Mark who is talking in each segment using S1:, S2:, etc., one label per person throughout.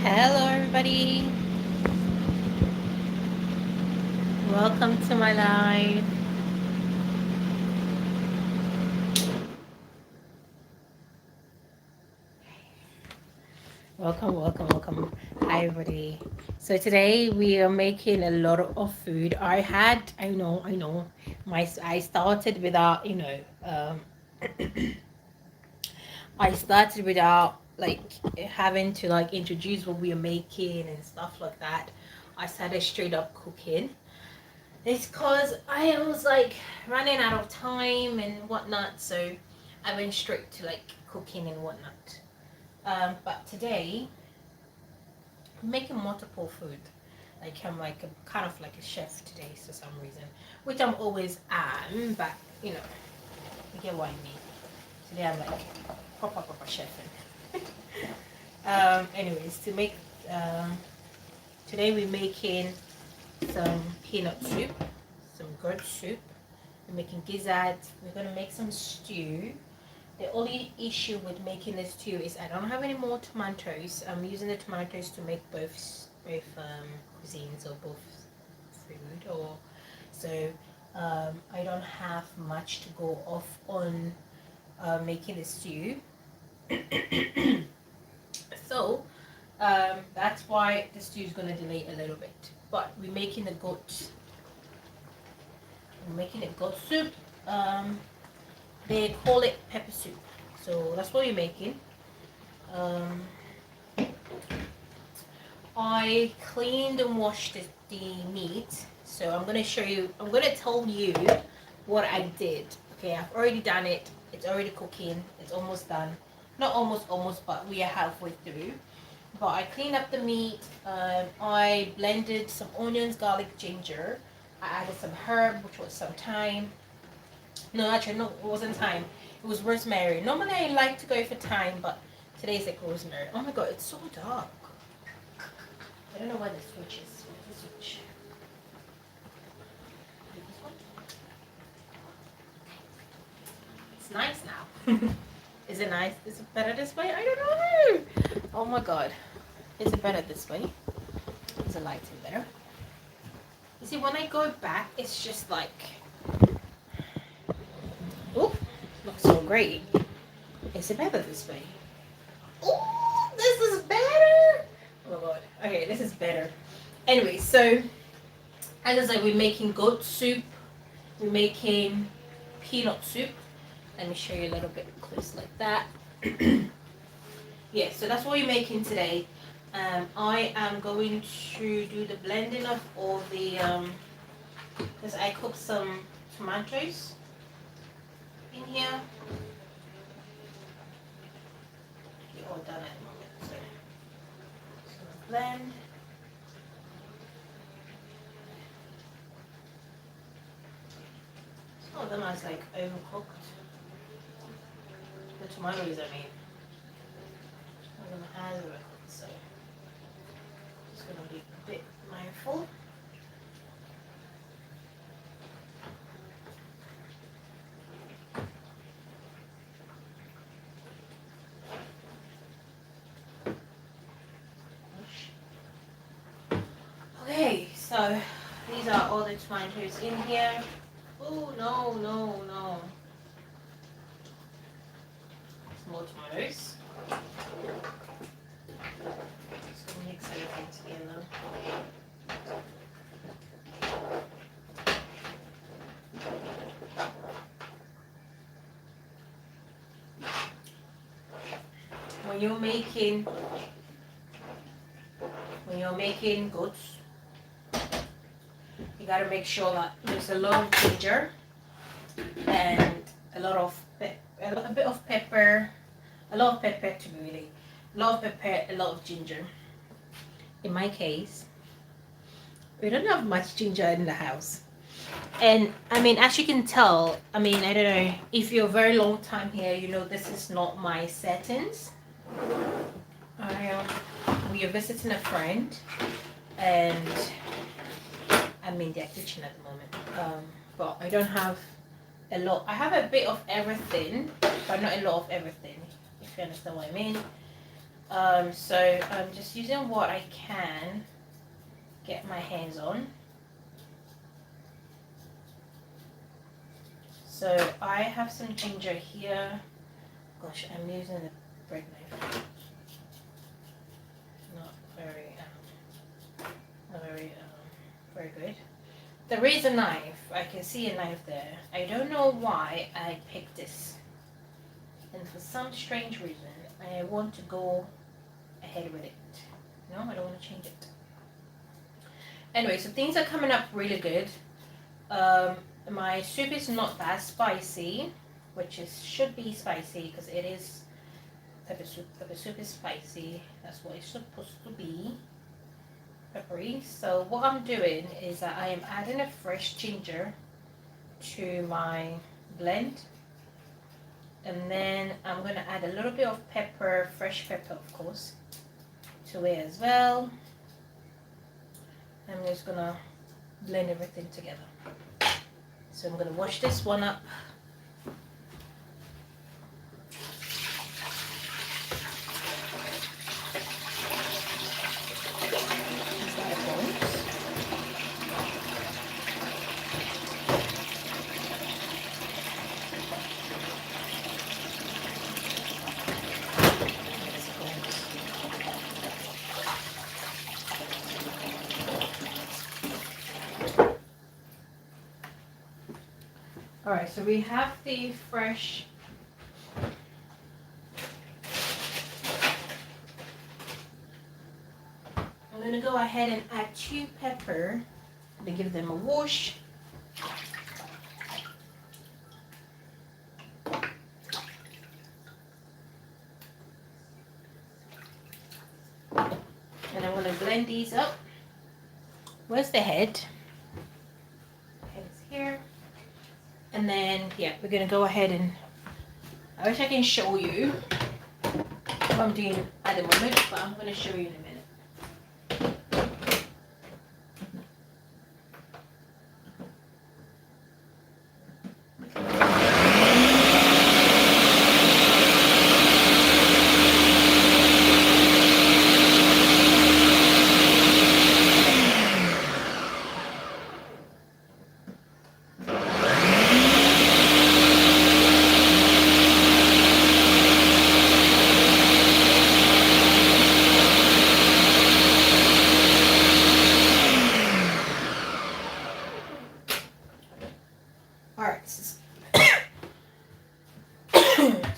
S1: Hello, everybody. Welcome to my live. Welcome. Hi, everybody. So today we are making a lot of food. I know. I started without, I started without like having to like introduce what we are making and stuff like that. I started straight up cooking. It's because I was like running out of time and whatnot, so I went straight to like cooking and whatnot. But today, I'm making multiple food. Like I'm like a, kind of like a chef today for some reason, which I'm always am, but you know, you get what I mean. Today I'm like proper chefing. Anyways, to make um, today we're making some peanut soup, some goat soup. We're making gizzard. We're gonna make some stew. The only issue with making this stew is I don't have any more tomatoes. I'm using the tomatoes to make both cuisines or both food. Or so I don't have much to go off on making the stew. So that's why the stew is gonna delay a little bit. But we're making a goat soup. Um, they call it pepper soup. So that's what we're making. Um, I cleaned and washed the meat. So I'm gonna show you. I'm gonna tell you what I did. Okay, I've already done it. It's already cooking. It's almost done. Not almost, but we are halfway through. But I cleaned up the meat. I blended some onions, garlic, ginger. I added some herb, which was some thyme. No, actually, no, it wasn't thyme. It was rosemary. Normally, I like to go for thyme, but today's like rosemary. Oh my god, it's so dark. I don't know why the switch is. Where's the switch? This one? It's nice now. Is it nice? Is it better this way? I don't know. Oh my god. Is it better this way? Is the lighting better? You see, when I go back, it's just like, oh, not so great. Is it better this way? Oh, this is better. Oh my god. Okay, this is better. Anyway, so as I said, we're making goat soup. We're making peanut soup. Let me show you a little bit close like that. Yeah, so that's what we're making today. I am going to do the blending of all the because I cooked some tomatoes in here. They're all done at the moment. So blend. Some of them are like overcooked. The tomatoes, I mean. Some of them are overcooked, so just gonna be a bit mindful. Okay, so these are all the tomatoes in here. Oh no. More tomatoes. Just gonna mix everything together. When you're making goats, you gotta make sure that there's a lot of ginger and a lot of a bit of pepper, a lot of pepper to be really, a lot of pepper, a lot of ginger. In my case, we don't have much ginger in the house. And I mean, as you can tell, I mean, I don't know, if you're a very long time here, you know this is not my settings. We are visiting a friend, and I'm in their kitchen at the moment. But I don't have a lot. I have a bit of everything, but not a lot of everything, if you understand what I mean. So I'm just using what I can get my hands on. So I have some ginger here. Gosh, I'm using a bread knife. Not very, very good. There is a knife. I can see a knife there. I don't know why I picked this. And for some strange reason, I want to go ahead with it. No, I don't want to change it. Anyway, so things are coming up really good. My soup is not that spicy, which should be spicy because it is pepper soup. Pepper soup is spicy. That's what it's supposed to be. Peppery. So what I'm doing is that I am adding a fresh ginger to my blend, and then I'm going to add a little bit of pepper, fresh pepper of course, to it as well. I'm just going to blend everything together. So I'm going to wash this one up. Alright, so we have the fresh I'm going to go ahead and add 2 pepper to give them a wash. And I'm going to blend these up. Where's the head? The head is here. And then, yeah, we're going to go ahead and, I wish I can show you what I'm doing at the moment, but I'm going to show you in a minute.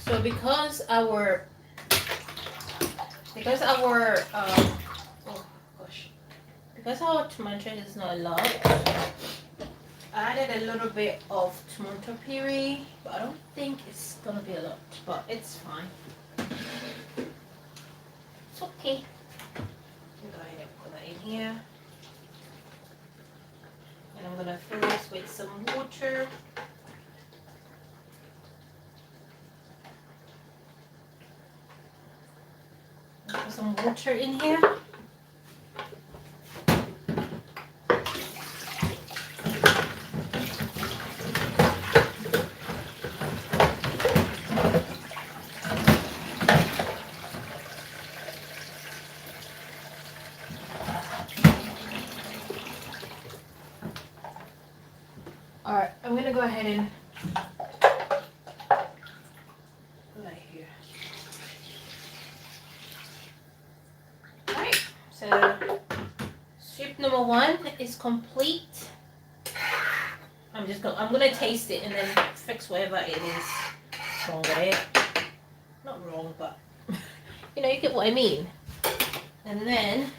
S1: So because our because our tomato is not a lot, I added a little bit of tomato puree, but I don't think it's gonna be a lot, but it's fine. It's okay. Go ahead and put that in here. And I'm gonna fill this with some water. Put some water in here. Alright, I'm gonna go ahead and put that here. Alright, so soup number 1 is complete. I'm gonna taste it and then fix whatever it is wrong with it. Not wrong, but you know, you get what I mean. And then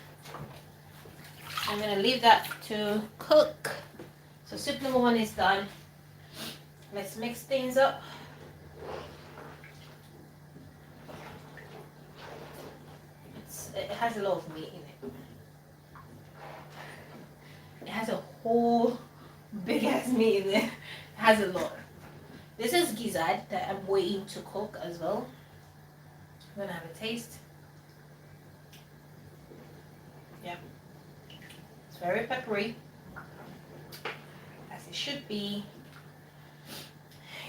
S1: I'm gonna leave that to cook. So soup number 1 is done. Let's mix things up. It has a lot of meat in it. It has a whole big ass meat in it. It has a lot. This is gizard that I'm waiting to cook as well. I'm gonna have a taste. Yeah. It's very peppery. As it should be.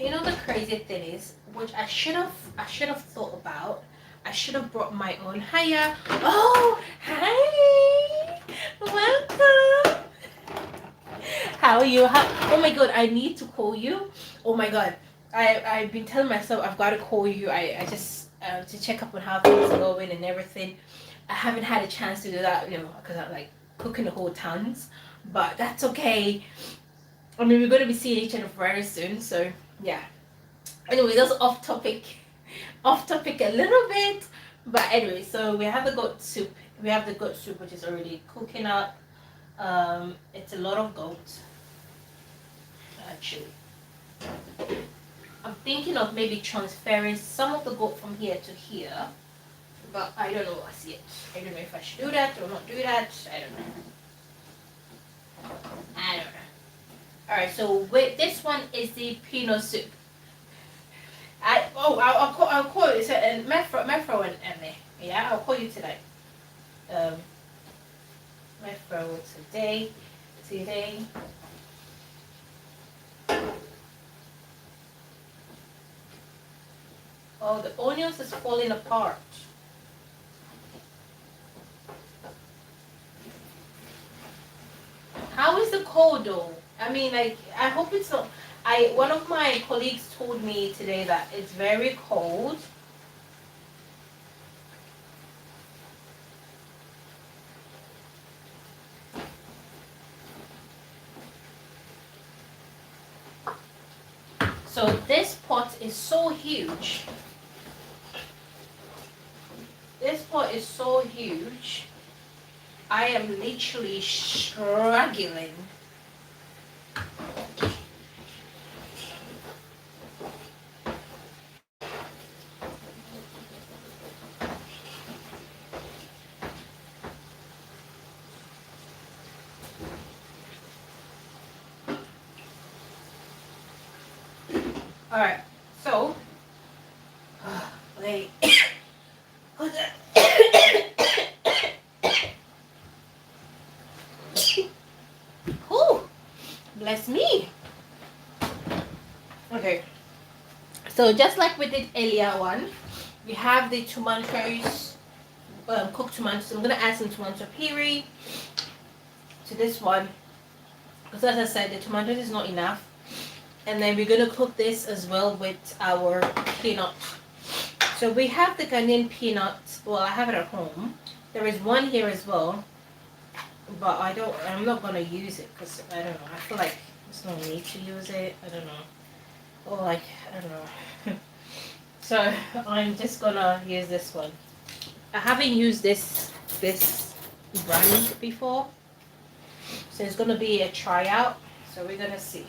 S1: You know the crazy thing is, which I should have thought about I should have brought my own. Hiya. Oh, hi. Welcome. How are you? Oh my god, I need to call you. Oh my god. I've been telling myself I've got to call you. I just to check up on how things are going and everything. I haven't had a chance to do that, you know, because I'm like cooking the whole tons. But that's okay. I mean, we're going to be seeing each other very soon. So yeah. Anyway, that's off topic a little bit. But anyway, so we have the goat soup. We have the goat soup, which is already cooking up. It's a lot of goat, actually. I'm thinking of maybe transferring some of the goat from here to here, but I don't know as yet. I don't know if I should do that or not do that. I don't know. I don't know. Alright, so wait, this one is the peanut soup. I'll call you. So, and Mefro and Emmy. Yeah, I'll call you today. Mefro today. Oh, the onions is falling apart. How is the cold though? I mean, like, I hope it's not. One of my colleagues told me today that it's very cold. So this pot is so huge. This pot is so huge. I am literally struggling. All right, so wait. Whew, bless me. Okay, so just like we did earlier one, we have the tomatoes, cooked tomatoes. I'm gonna add some tomato puree to this one because, as I said, the tomatoes is not enough. And then we're gonna cook this as well with our peanut. So we have the Ghanaian peanut. Well, I have it at home. There is one here as well, but I'm not gonna use it because I don't know. I feel like there's no need to use it. I don't know. Or like, I don't know. So I'm just gonna use this one. I haven't used this brand before, so it's gonna be a tryout. So we're gonna see.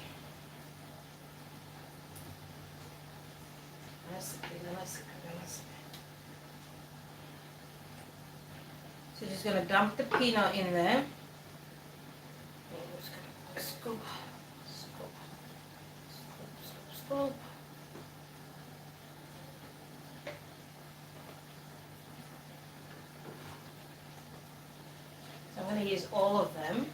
S1: So just gonna dump the peanut in there. Just gonna scoop. So I'm gonna use all of them.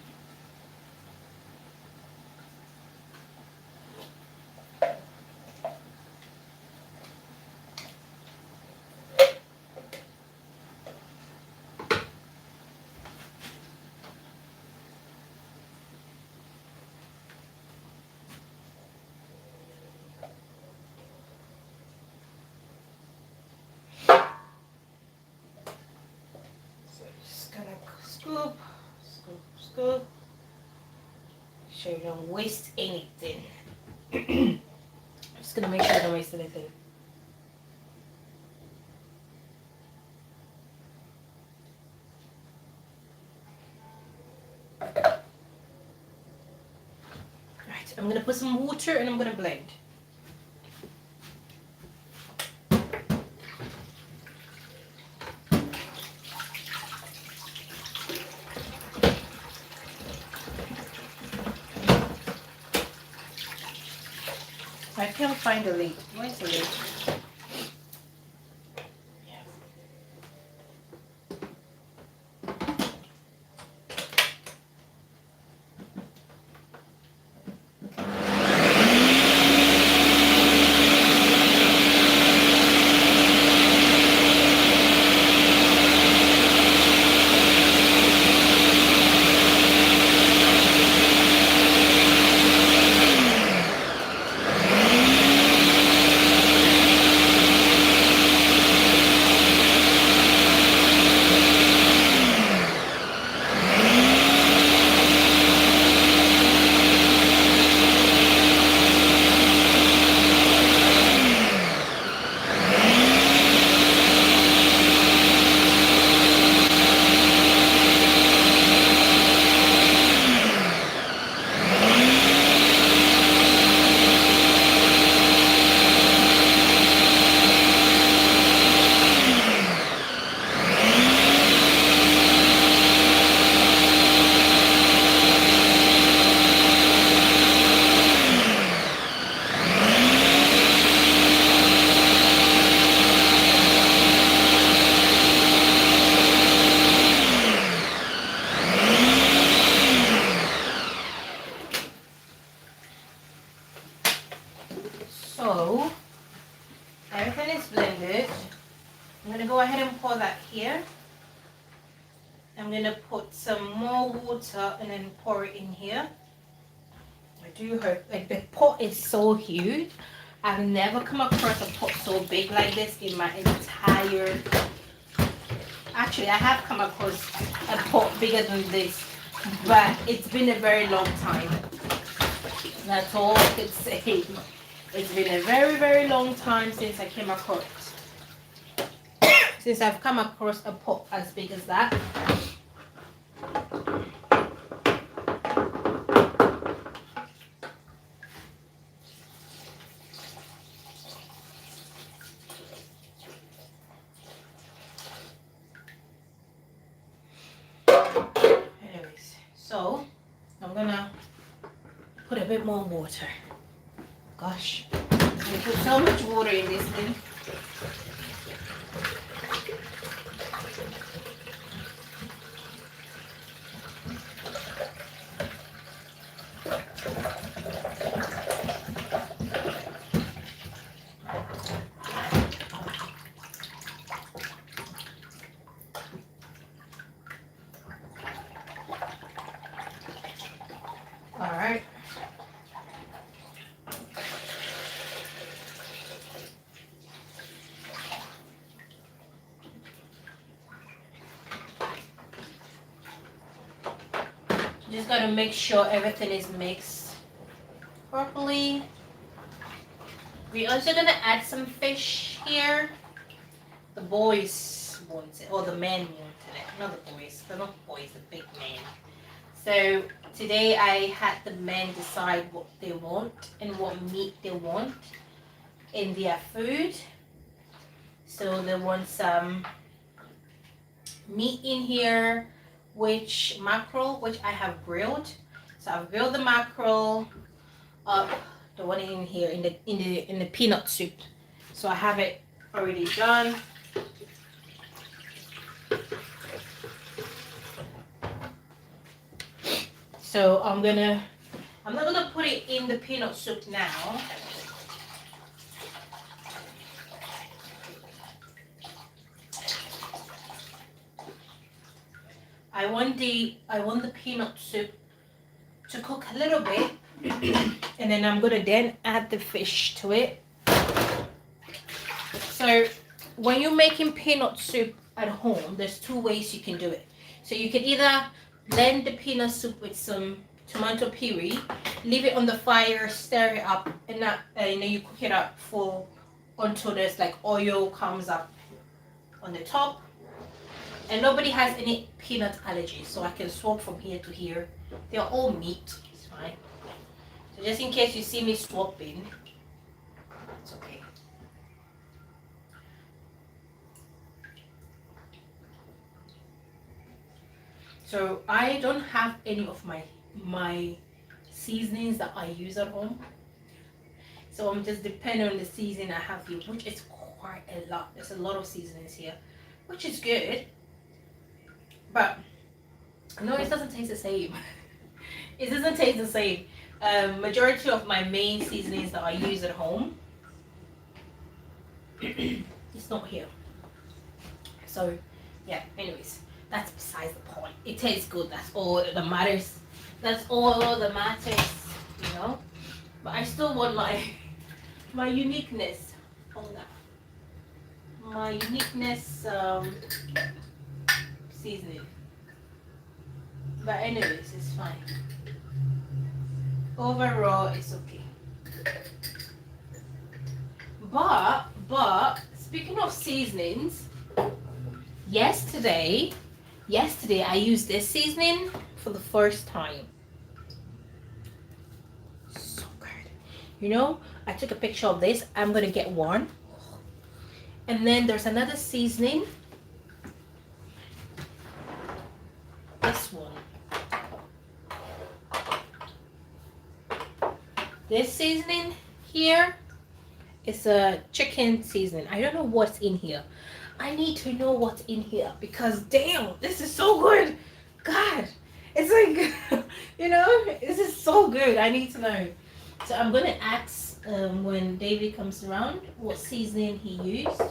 S1: Scoop, scoop, scoop. Sure you don't waste anything. I'm just gonna make sure I don't waste anything. Right, I'm gonna put some water and I'm gonna blend. I can't find the lid. Where's the lid? I'm gonna put some more water and then pour it in here. I do hope, like, the pot is so huge. I've never come across a pot so big like this in my entire, actually I have come across a pot bigger than this, but it's been a very long time. That's all I could say. It's been a very, very long time since I came across, since I've come across a pot as big as that. Anyways, so I'm gonna put a bit more water. Gosh, I put so much water in this thing. All right. Just gotta make sure everything is mixed properly. We're also gonna add some fish here. The boys want it, or the men wanted it, not the boys. They're not boys, the big men. So today I had the men decide what they want and what meat they want in their food. So they want some meat in here, which mackerel, which I have grilled. So I've grilled the mackerel up, the one in here in the peanut soup. So I have it already done. So I'm not gonna put it in the peanut soup now. I want the peanut soup to cook a little bit, and then I'm gonna then add the fish to it. So when you're making peanut soup at home, there's two ways you can do it. So you can either blend the peanut soup with some tomato puree, leave it on the fire, stir it up, and then you cook it up full until there's like oil comes up on the top. And nobody has any peanut allergies, so I can swap from here to here. They're all meat, it's fine. So just in case you see me swapping, it's okay. So I don't have any of my seasonings that I use at home. So I'm just depending on the seasoning I have here, which is quite a lot. There's a lot of seasonings here, which is good. But no, it doesn't taste the same. It doesn't taste the same. Majority of my main seasonings that I use at home, it's not here. So yeah, anyways, that's besides the point. It tastes good, that's all that matters. That's all that matters, you know. But I still want my uniqueness on that. My uniqueness seasoning. But anyways, it's fine. Overall, it's okay. But speaking of seasonings, yesterday I used this seasoning for the first time. So good. You know, I took a picture of this. I'm gonna get one. And then there's another seasoning. This one. This seasoning here is a chicken seasoning. I don't know what's in here. I need to know what's in here because damn, this is so good. God, it's like, you know, this is so good. I need to know. So I'm gonna ask when David comes around what seasoning he used.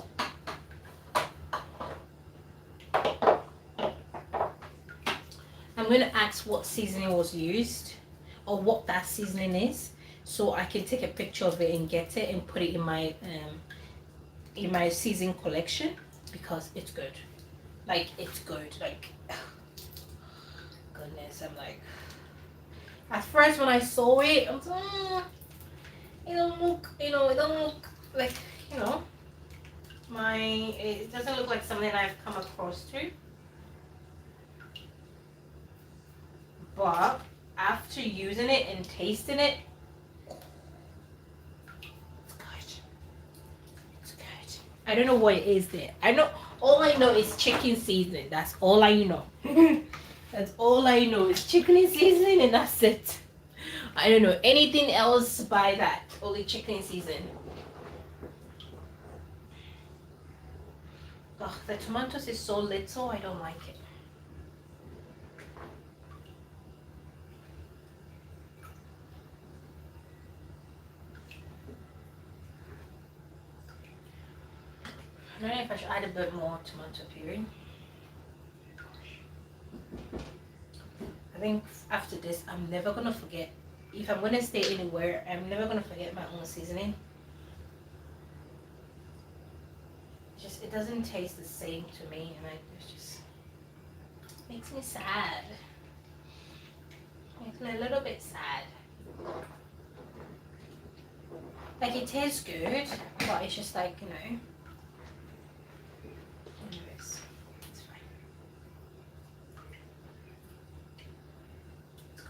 S1: going to ask what seasoning was used or what that seasoning is, so I can take a picture of it and get it and put it in my season collection, because it's good. Like, it's good. Like, goodness, I'm like, at first when I saw it, I was like, it don't look, it don't look like, it doesn't look like something I've come across to. But after using it and tasting it, it's good. It's good. I don't know what it is there. All I know is chicken seasoning. That's all I know. That's all I know is chicken seasoning, and that's it. I don't know anything else by that. Only chicken seasoning. Ugh, the tomatoes is so little, I don't like it. I don't know if I should add a bit more tomato puree. I think after this, I'm never gonna forget. If I'm gonna stay anywhere, I'm never gonna forget my own seasoning. It doesn't taste the same to me, and it just makes me sad. Makes me a little bit sad. Like, it tastes good, but it's just like, anyways, it's fine. It's good.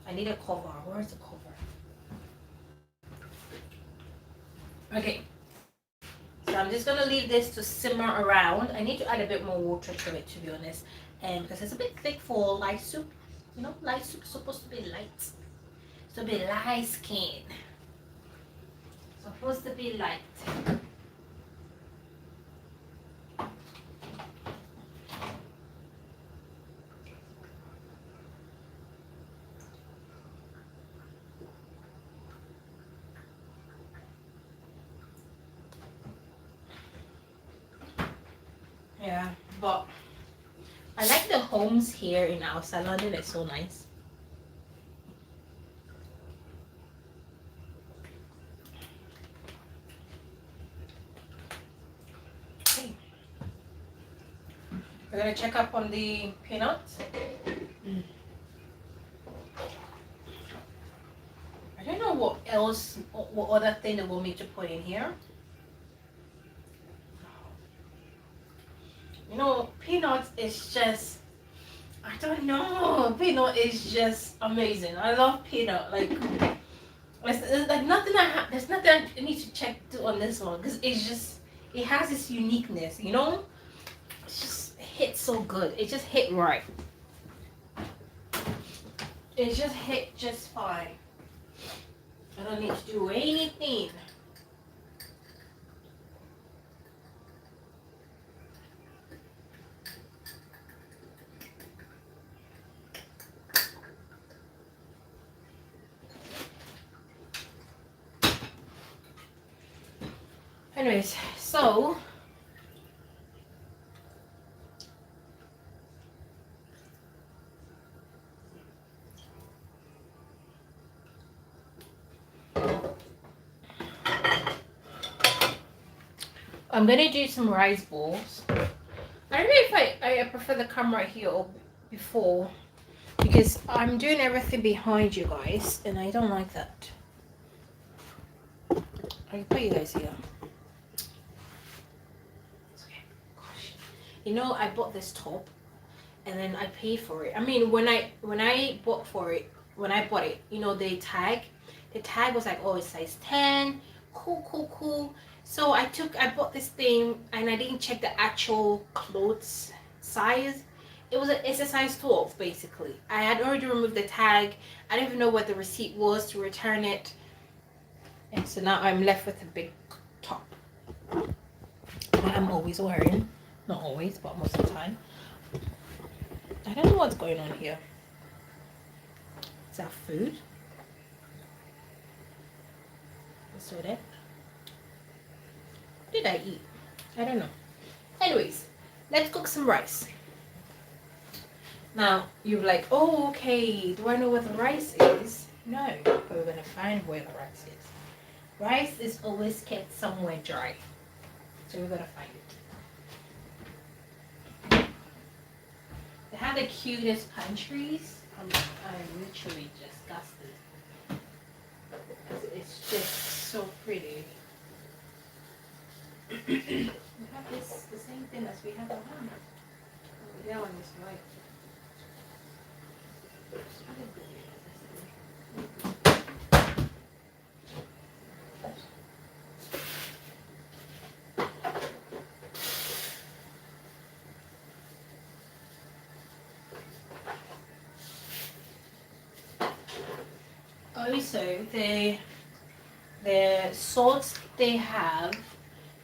S1: I need a cover. Where's the cover? Okay. So I'm just gonna leave this to simmer around. I need to add a bit more water to it, to be honest, and because it's a bit thick for light soup. Light soup is supposed to be light. It's supposed to be light skin. Supposed to be light. Yeah, but I like the homes here in our salon. They're so nice. Okay. We're gonna check up on the peanuts. I don't know what else, what other thing they want me to put in here. Peanuts is just, I don't know. Peanut is just amazing. I love peanut. Like, there's like nothing there's nothing I need to check on this one, because it has this uniqueness. It just hit so good. It just hit right. It just hit just fine. I don't need to do anything. Anyways, so I'm gonna do some rice balls. I don't know if I prefer the camera here or before, because I'm doing everything behind you guys, and I don't like that. I put you guys here. It's okay. Gosh. I bought this top, and then I paid for it. I mean, when I bought it, the tag was like, oh, it's size 10. Cool. So I bought this thing, and I didn't check the actual clothes size. It's a size 12 basically. I had already removed the tag. I didn't even know what the receipt was to return it, and so now I'm left with a big top that I'm always wearing. Not always, but most of the time. I don't know what's going on here. Is that food? So that. What did I eat? I don't know. Anyways, let's cook some rice. Now you're like, oh, okay, do I know what the rice is? No, but we're gonna find where the rice is. Rice is always kept somewhere dry, so we're gonna find it. They have the cutest pantries. I'm literally disgusted. It's just so pretty. We have this the same thing as we have at home. Oh, that one is white. Also, the salt they have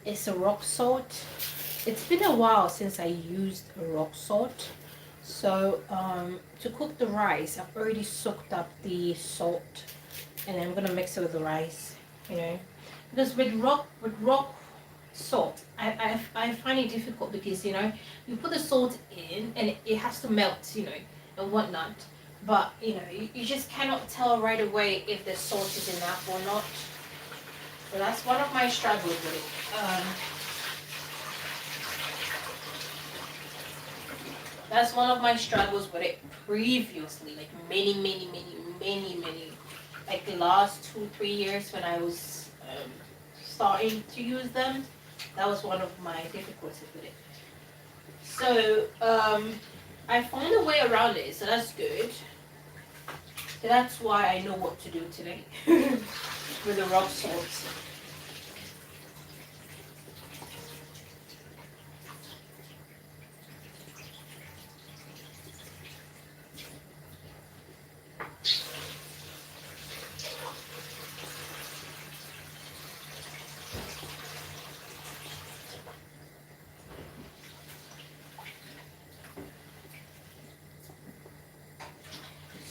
S1: is a rock salt. It's been a while since I used a rock salt. So to cook the rice, I've already soaked up the salt, and I'm gonna mix it with the rice. You know, because with rock salt, I find it difficult because you put the salt in and it has to melt, and whatnot. But you just cannot tell right away if the salt is enough or not. So that's one of my struggles with it. That's one of my struggles with it previously, like many, like the last 2-3 years when I was starting to use them. That was one of my difficulties with it. So I found a way around it, so that's good. So that's why I know what to do today with the rock salt.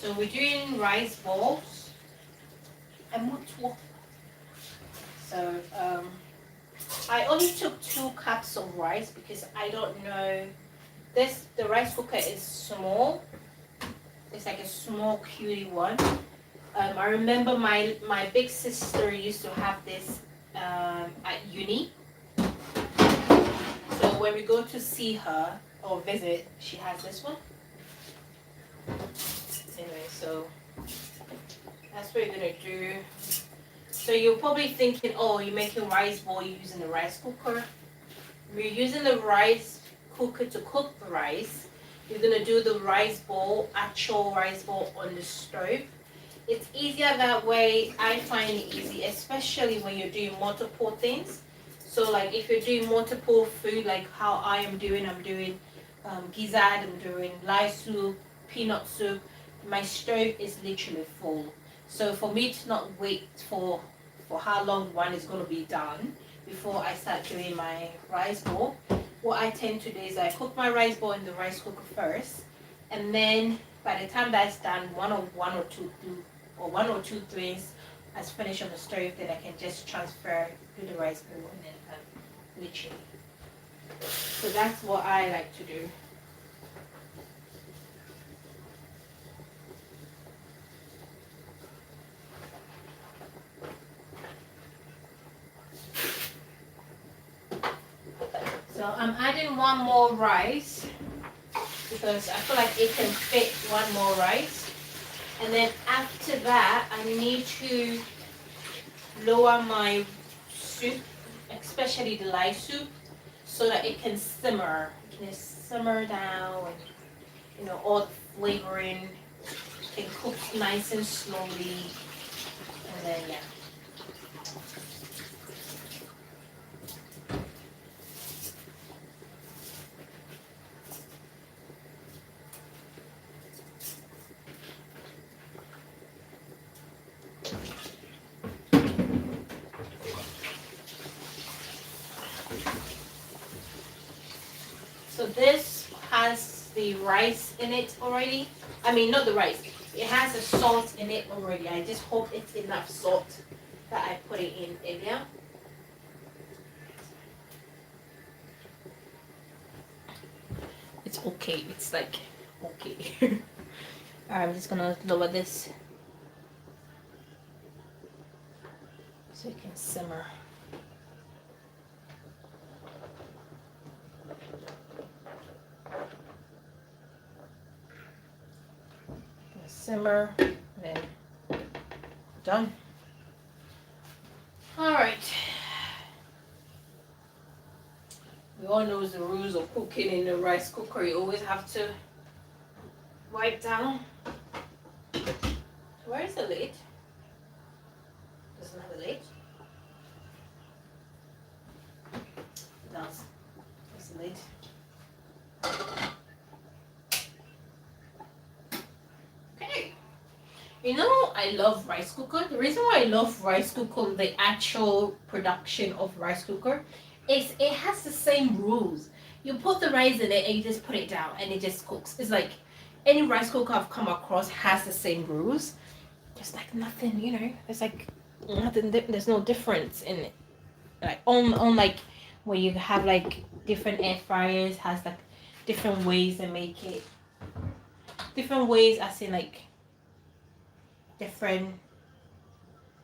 S1: So we're doing rice balls and what? So I only took 2 cups of rice because I don't know. The rice cooker is small. It's like a small cutie one. I remember my big sister used to have this at uni. So when we go to see her or visit, she has this one. Anyway, so that's what you're gonna do. So you're probably thinking, oh, you're making rice ball, you're using the rice cooker. We're using the rice cooker to cook the rice. You're gonna do the rice ball, actual rice ball on the stove. It's easier that way. I find it easy, especially when you're doing multiple things. So like if you're doing multiple food, like how I'm doing gizard, I'm doing light soup, peanut soup. My stove is literally full. So for me to not wait for how long one is going to be done before I start doing my rice bowl, what I tend to do is I cook my rice bowl in the rice cooker first, and then by the time that's done, one or two things has finished on the stove, then I can just transfer to the rice bowl and then literally. So that's what I like to do. So I'm adding one more rice because I feel like it can fit one more rice. And then after that, I need to lower my soup, especially the light soup, so that it can simmer. It can simmer down, and all the flavoring can cook nice and slowly. And then yeah. So this has the rice in it already. I mean, not the rice. It has the salt in it already. I just hope it's enough salt that I put it in earlier. It's okay. It's like Okay. Alright, I'm just gonna lower this so it can simmer. Simmer, and then done. Alright. We all know the rules of cooking in a rice cooker. You always have to wipe down. Where is the lid? Doesn't have a lid. It does. There's the lid. Okay. You know, I love rice cooker. The reason why I love rice cooker, the actual production of rice cooker, is it has the same rules. You put the rice in it and you just put it down and it just cooks. It's like any rice cooker I've come across has the same rules. There's like nothing, you know, there's like nothing, there's no difference in it. Like on like where you have like different air fryers has like different ways to make it. Different ways as in like different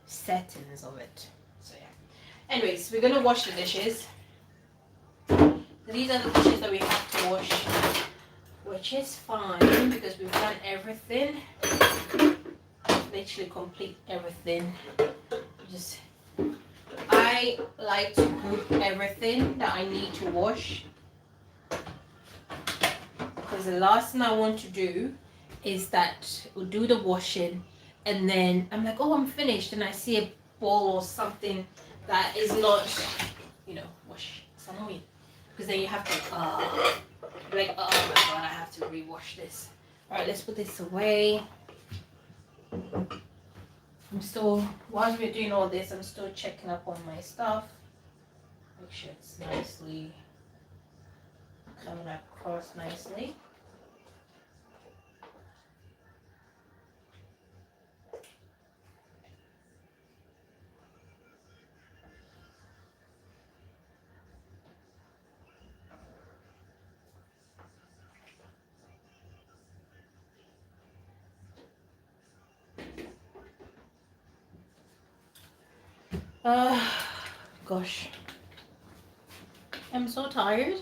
S1: settings of it. So yeah. Anyways, we're gonna wash the dishes. These are the dishes that we have to wash, which is fine because we've done everything. Literally complete everything. Just I like to group everything that I need to wash because the last thing I want to do is that we'll do the washing and then I'm like, oh, I'm finished, and I see a bowl or something that is not, you know, wash. It's annoying because then you have to like, oh my god, I have to re-wash this. All right, let's put this away. I'm still, while we're doing all this, I'm still checking up on my stuff. Make sure it's nicely coming across nicely. Gosh. I'm so tired.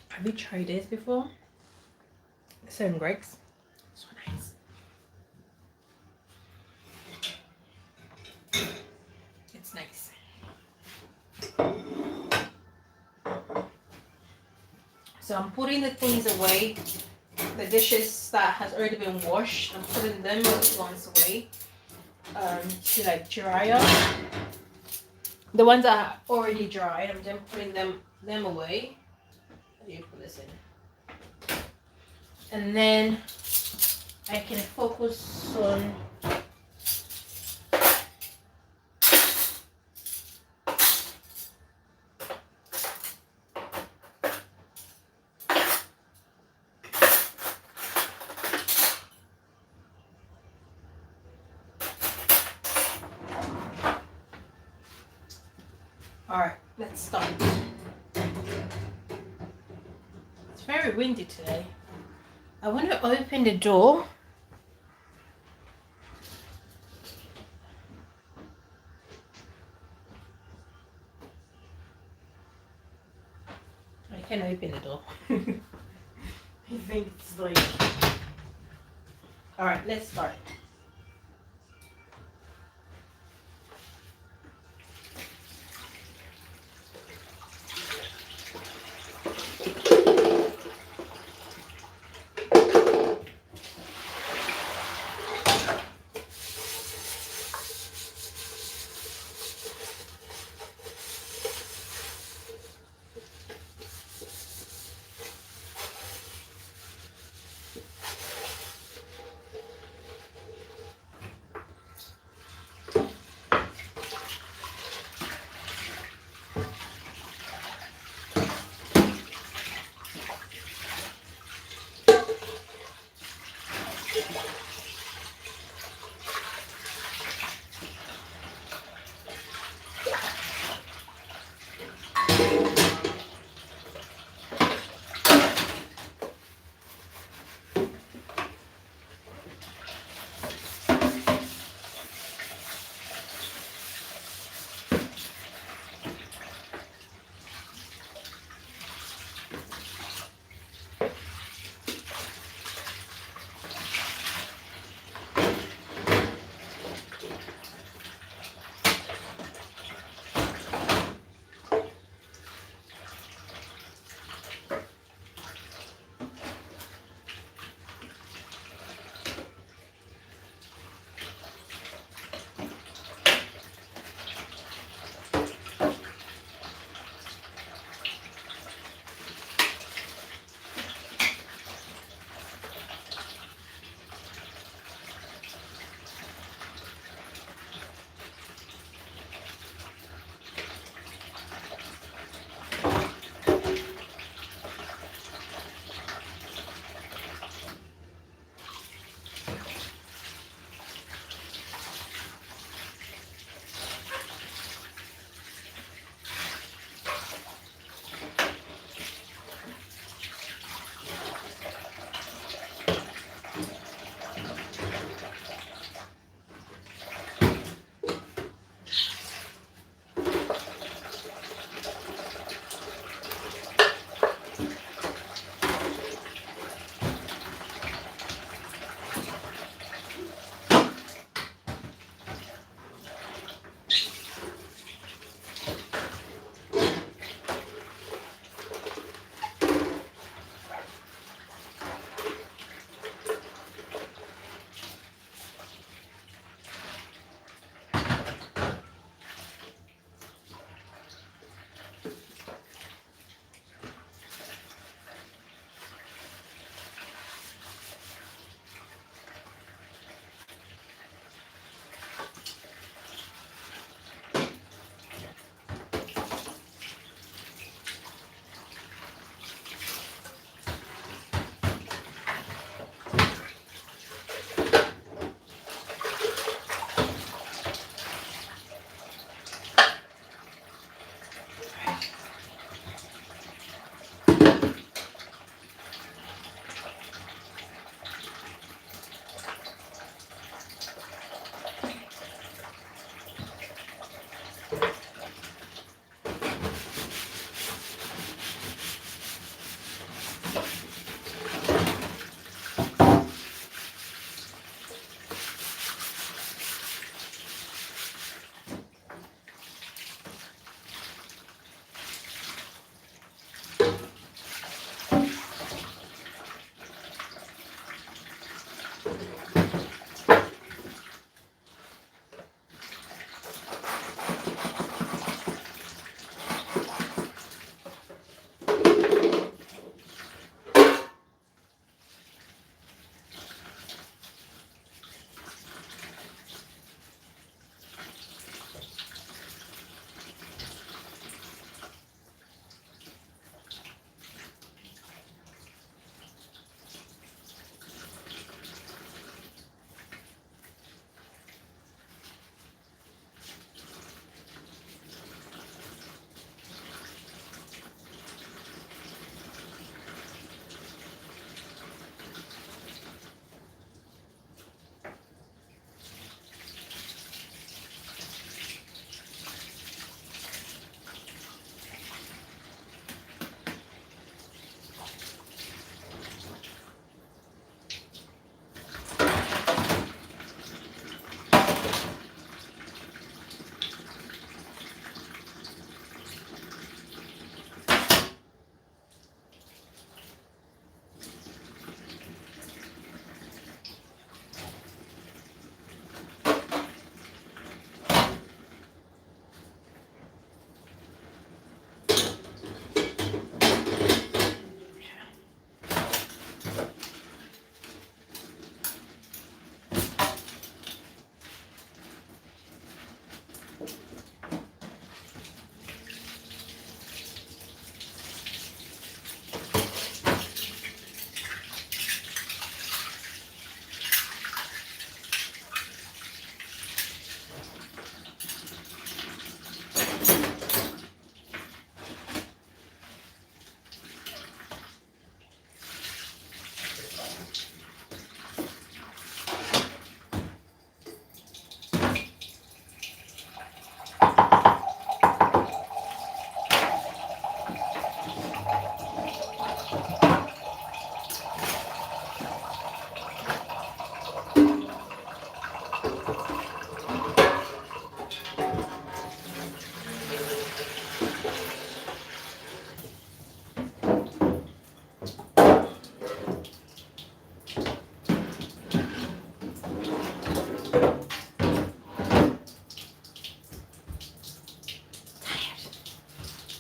S1: Have you tried this before? Seven Greg's. So nice. It's nice. So I'm putting the things away. The dishes that has already been washed, I'm putting them ones away. To like dry up. The ones that are already dried, I'm then putting them away. How do you put this in? And then I can focus on Alright, let's start. It's very windy today. I want to open the door. I can open the door. I think it's like... Alright, let's start.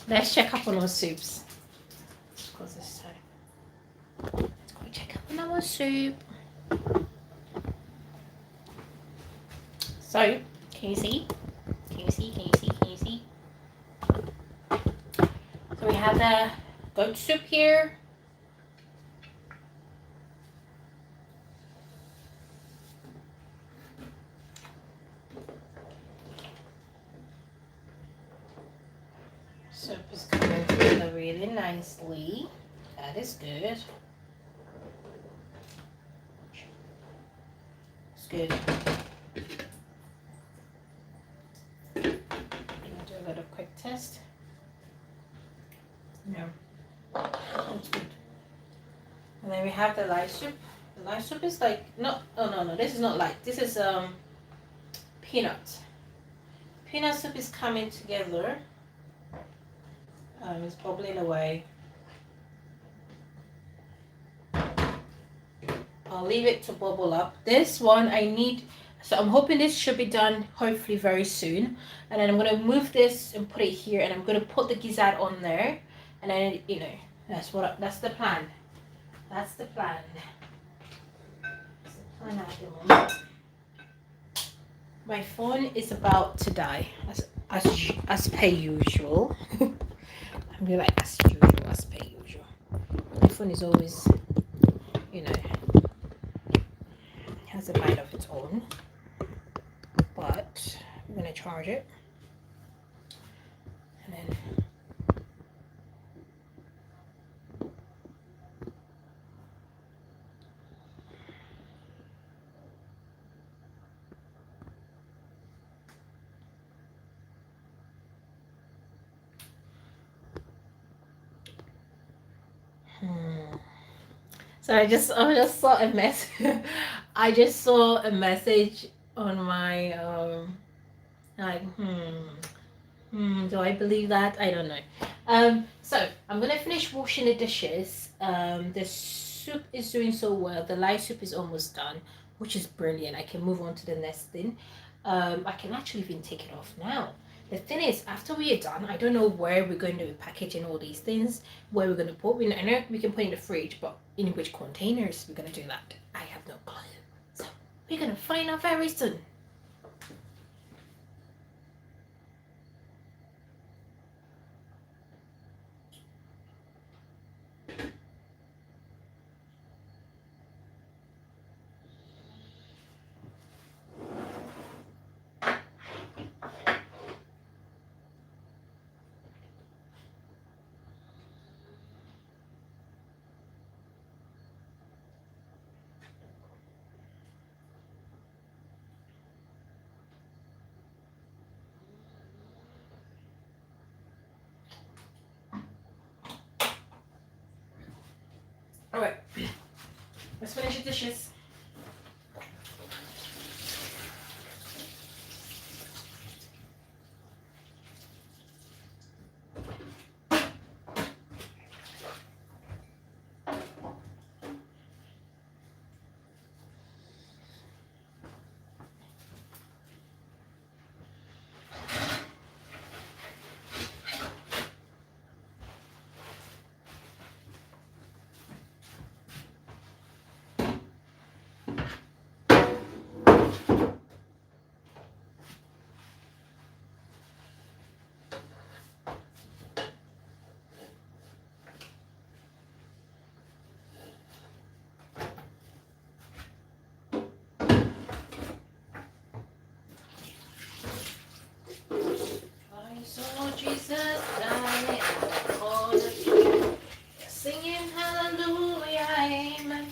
S1: Let's check up on our soups. Because this time. Let's go check up on our soup. So, can you see? Can you see? Can you see? Can you see? So we have the goat soup here. Soup is coming together really nicely. That is good. It's good. I'm gonna do a little quick test. No, that's good. And then we have the light soup. The light soup is like no. This is not light. This is peanut. Peanut soup is coming together. It's bubbling away. I'll leave it to bubble up. This one I need, so I'm hoping this should be done hopefully very soon. And then I'm going to move this and put it here, and I'm going to put the gizard on there. And then, you know, that's the plan. That's the plan. That's the plan at the moment. My phone is about to die, as per usual. I'm be like as per usual. My phone is always, you know, has a mind of its own. But I'm gonna charge it, and then so I just saw a message. I just saw a message on my like do I believe that? I don't know. So I'm gonna finish washing the dishes. The soup is doing so well. The light soup is almost done, which is brilliant. I can move on to the next thing. I can actually even take it off now. The thing is, after we are done, I don't know where we're going to be packaging all these things, where we're going to put. I know we can put in the fridge, but in which containers we're going to do that, I have no clue. So we're going to find out very soon. All right, let's finish the dishes. So Jesus died on the tree, singing hallelujah, amen.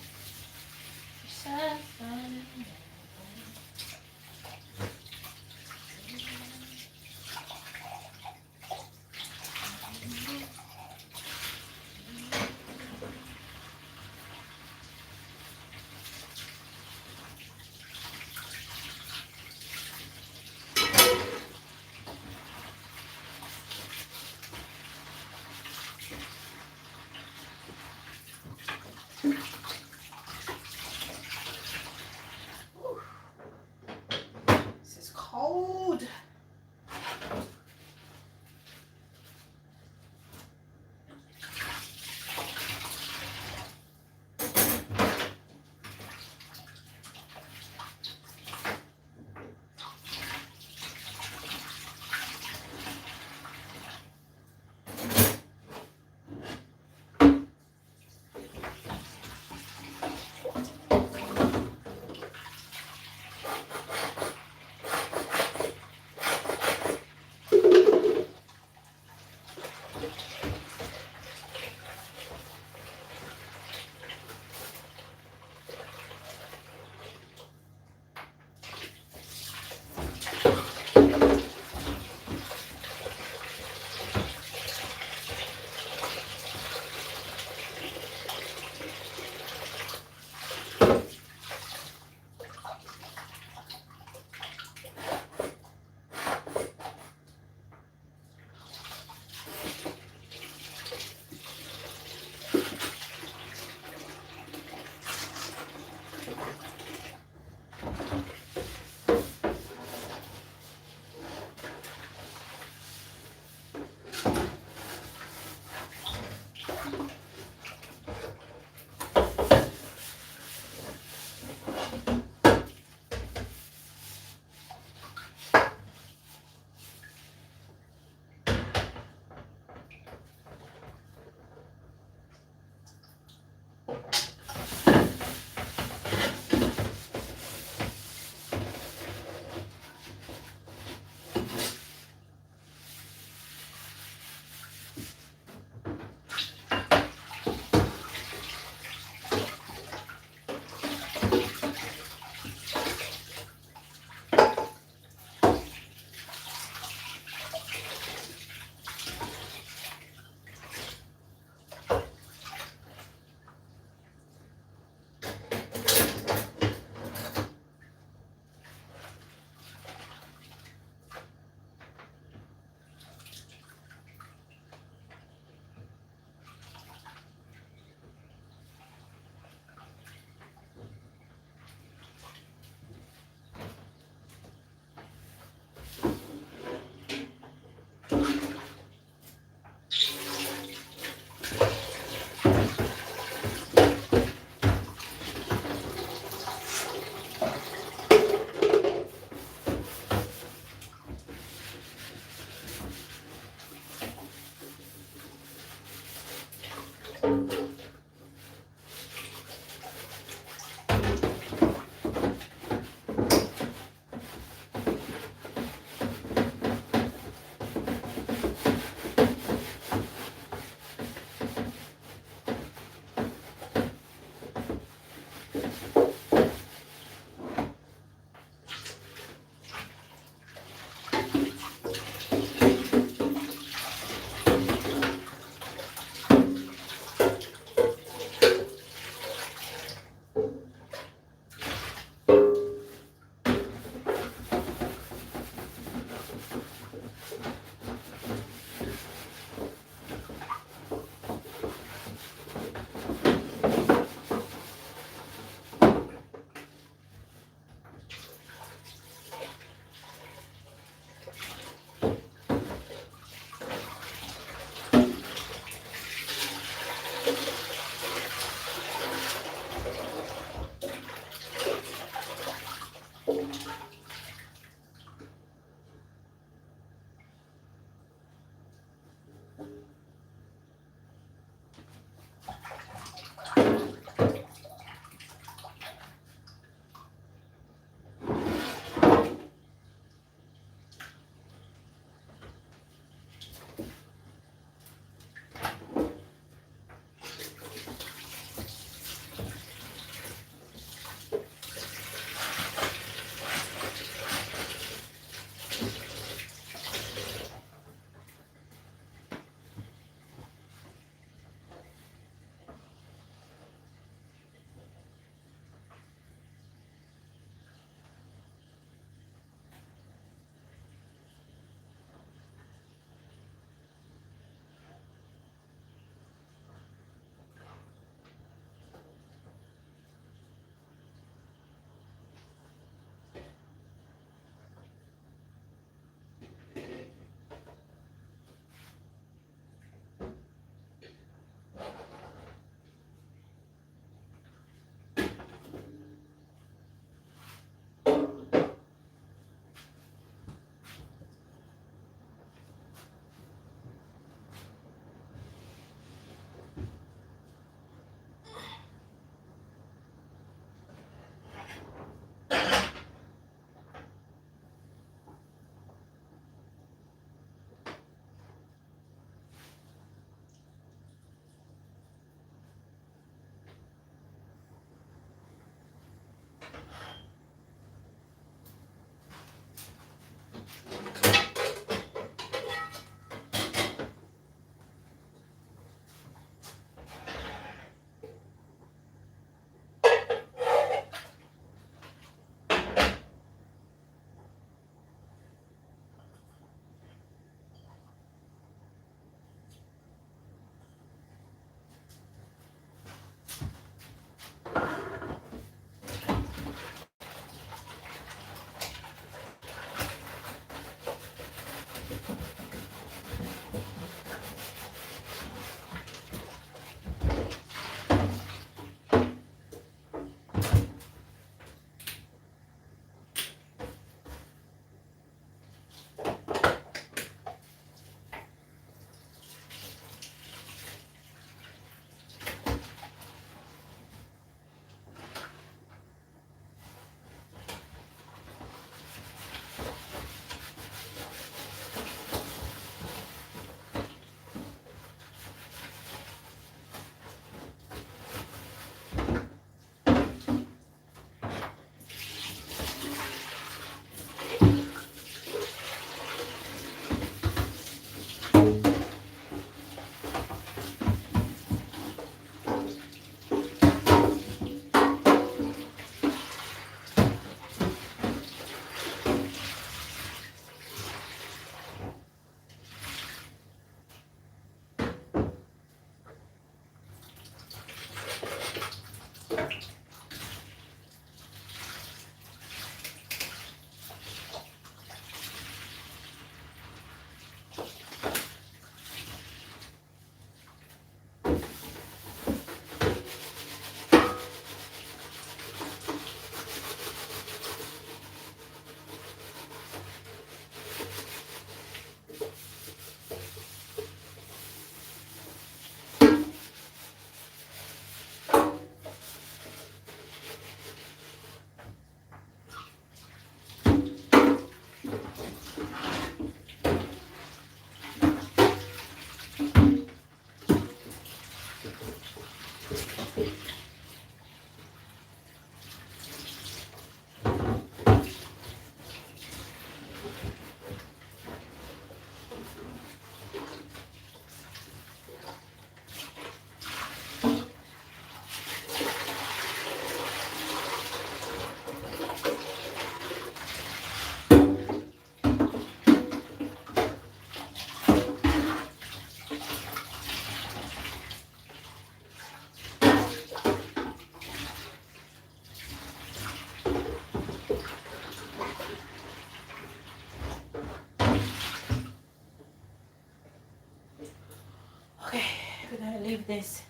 S1: Okay, we're gonna leave this.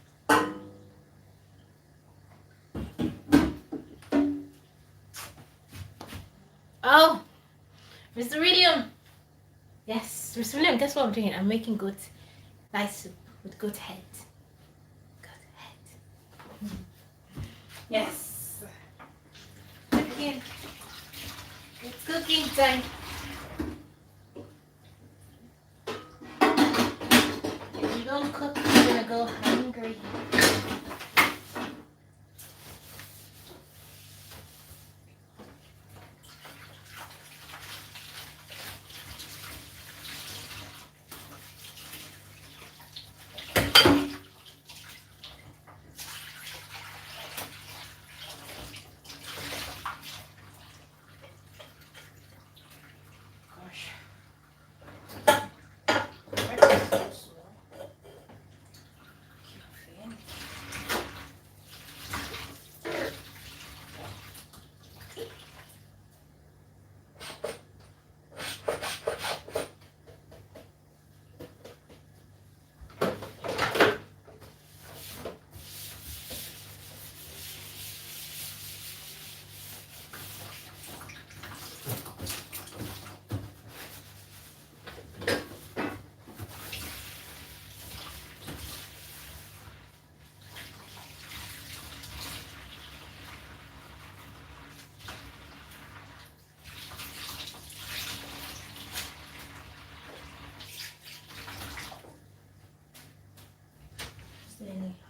S1: Oh, Mr. William. Yes, Mr. William, guess what I'm doing? I'm making good rice soup with good head. Good head. Yes. Cooking. It's cooking time. If you don't cook, you're gonna go hungry.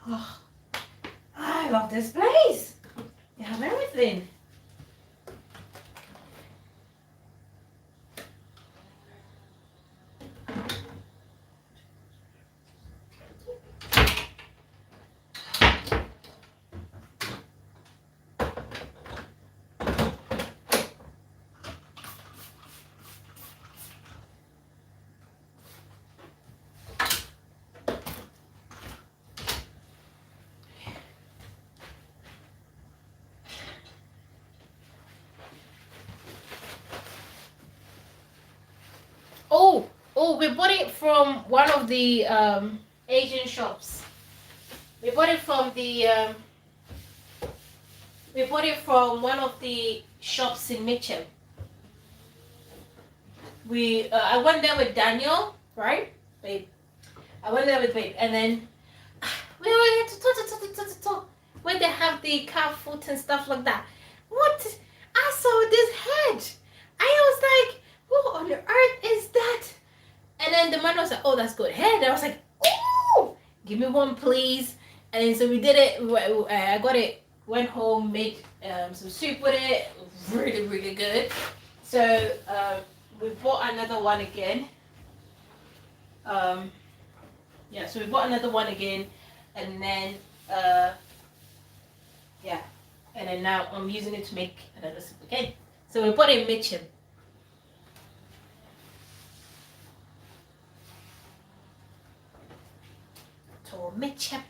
S1: Oh, I love this place. You have everything. Oh, we bought it from one of the Asian shops. We bought it from one of the shops in Mitcham. I went there with Daniel, right, babe? I went there with babe, and then we were here to talk when they have the cat food and stuff like that. What? I saw this head. I was like, what on earth is that? And then the man was like, oh, that's good head. I was like, oh, give me one, please. And then so we did it. I got it, went home, made some soup with it. Really, really good. So we bought another one again. Yeah, so we bought another one again. And then, yeah. And then now I'm using it to make another soup again. So we bought it in Mitcham. To Mitcham.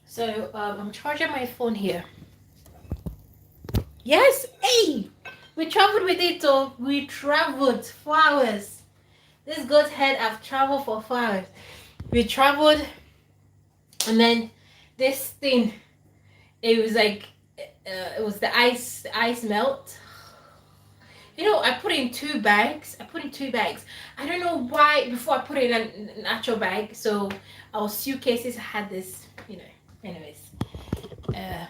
S1: So I'm charging my phone here. Yes, hey, we traveled with it. We traveled 4 hours. This goat's head, I've traveled for 5 hours. We traveled, and then this thing, it was like, it was the ice melt. You know, I put in 2 bags. I don't know why before I put it in an actual bag. So our suitcases had this, you know. Anyways, uh,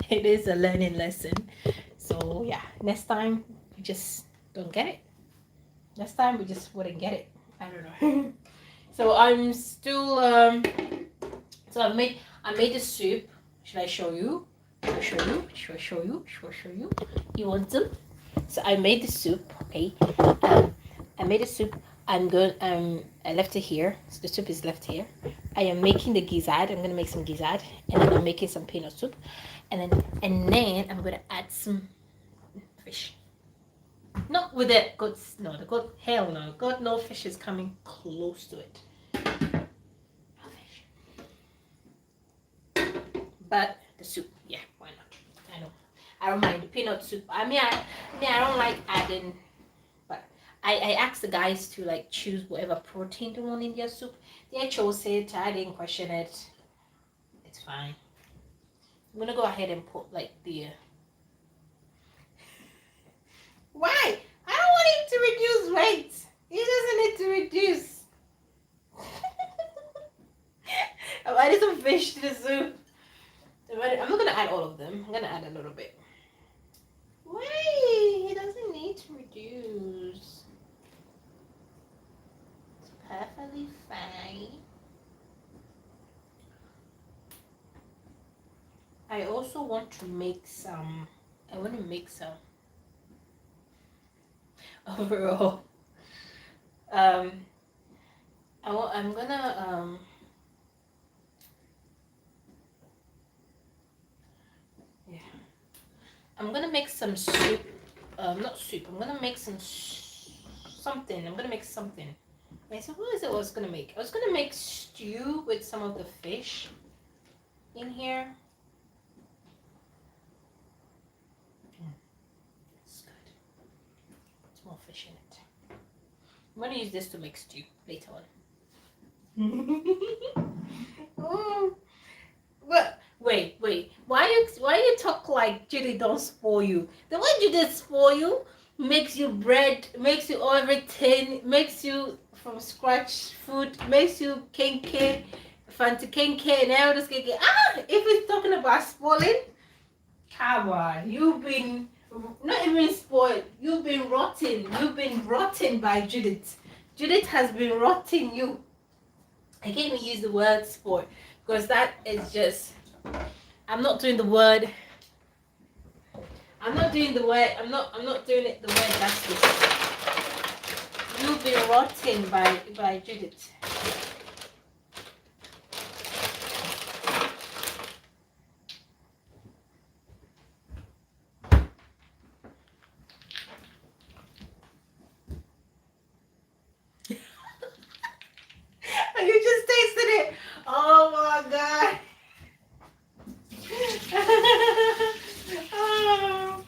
S1: it is a learning lesson. So yeah, next time we just don't get it. Next time we just wouldn't get it. I don't know. So I'm still so I made the soup. Should I show you? Should I show you? Should I show you? Should I show you? You want some? So I made the soup. Okay. I made the soup. I'm going. I left it here. So the soup is left here. I am making the gizard. I'm gonna make some gizard, and then I'm making some peanut soup, and then I'm gonna add some fish. Not with it. God, no, the God, hell no. God, no fish is coming close to it. No fish. But the soup, yeah, why not? I know. I don't mind the peanut soup. I don't like adding, but I asked the guys to like choose whatever protein they want in their soup. They chose it. I didn't question it. It's fine. I'm gonna go ahead and put like the. Why? I don't want him to reduce weight. He doesn't need to reduce. I'm adding some fish to the soup. I'm not gonna add all of them. I'm gonna add a little bit. Wait, he doesn't need to reduce. It's perfectly fine. I also want to make some. I want to make some overall. I'm gonna yeah. I'm gonna make some soup. Not soup. I'm gonna make some something. I'm gonna make something. Wait, so what is it I was gonna make? I was gonna make stew with some of the fish in here. It's good. Put more fish in it. I'm gonna use this to make stew later on. Oh, what? Wait. Why you talk like Judy don't spoil you? The way Judy spoil you makes you bread, makes you everything, makes you from scratch food, makes you kenke, fancy kenke and all this kenke. If it's talking about spoiling, come on, you've been not even spoiled. You've been rotten. You've been rotten by Judith. Judith has been rotting you. I can't even use the word spoil because that is just. I'm not doing the word. I'm not doing the word. I'm not doing it the word justice. You've been rotten by Judith. You just tasted it. Oh my god. Oh.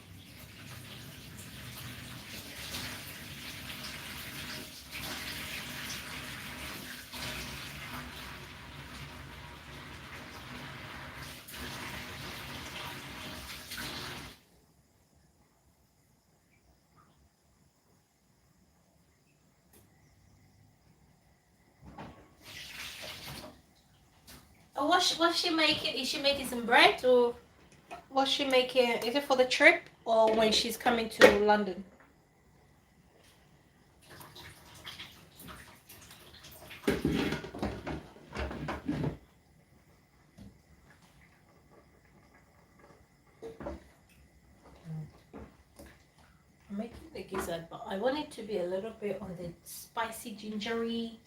S1: What's she making? Is she making some bread or what's she making? Is it for the trip or when she's coming to London? I'm making the gizzard, but I want it to be a little bit on the spicy, gingery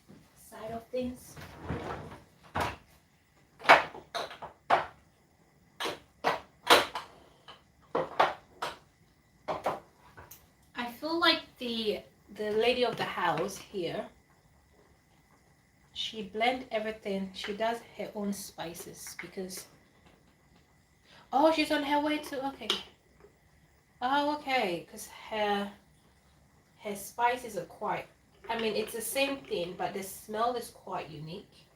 S1: side of things. I feel like the lady of the house here, she blend everything. She does her own spices because oh, she's on her way to okay. Oh, okay, because her spices are quite I mean, it's the same thing, but the smell is quite unique.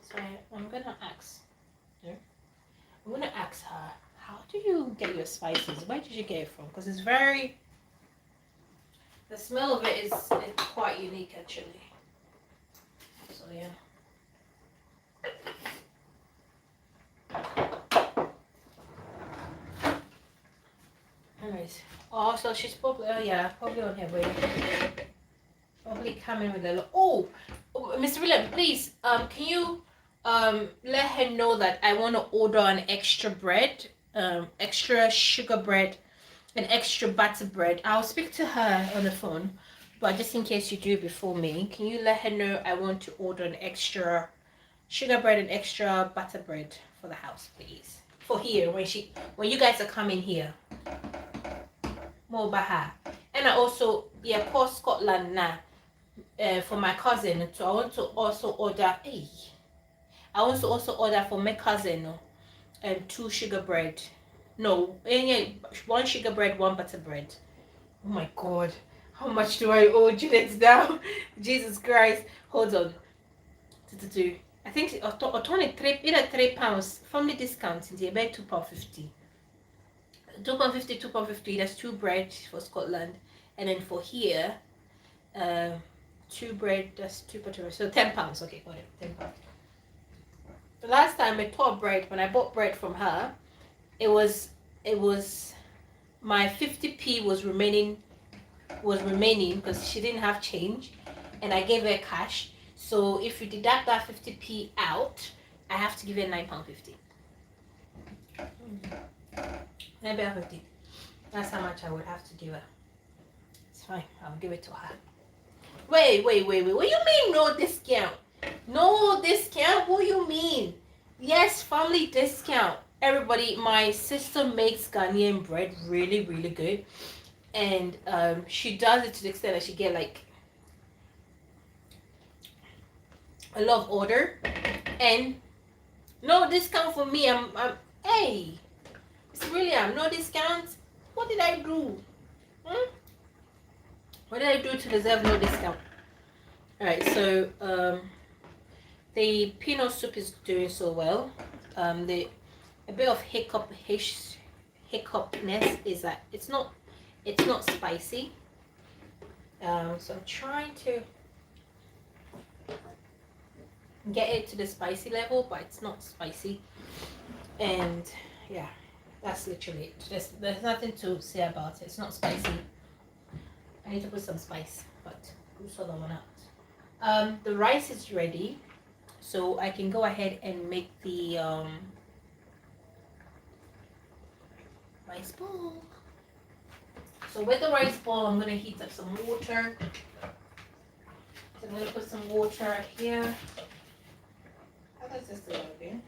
S1: So I'm gonna ask her. I'm gonna ask her, how do you get your spices? Where did you get it from? Because it's very, the smell of it is it's quite unique actually. So yeah. Anyways, also she's probably probably on her way. Probably coming with a lot. Oh, Mr. William, please, can you let her know that I want to order an extra bread, extra sugar bread, an extra butter bread. I'll speak to her on the phone, but just in case you do before me, can you let her know I want to order an extra sugar bread and extra butter bread for the house, please? For here, when you guys are coming here. More baha. And I also, yeah, Port Scotland now. For my cousin, so I want to also order. Hey, I want to also order for my cousin, 2 sugar bread. No, yeah, 1 sugar bread, 1 butter bread. Oh my God, how much do I owe Juliet now? Jesus Christ, hold on. I think only £3 family discount in the about £2.50. £2.50, £2.50. That's 2 bread for Scotland, and then for here, 2 bread. That's 2 butter. So £10. Okay, got it. £10. The last time I bought bread, when I bought bread from her, it was my 50p was remaining because she didn't have change, and I gave her cash. So if you deduct that 50p out, I have to give her £9.50. £9.50. That's how much I would have to give her. It's fine. I'll give it to her. Wait. What do you mean no discount? No discount? What do you mean? Yes, family discount. Everybody, my sister makes Ghanaian bread really, really good. And she does it to the extent that she get like a lot of order. And no discount for me. I'm hey, it's really no discount. What did I do? What did I do to deserve no discount? Alright, so the peanut soup is doing so well. A bit of hiccupness is that it's not spicy. So I'm trying to get it to the spicy level, but it's not spicy. And yeah, that's literally it. There's nothing to say about it. It's not spicy. I need to put some spice, but we'll sort that one out. The rice is ready, so I can go ahead and make the rice bowl. So with the rice bowl, I'm gonna heat up some water. So I'm gonna put some water here. How does this look again?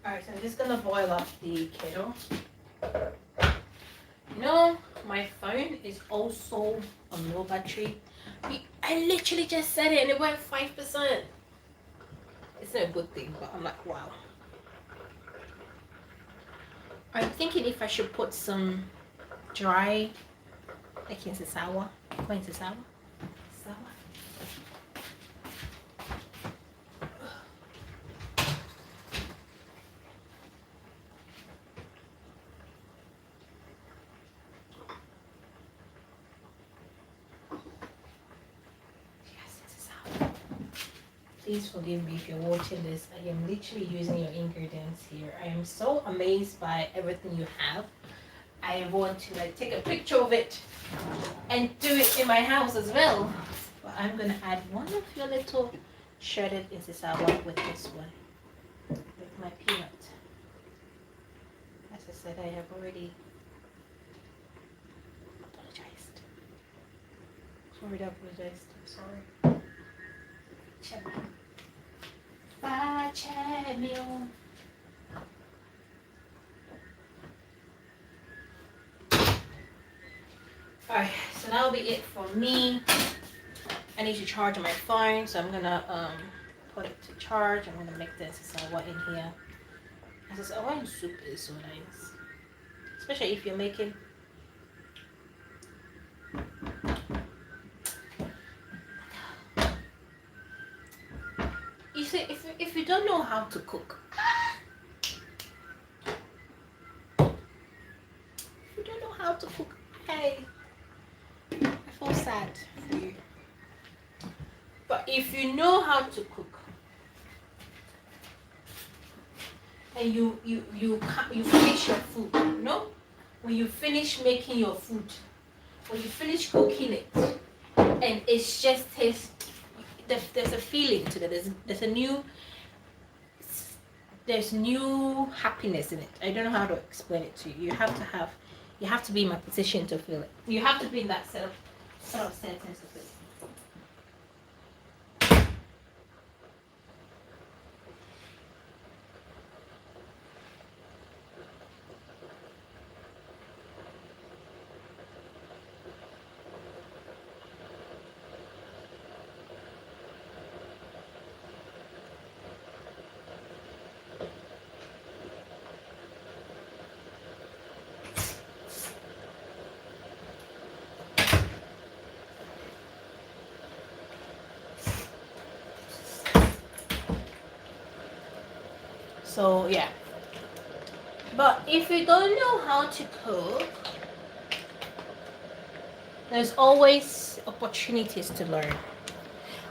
S1: Alright, so I'm just gonna boil up the kettle. You know, my phone is also on low battery. I literally just said it and it went 5%. It's not a good thing, but I'm like, wow. I'm thinking if I should put some dry, like in sour. Please forgive me if you're watching this. I am literally using your ingredients here. I am so amazed by everything you have. I want to like take a picture of it and do it in my house as well. But I'm gonna add one of your little shredded insisawa with this one, with my peanut. As I said, I have already apologized. Sorry, that was just. Sorry. Check. Check me on. Alright, so that'll be it for me. I need to charge my phone, so I'm gonna put it to charge. I'm gonna make this sawa in here. This sawa soup is so nice, especially if you're making. You see, if you don't know how to cook, if you don't know how to cook, hey, I feel sad for you. But if you know how to cook, and you finish your food, you know, when you finish making your food, when you finish cooking it, and it's just tastes. There's a feeling to it. There's new happiness in it. I don't know how to explain it to you. You have to be in my position to feel it. You have to be in that sort of sentence to feel it. So yeah. But if you don't know how to cook, there's always opportunities to learn.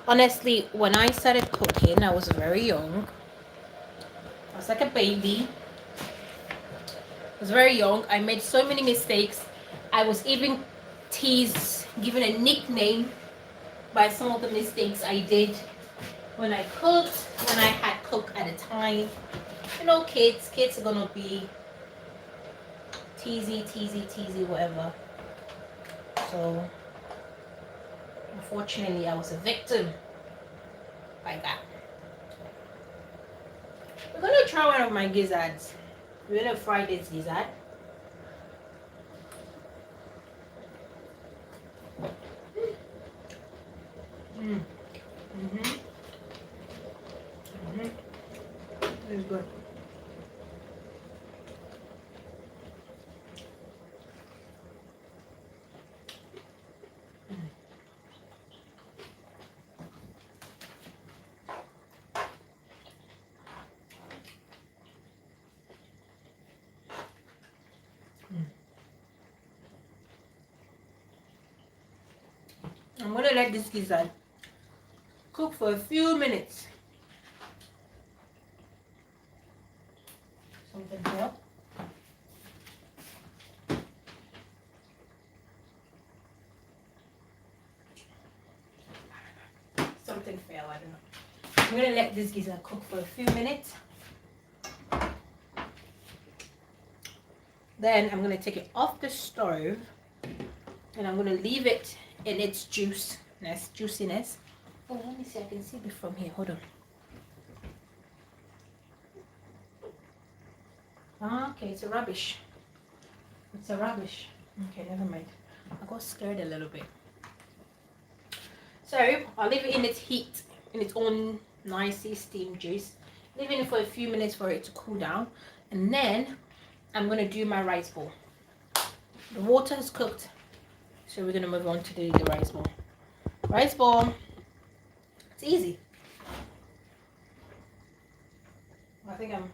S1: Honestly, when I started cooking, I was very young. I was like a baby. I was very young. I made so many mistakes. I was even teased, given a nickname by some of the mistakes I did when I cooked, when I had cooked at a time. You know, kids are gonna be teasy, whatever. So, unfortunately, I was a victim by that. We're gonna try one of my gizzards. We're gonna fry this gizzard. It's good. I'm gonna let this gizzard cook for a few minutes. Something fell. Something fell, I don't know. I'm gonna let this gizzard cook for a few minutes. Then I'm gonna take it off the stove and I'm gonna leave it in its juiciness. Oh, let me see, I can see it from here. Hold on. Okay, it's a rubbish. It's a rubbish. Okay, never mind. I got scared a little bit. So I'll leave it in its heat, in its own nicely steamed juice. Leaving it for a few minutes for it to cool down. And then I'm gonna do my rice bowl. The water is cooked, so we're gonna move on to do the rice bowl. Rice bowl, it's easy. I think I'm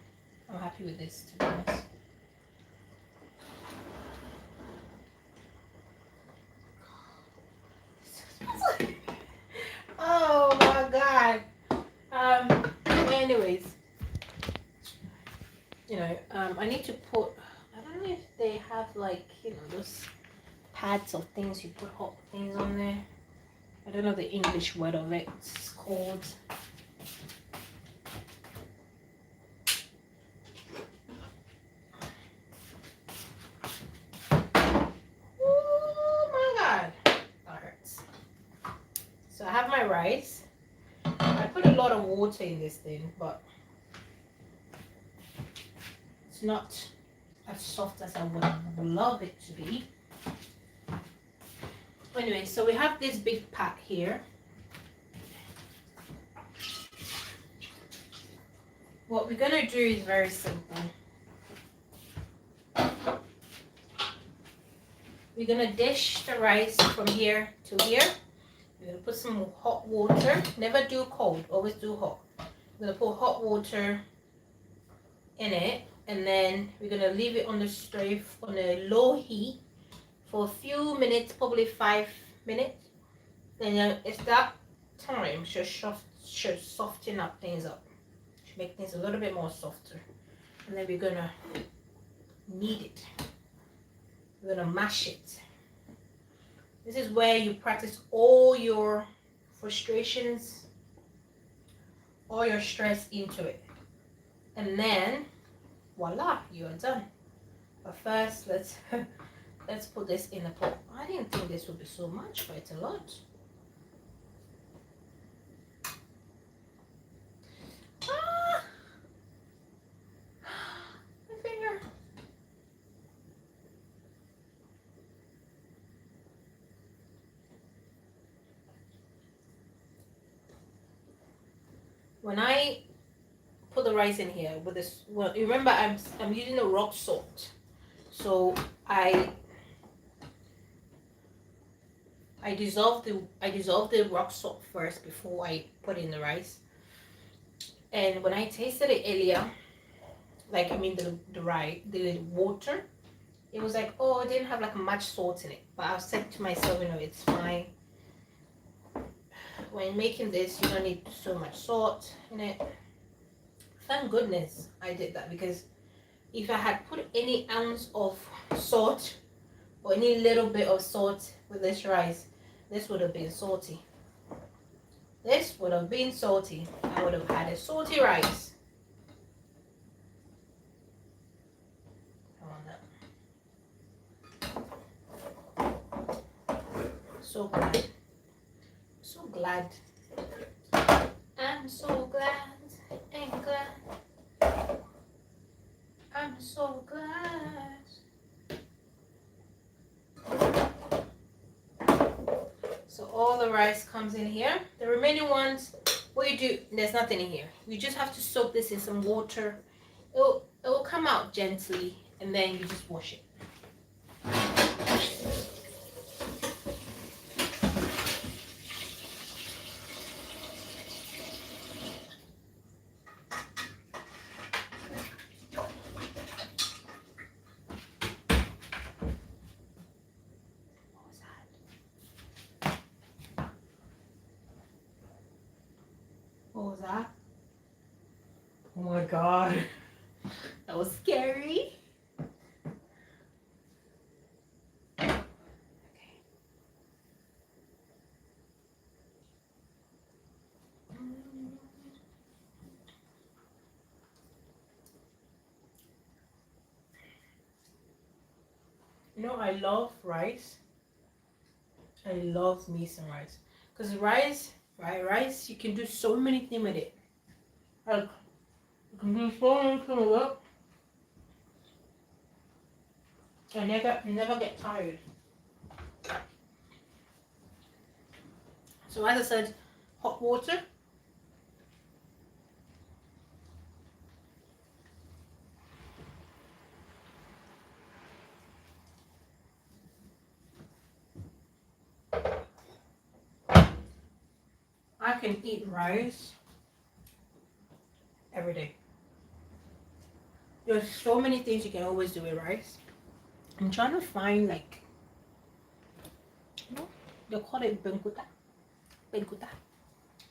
S1: happy with this, to be honest. Oh my god. Anyways, you know, I need to put, I don't know if they have like, you know, those pads of things you put hot things on there. I don't know the English word of it. It's called. Oh my god, that hurts. So I have my rice. I put a lot of water in this thing, but it's not as soft as I would love it to be. Anyway, so we have this big pot here. What we're gonna do is very simple. We're gonna dish the rice from here to here. We're gonna put some hot water. Never do cold, always do hot. We're gonna put hot water in it, and then we're gonna leave it on the stove on a low heat for a few minutes, probably 5 minutes. Then it's that time should soften up things up, should make things a little bit more softer. And then we're gonna knead it. We're gonna mash it. This is where you practice all your frustrations, all your stress into it. And then, voila, you're done. But first, let's put this in a pot. I didn't think this would be so much, but it's a lot. Ah! My finger. When I put the rice in here with this, well, remember I'm using a rock salt, so I dissolve the rock salt first before I put in the rice. And when I tasted it earlier, like I mean the water, it was like, oh, it didn't have like much salt in it. But I said to myself, you know, it's fine. When making this, you don't need so much salt in it. Thank goodness I did that, because if I had put any ounce of salt or any little bit of salt with this rice, this would have been salty. This would have been salty. I would have had a salty rice. So glad. So glad. I'm so glad and glad. I'm so glad. So all the rice comes in here. The remaining ones, what you do, there's nothing in here. You just have to soak this in some water. It will come out gently, and then you just wash it. What was that? Oh my god. That was scary. Okay. You know, I love rice. I love me some rice. Because rice, you can do so many things with it. Like, you can do so many things with it. I never get tired. So as I said, hot water. I can eat rice every day. There's so many things you can always do with rice. I'm trying to find, like, you know, they call it benkuta. Benkuta.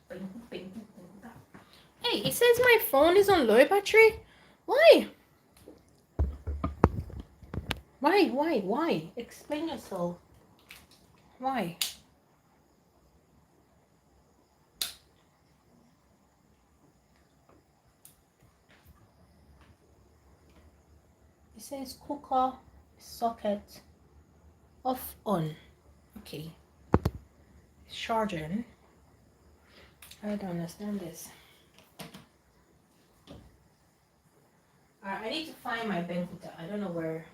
S1: Benkuta. Hey, it says my phone is on low battery. Why? Why? Explain yourself. Why? It says cooker socket off on. Okay. It's charging. I don't understand this. I need to find my banquet. I don't know where.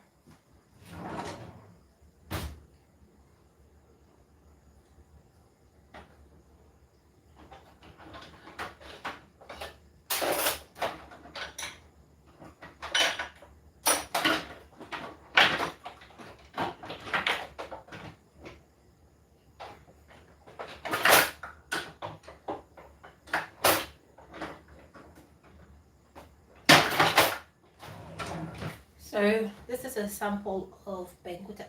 S1: So this is a sample of banquet.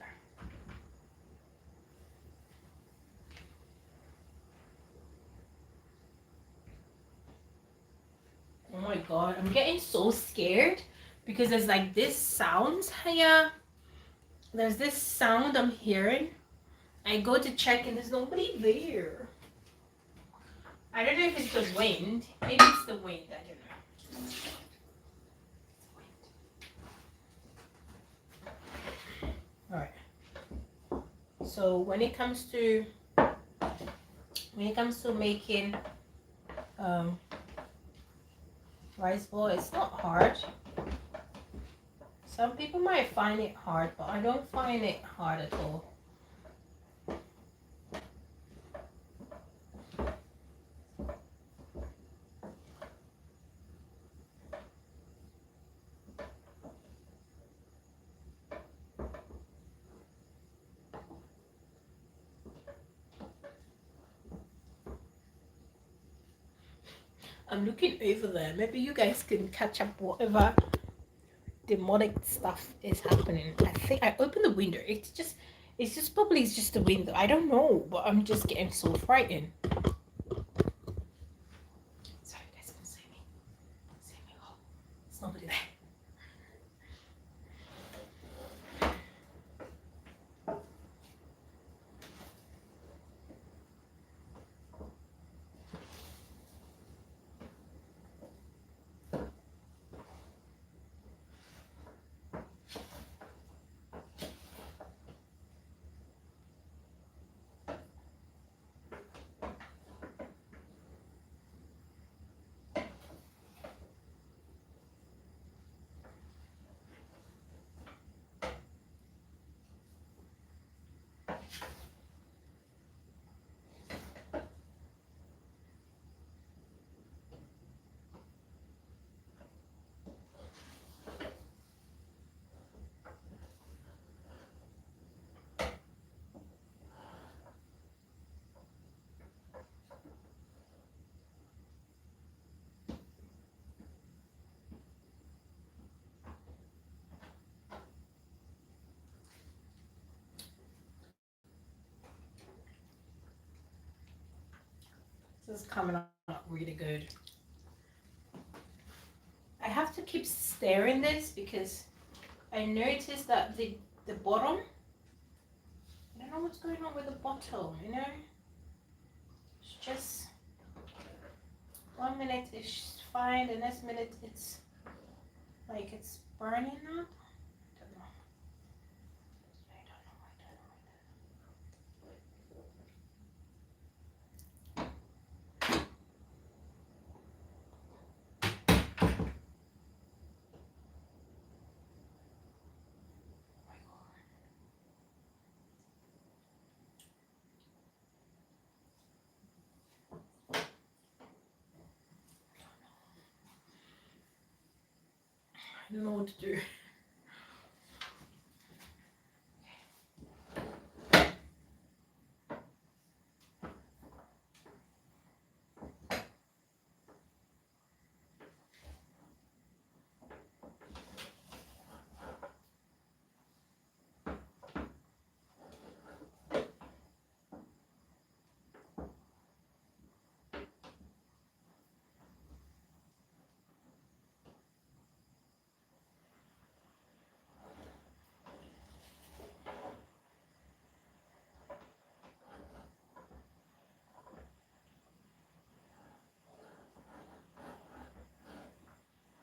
S1: Oh my god, I'm getting so scared because there's like this sound here. There's this sound I'm hearing. I go to check and there's nobody there. I don't know if it's the wind. Maybe it's the wind. I don't know. All right. So when it comes to making um, rice ball, it's not hard. Some people might find it hard, but I don't find it hard at all. I'm looking over there. Maybe you guys can catch up whatever demonic stuff is happening. I think I opened the window. It's just the window. I don't know, but I'm just getting so frightened. Sorry, guys, can see me. See me. Oh, there's nobody there. This is coming out really good. I have to keep stirring this because I noticed that the bottom, I don't know what's going on with the bottom, you know? It's just 1 minute it's fine, the next minute it's like it's burning up. I don't know. I don't know. I don't know what to do.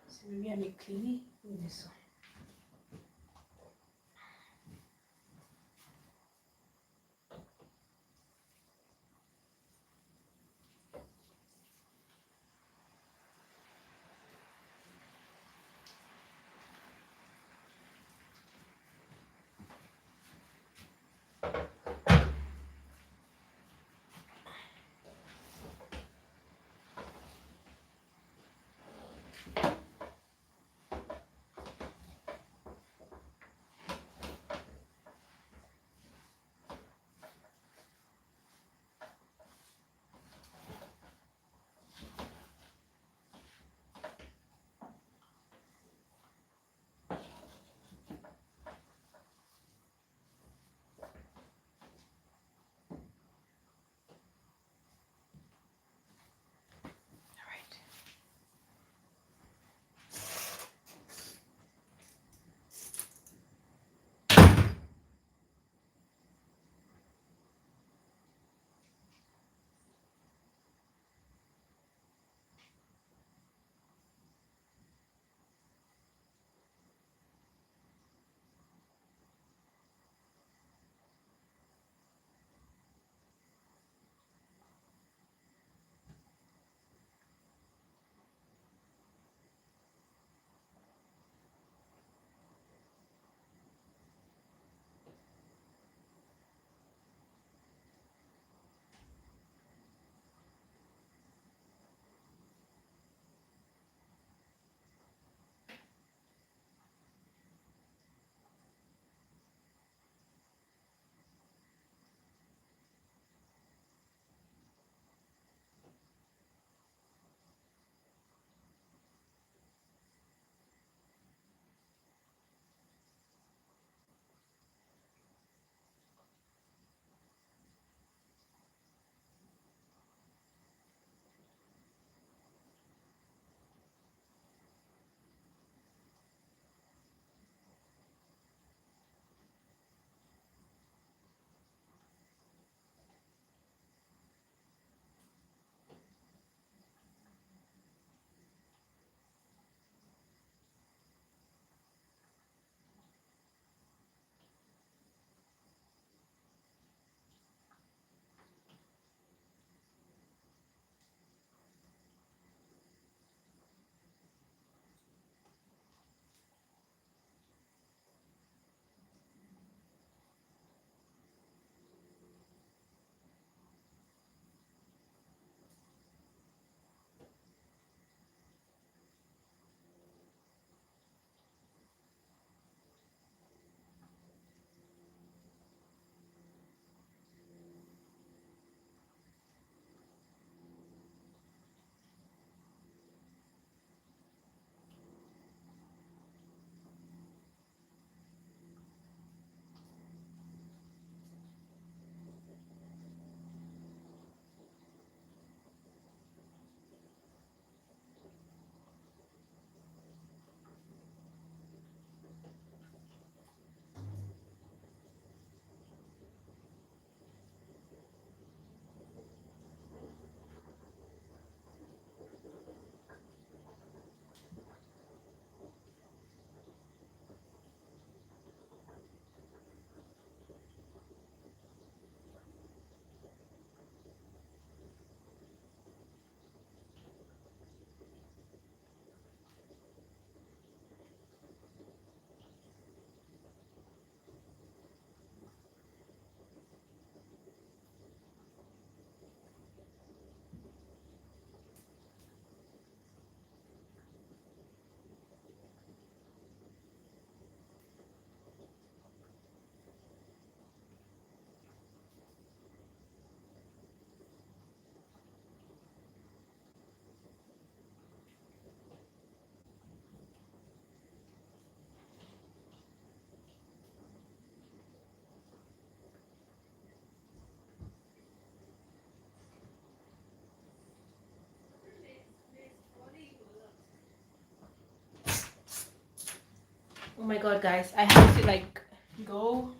S1: So maybe I make cleany with this one. Oh my god, guys, I have to like go.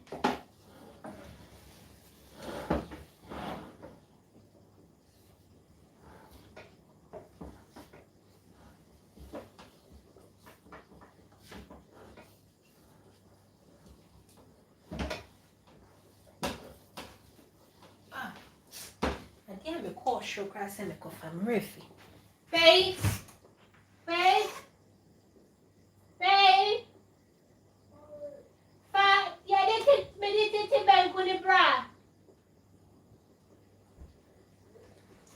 S1: I didn't have a call show class and a Murphy. Faith! Faith! Faith! Yeah, they take back with the bra.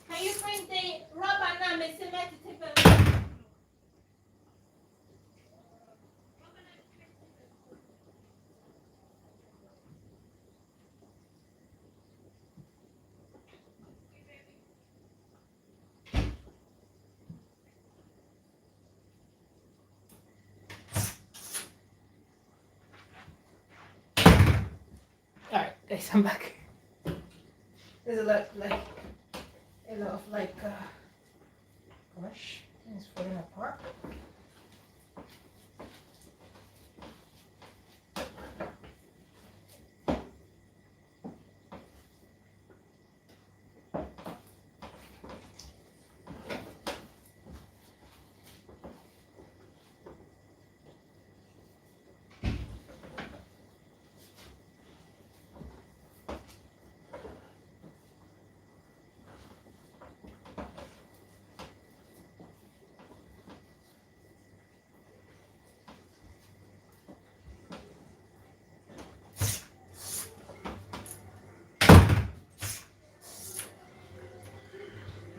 S1: Can you bring the rubber now, Miss Cement? Alright, guys, I'm back. There's a lot of gosh, it's falling apart.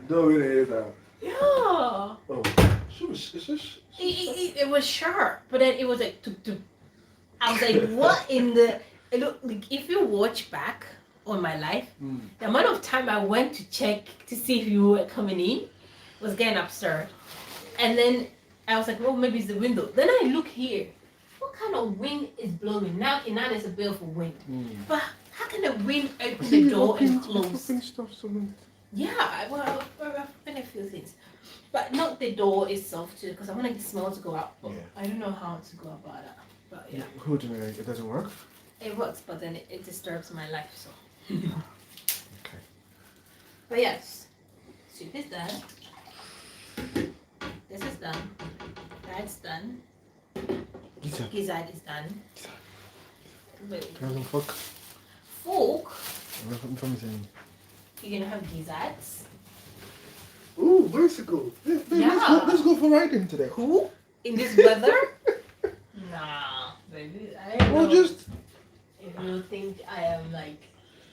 S2: Don't really hear that.
S1: Yeah.
S2: Oh,
S1: It was sharp, but then it was like tuk tuk. I was like, what in the? Look, like, if you watch back on my life, the amount of time I went to check to see if you were coming in was getting absurd. And then I was like, well, maybe it's the window. Then I look here. What kind of wind is blowing? Now there's a bit of a wind. But how can the wind open the door and close? Yeah, well, I've opened a few things. But not the door itself, too, because I want the smell to go out. But I don't know how to go about that. But yeah.
S2: It doesn't work?
S1: It works, but then it disturbs my life, so.
S2: Okay.
S1: But yes, soup is done. This is done. That's done. Gizard is done. Wait.
S2: Can I have some fork?
S1: Fork?
S2: Something.
S1: You're gonna have gizzards.
S2: Ooh, bicycle. Yeah. Let's go for riding today.
S1: Who? In this weather? Nah, baby. I don't know.
S2: Just.
S1: If you think I am like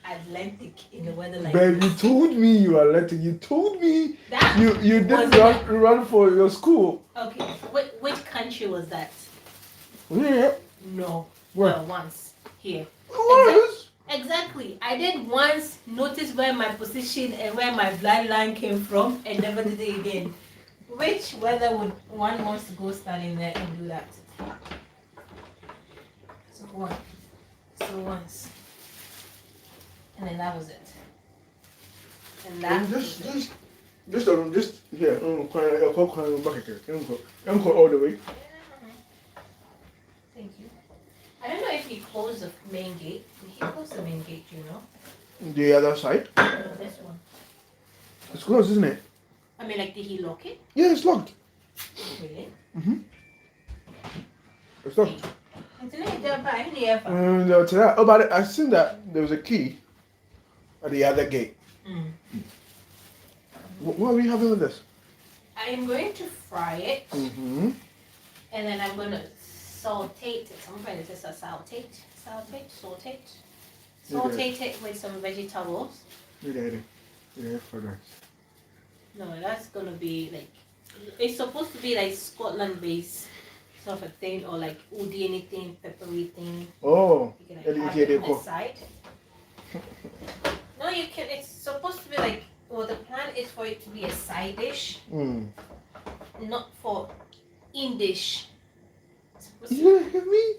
S1: Atlantic in the weather like
S2: Babe, you told me you were Atlantic. You told me
S1: that
S2: you didn't run for your school.
S1: Okay, which country was that?
S2: Yeah.
S1: No.
S2: Where?
S1: Well, once. Here.
S2: What?
S1: Exactly. I did once notice where my position and where my bloodline came from and never did it again. Which weather would one wants to go stand in there and do that? So one. So once. And then that was it. And that
S2: just here. Uncle all the way.
S1: Thank you. I don't know if he closed the main gate. Did he close the main gate, you know?
S2: The other side?
S1: No, this one.
S2: It's closed, isn't it?
S1: I mean, like, did he lock it?
S2: Yeah, it's locked.
S1: Really?
S2: It's locked.
S1: Mm.
S2: Oh, but I seen that there was a key at the other gate. What are we having with this?
S1: I'm going to fry it. And then I'm going to saute it. Somebody says saute it with some vegetables. No, that's going to be like, it's supposed to be like Scotland based sort of a thing, or like woody anything, peppery thing.
S2: Oh,
S1: you can like, have it on the side. No, you can, it's supposed to be like, well, the plan is for it to be a side dish, not for in dish.
S2: You hear me?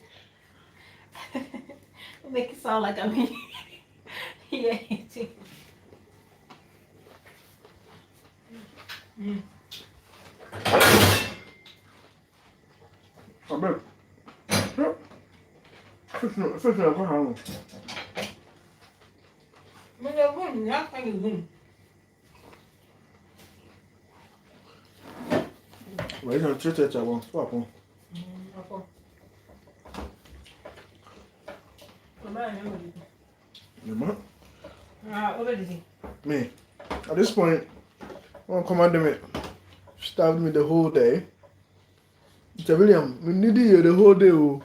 S1: Make it sound like I'm here eating.
S2: Amen. Yep. freshener, go home.
S1: But the room, not kind of room.
S2: Wait, I'm just at one. Swap on.
S1: What did he?
S2: Me. At this point, one commandment stabbed me the whole day. Mr. William, we need you the whole day. Oh.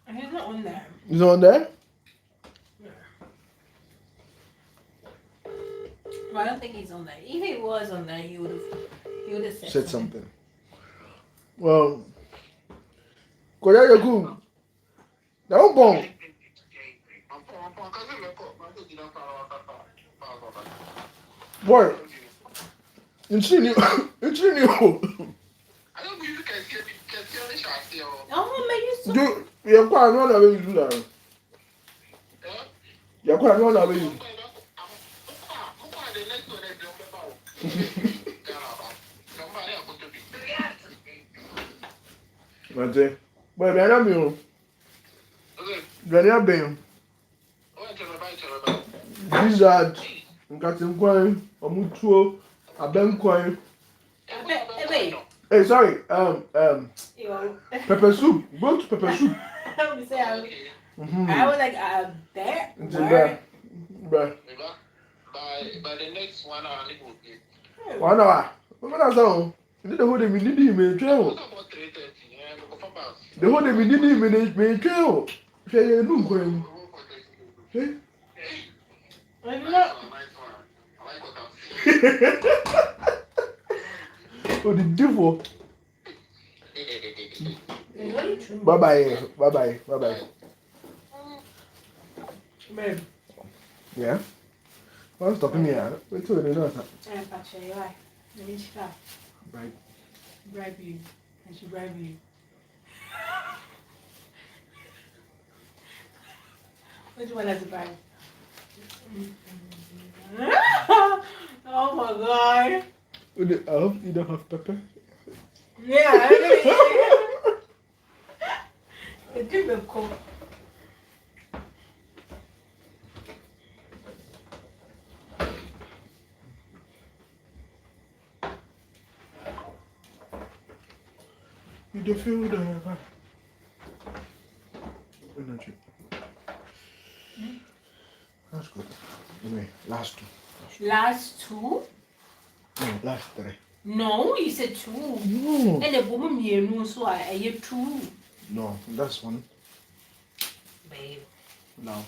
S1: And he's not on there.
S2: He's on there?
S1: Well, I don't think he's on there. If he was on there, he would have
S2: Said something. Well, Korea Yaku. Don't go. Boy, it's in you. It's in you.
S1: Oh, man, you so.
S2: Do you're quite another way you do that. You're quite another way. Mate, boy, be na me o. Gani abem. Gizard, nkatenkwan, omutuo, abenkwan. Hey, sorry. Pepper soup. Both pepper soup.
S1: I was like, there.
S2: Bruh.
S3: By the next 1 hour, it will be.
S2: 1 hour. What was that? You the whole day we need him in trail. The whole day we need him in trail. Say you do going. Hey. Oh, the devil. Bye bye.
S1: Babe.
S2: Yeah. What's stopping me? Wait till the nurse.
S1: Bribe you. And she bribe you. Which one has a bribe? Oh my god.
S2: I hope you don't have pepper.
S1: Yeah. It did be cool.
S2: You don't feel the energy. That's good. Anyway, last two.
S1: Last two?
S2: No, last three.
S1: No, you said two.
S2: No.
S1: And the woman here knows so I hear two.
S2: No, that's one.
S1: Babe.
S2: No.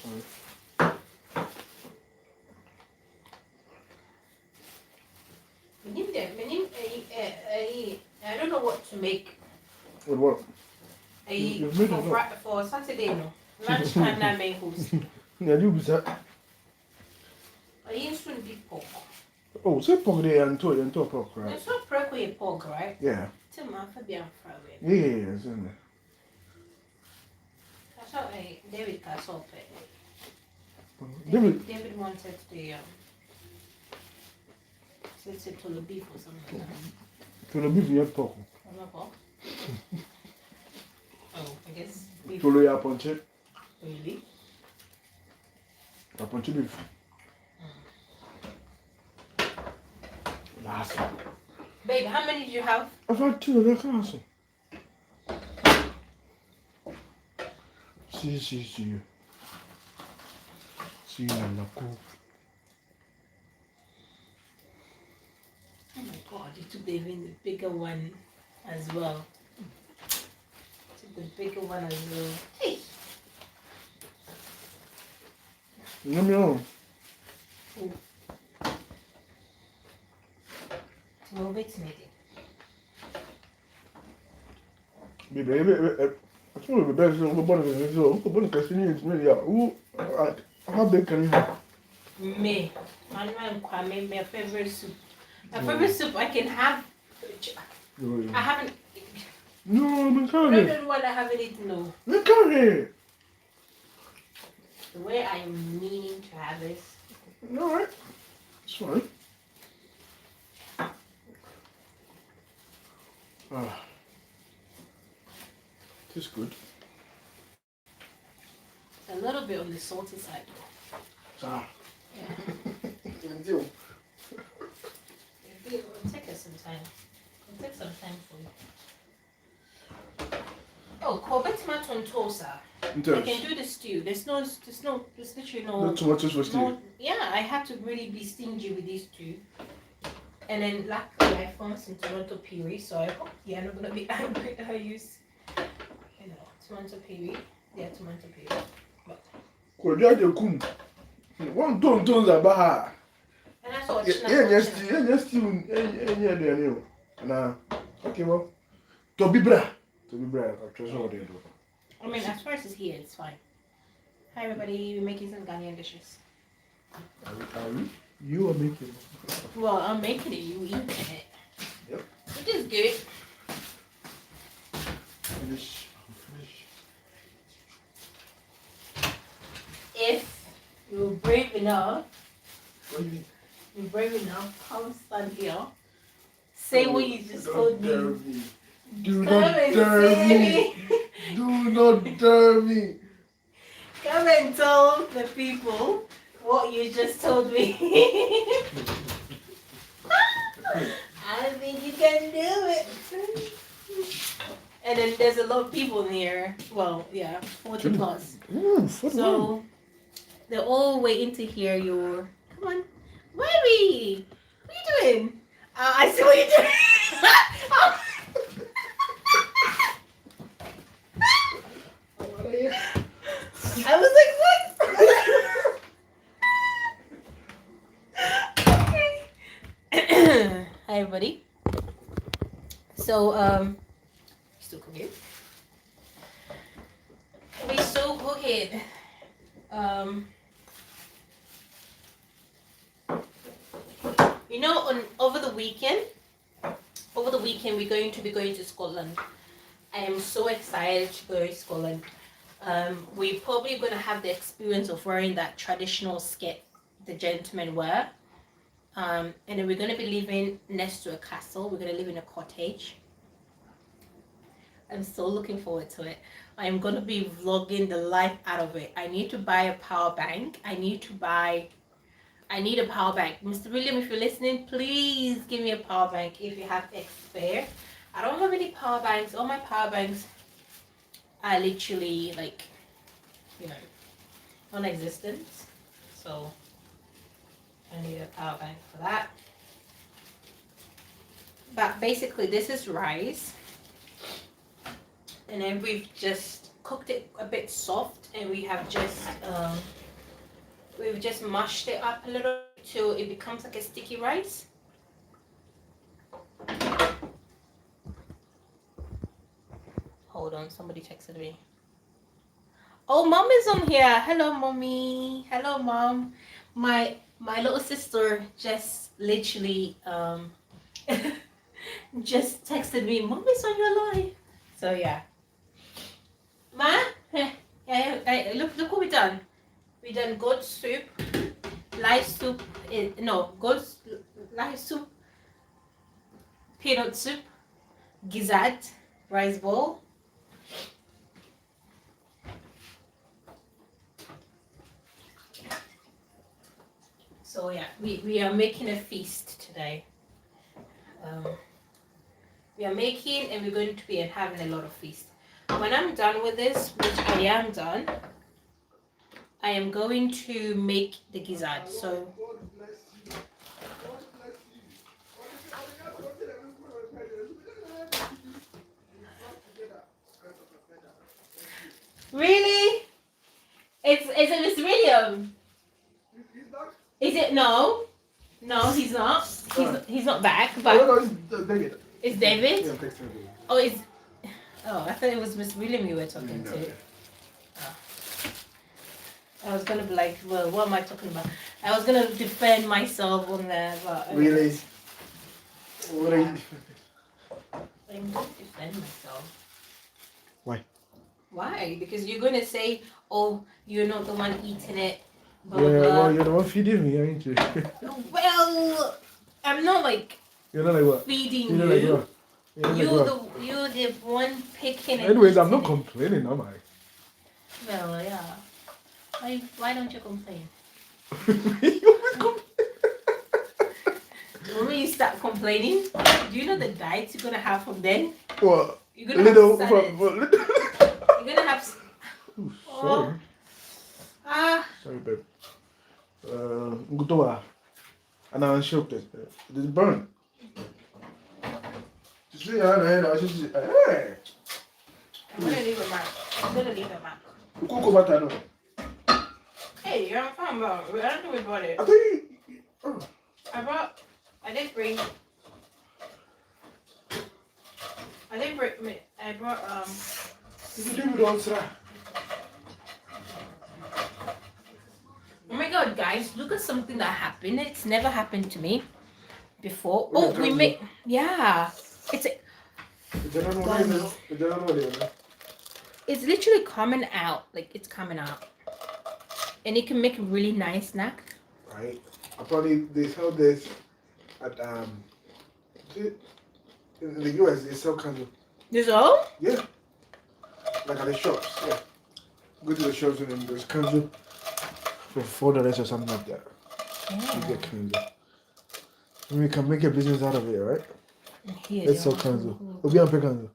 S2: Sorry.
S1: I don't know what to make.
S2: With what?
S1: For Saturday, no. Lunchtime, I make host.
S2: Yeah, you be that.
S1: I used to be pork.
S2: Oh, say pork there and to pork, right?
S1: It's not pork with pork, right?
S2: Yeah.
S1: It's my Fabian Friday.
S2: Yeah, it's in there.
S1: I saw a David Castle.
S2: David
S1: wanted the since it to the beef or something.
S2: to the beef, you have pork.
S1: Oh, I guess beef.
S2: To the punch it.
S1: Really?
S2: I punch it beef. Last one.
S1: Babe, how many did you have?
S2: I've had two of the castle. See you. See you in the cool.
S1: Oh my god, you took the bigger one as well. Took the bigger one as well. Hey!
S2: No.
S1: Move it, maybe.
S2: Baby, I told you the best thing about it is so how big can you have?
S1: Me. My favorite soup. My favorite soup I can have. I haven't.
S2: No, I'm
S1: I don't know what I haven't eaten. No.
S2: Look at it.
S1: the way I am meaning to have this.
S2: Alright. It's fine. Ah. Tastes good.
S1: It's a little bit on the salty side.
S2: Ah.
S1: Yeah.
S2: Deal.
S1: It'll take us some time. It'll take some time for you. Oh, Kobe tomato and tosa. I can do the stew. There's literally no.
S2: No tomatoes for stew.
S1: No, yeah, I have to really be stingy with these two. And then luckily I found some tomato puree, so I hope you're not gonna be angry that I use, tomato puree. Yeah, tomato puree. But
S2: Kodia kum. One don't about.
S1: and that's what
S2: Yes, stew. Nah. Okay, well. To be bra. I trust what they do.
S1: I mean, as far as it's here, it's fine. Hi everybody, we're making some Ghanaian dishes.
S2: Are we? You are making it.
S1: Well, I'm making it, you eating it.
S2: Yep.
S1: Which is good.
S2: Finish.
S1: If you're brave enough,
S2: What do you mean?
S1: you're brave enough, come stand here. Say what you just told me.
S2: Do
S1: Come
S2: not
S1: and
S2: dare
S1: say
S2: me. Do not dare me.
S1: Come and tell the people what you just told me. I think you can do it. And then there's a lot of people in here. Well, yeah, 40 plus. So they're all waiting to hear your. Come on, Mary. What are you doing? I see what you're doing. I was like, what? Okay. Hi, everybody. So, still cooking. We still cooking. Over the weekend, we're going to be going to Scotland. I am so excited to go to Scotland. We're probably going to have the experience of wearing that traditional skirt the gentlemen wear. And then we're going to be living next to a castle. We're going to live in a cottage. I'm so looking forward to it. I'm going to be vlogging the life out of it. I need to buy a power bank. I need a power bank. Mr. William, if you're listening, please give me a power bank if you have X spare. I don't have any power banks. All my power banks are literally non-existent. So I need a power bank for that. But basically this is rice. And then we've just cooked it a bit soft, and we have we've just mashed it up a little till it becomes like a sticky rice. Hold on, somebody texted me. Oh, Mom is on here. Hello, Mommy. Hello, Mom. My little sister just literally just texted me. Mom is on your live. So yeah. Ma, look what we done. We done goat soup, live soup. Live soup, peanut soup, gizard, rice bowl. So yeah, we are making a feast today. We are making, and we're going to be having a lot of feast. When I'm done with this, which I am done, I am going to make the gizzard. So really, is it Mr. William? Is it no? No, he's not. He's not back. But
S2: David.
S1: It's David.
S2: Yeah, text him.
S1: Oh, I thought it was Miss William you were talking to. Oh. I was gonna be like, well, what am I talking about? I was gonna defend myself on there, but
S2: Really? What are you?
S1: I'm gonna defend myself.
S2: Why?
S1: Why? Because you're gonna say, "Oh, you're not the one eating it." Blah
S2: Yeah,
S1: blah blah.
S2: well, you're the one feeding me, ain't you?
S1: Well, I'm not like
S2: You're not like what?
S1: feeding
S2: You're not like
S1: you.
S2: what? You're not like what?
S1: You're the one picking and
S2: Anyways, I'm not
S1: eating it.
S2: complaining, am I?
S1: Well, yeah. Why don't you complain?
S2: You always complain.
S1: When you start complaining, do you know the diet you're gonna have from then?
S2: What?
S1: You're gonna
S2: Little,
S1: have salads.
S2: little.
S1: You're gonna have.
S2: Ooh,
S1: Oh,
S2: sorry. Sorry, babe. Ngutoa. And I'm shocked. It is burnt. You see, I just. Hey!
S1: I'm gonna leave a mark. I'm gonna leave a mark.
S2: Cocoa butter, no.
S1: Hey, you're fine, bro. I don't know we bought it.
S2: I think. Oh.
S1: I did bring. I brought
S2: You do it all, sir.
S1: Oh my god, guys, look at something that happened. It's never happened to me before.
S2: Look
S1: Oh,
S2: at
S1: we
S2: that.
S1: made, yeah. It's literally coming out. Like, it's coming out. And it can make a really nice snack.
S2: Right. Apparently, they sell this at, in the US, they sell candle.
S1: This all?
S2: Yeah. Like at the shops, yeah. Go to the shops and then there's candle for $4 or something like that. You get candle. We can make a business out of it, right?
S1: Here,
S2: Let's sell candle. We'll be on pay candle.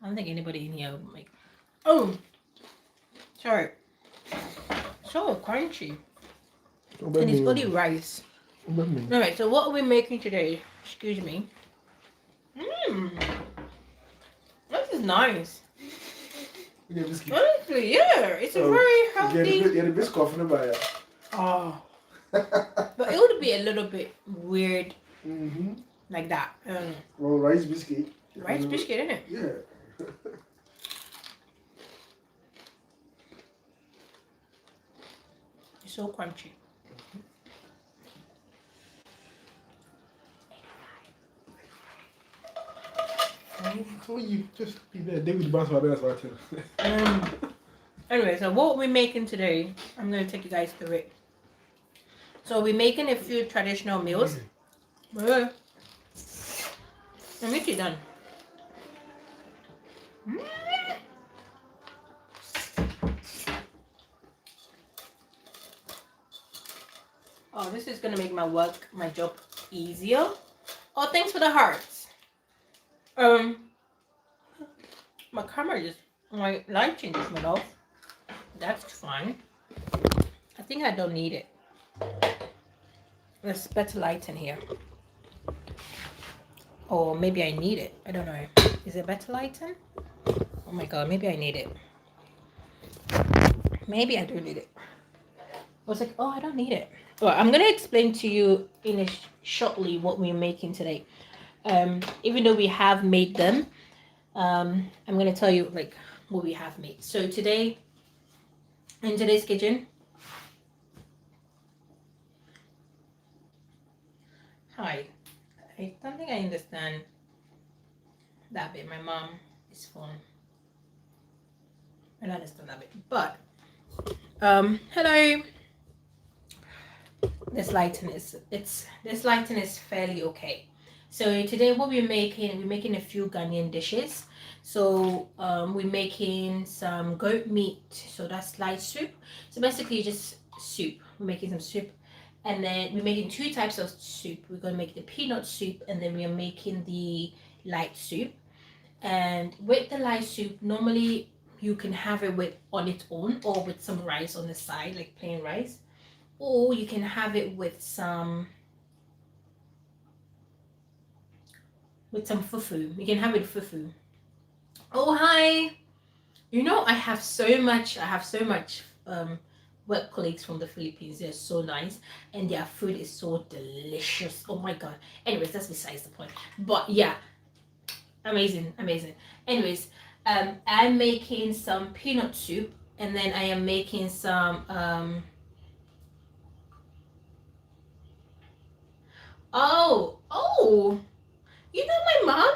S1: I don't think anybody in here would make. Oh, sorry. So crunchy. And it's only rice. Alright, so what are we making today? Excuse me. This is nice. Honestly, yeah, it's a very healthy.
S2: Yeah, the biscuit from the buyer.
S1: Oh, but it would be a little bit weird, like that.
S2: Well, rice biscuit.
S1: Rice biscuit, isn't it?
S2: Yeah.
S1: It's so crunchy.
S2: So you just be there, David Bass, my best watching.
S1: Anyway, so what we're making today, I'm gonna take you guys through it. So we're making a few traditional meals. I'm literally done. Oh, this is gonna make my job easier. Oh, thanks for the hearts. My camera my lighting just went off. That's fine. I think I don't need it. There's better lighting here. Or maybe I need it. I don't know. Is it better lighting? Oh my god, maybe I need it. Maybe I do need it. I was like, oh, I don't need it. Well, I'm gonna explain to you shortly what we're making today. Even though we have made them, I'm gonna tell you like what we have made. So today, in today's kitchen. Hi. I don't think I understand that bit. My mom is phone. I don't understand that bit. But hello. This lighting is fairly okay. So today what we're making a few Ghanaian dishes. So we're making some goat meat, so that's light soup. So basically just soup. We're making some soup. And then we're making two types of soup. We're going to make the peanut soup, and then we are making the light soup. And with the light soup, normally you can have it on its own or with some rice on the side, like plain rice. Or you can have it with some fufu. You can have it with fufu. Oh, hi. You know, I have so much work colleagues from the Philippines. They're so nice and their food is so delicious. Oh my god. Anyways, that's besides the point. But yeah, amazing. Anyways, I'm making some peanut soup, and then I am making some you know my mom.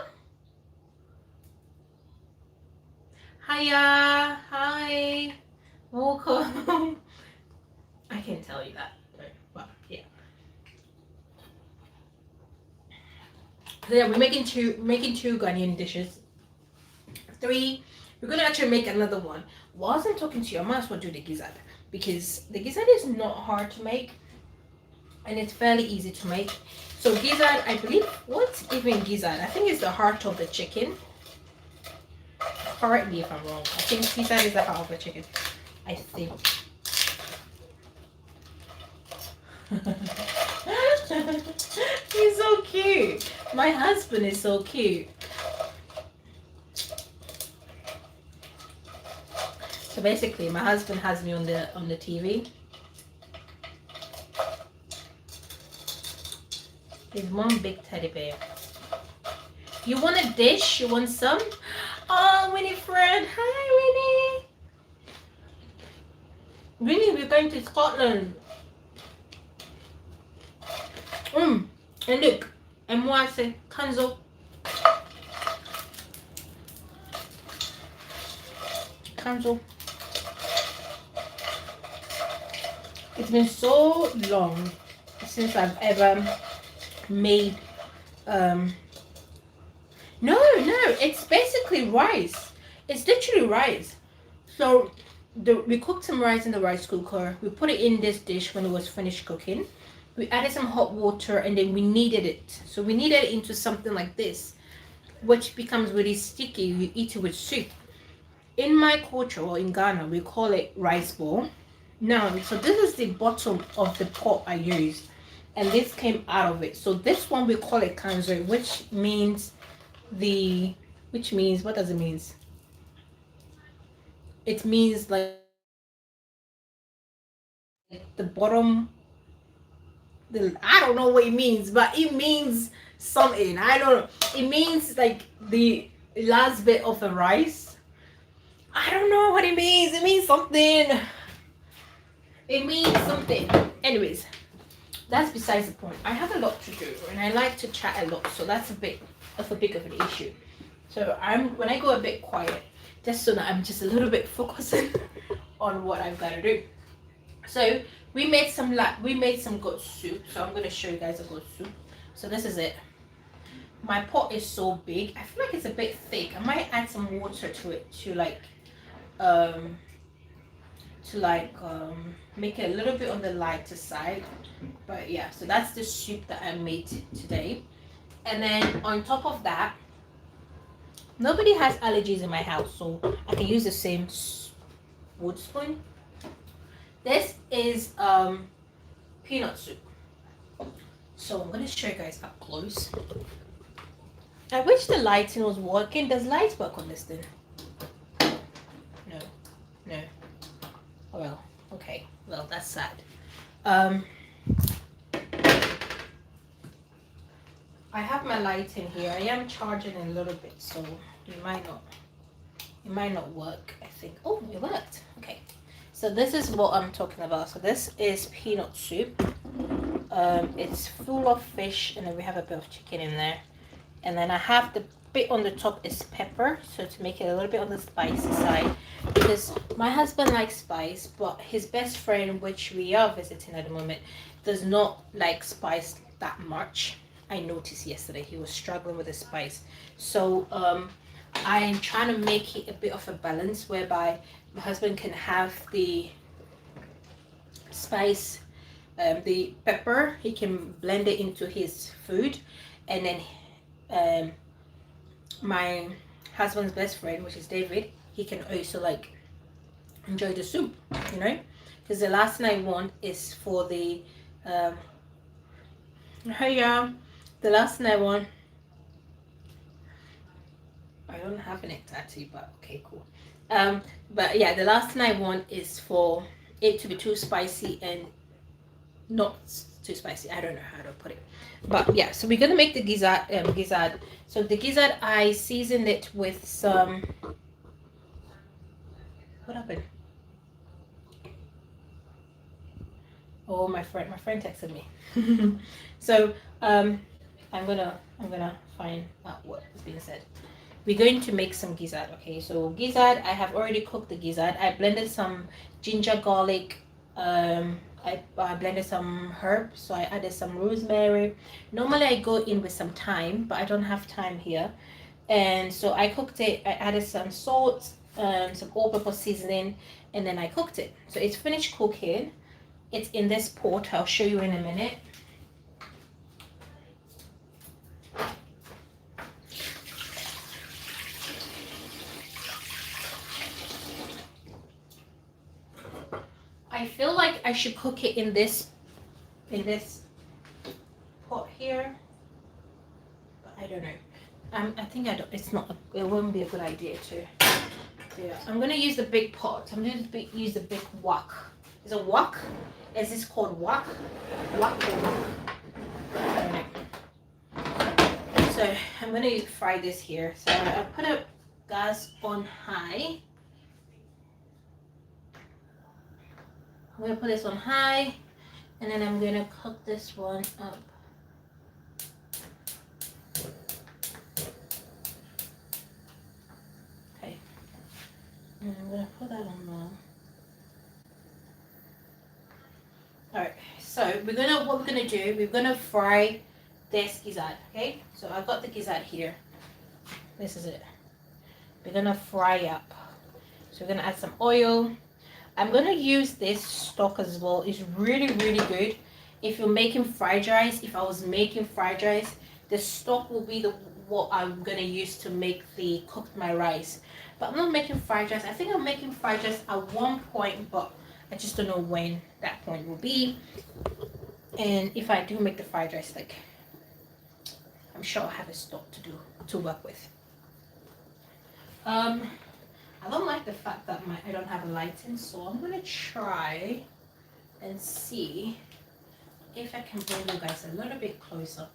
S1: Hi Hiya, hi, welcome. I can tell you that, but yeah. So yeah, we're making two Ghanaian dishes. 3, we're gonna actually make another one. Whilst I'm talking to you, I might as well do the gizzard because the gizzard is not hard to make and it's fairly easy to make. So gizzard, I believe, what's even gizzard? I think it's the heart of the chicken. Correct me if I'm wrong. I think gizzard is the heart of the chicken. I think. He's so cute. My husband is so cute. So basically, my husband has me on the TV. He's one big teddy bear. You want a dish? You want some? Oh, Winnie friend. Hi, Winnie. Winnie, we're going to Scotland. And look, and moi c'est Kanzo. Kanzo. It's been so long since I've ever made no, it's basically rice. It's literally rice. So we cooked some rice in the rice cooker. We put it in this dish when it was finished cooking. We added some hot water and then we kneaded it. So we kneaded it into something like this, which becomes really sticky. You eat it with soup. In my culture, or in Ghana, we call it rice ball. Now, so this is the bottom of the pot I used, and this came out of it. So this one we call it kanzo, which means what does it mean? It means like the bottom. I don't know what it means, but it means something. I don't know. It means like the last bit of the rice. I don't know what it means. It means something. It means something. Anyways, that's besides the point. I have a lot to do and I like to chat a lot, so that's a bit of an issue. So when I go a bit quiet, just so that I'm just a little bit focusing on what I've got to do. So we made some goat soup. So I'm gonna show you guys a goat soup. So this is it. My pot is so big. I feel like it's a bit thick. I might add some water to it to make it a little bit on the lighter side. But yeah, so that's the soup that I made today. And then on top of that, nobody has allergies in my house, so I can use the same wood spoon. This is peanut soup. So I'm gonna show you guys up close. I wish the lighting was working. Does lights work on this thing? No. Oh, well, okay. Well, that's sad. I have my light in here. I am charging a little bit, so it might not work, I think. Oh, it worked. Okay. So this is what I'm talking about. So this is peanut soup. It's full of fish, and then we have a bit of chicken in there. And then I have the bit on the top is pepper, so to make it a little bit on the spicy side, because my husband likes spice, but his best friend, which we are visiting at the moment, does not like spice that much. I noticed yesterday he was struggling with the spice. So I'm trying to make it a bit of a balance whereby my husband can have the spice, the pepper, he can blend it into his food, and then my husband's best friend, which is David, he can also like enjoy the soup, you know, because the last thing I want is for the the last thing I want, I don't have an tattoo, but okay, cool. But yeah, the last thing I want is for it to be too spicy and not too spicy. I don't know how to put it, but yeah. So we're gonna make the gizzard. So the gizzard, I seasoned it with some. What happened? Oh, my friend texted me. So I'm gonna find out what is being said. we're going to make some gizzard. Okay, so gizzard, I have already cooked the gizzard. I blended some ginger, garlic, I blended some herbs, so I added some rosemary. Normally I go in with some thyme, but I don't have thyme here, and so I cooked it. I added some salt, some all-purpose seasoning, and then I cooked it. So it's finished cooking. It's in this pot. I'll show you in a minute. I feel like I should cook it in this pot here, but I don't know. I think I don't. It's not. It wouldn't be a good idea to. Yeah, I'm gonna use the big pot. I'm gonna use the big wok. Is it wok? Is this called wok? Wok or wok? I don't know. So I'm gonna fry this here. So I put a gas on high. I'm gonna put this on high, and then I'm gonna cook this one up. Okay, and I'm gonna put that on now. All right, so what we're gonna do, we're gonna fry this gizzard. Okay, so I got the gizzard here. This is it. We're gonna fry up. So we're gonna add some oil. I'm gonna use this stock as well. It's really, really good. If you're making fried rice, if I was making fried rice, the stock will be what I'm gonna use to make my rice. But I'm not making fried rice. I think I'm making fried rice at one point, but I just don't know when that point will be. And if I do make the fried rice, like, I'm sure I'll have a stock to work with. I don't like the fact that I don't have a lighting, so I'm gonna try and see if I can bring you guys a little bit closer.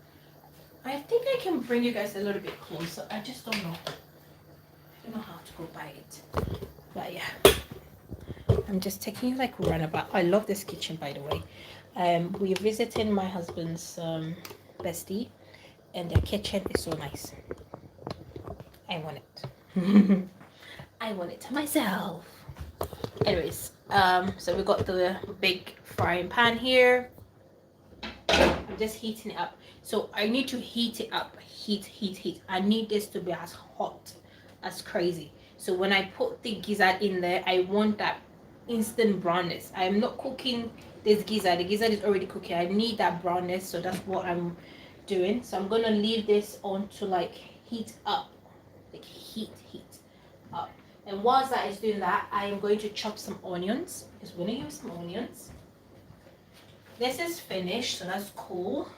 S1: I think I can bring you guys a little bit closer. I just don't know. I don't know how to go by it. But yeah, I'm just taking you like runabout. I love this kitchen, by the way. We're visiting my husband's bestie, and their kitchen is so nice. I want it. I want it to myself. Anyways, so we got the big frying pan here. I'm just heating it up. So I need to heat it up. Heat. I need this to be as hot as crazy. So when I put the gizzard in there, I want that instant brownness. I am not cooking this gizzard. The gizzard is already cooking. I need that brownness, so that's what I'm doing. So I'm gonna leave this on to like heat up, like heat up. And whilst that is doing that, I am going to chop some onions, because we're going to use some onions. This is finished, so that's cool.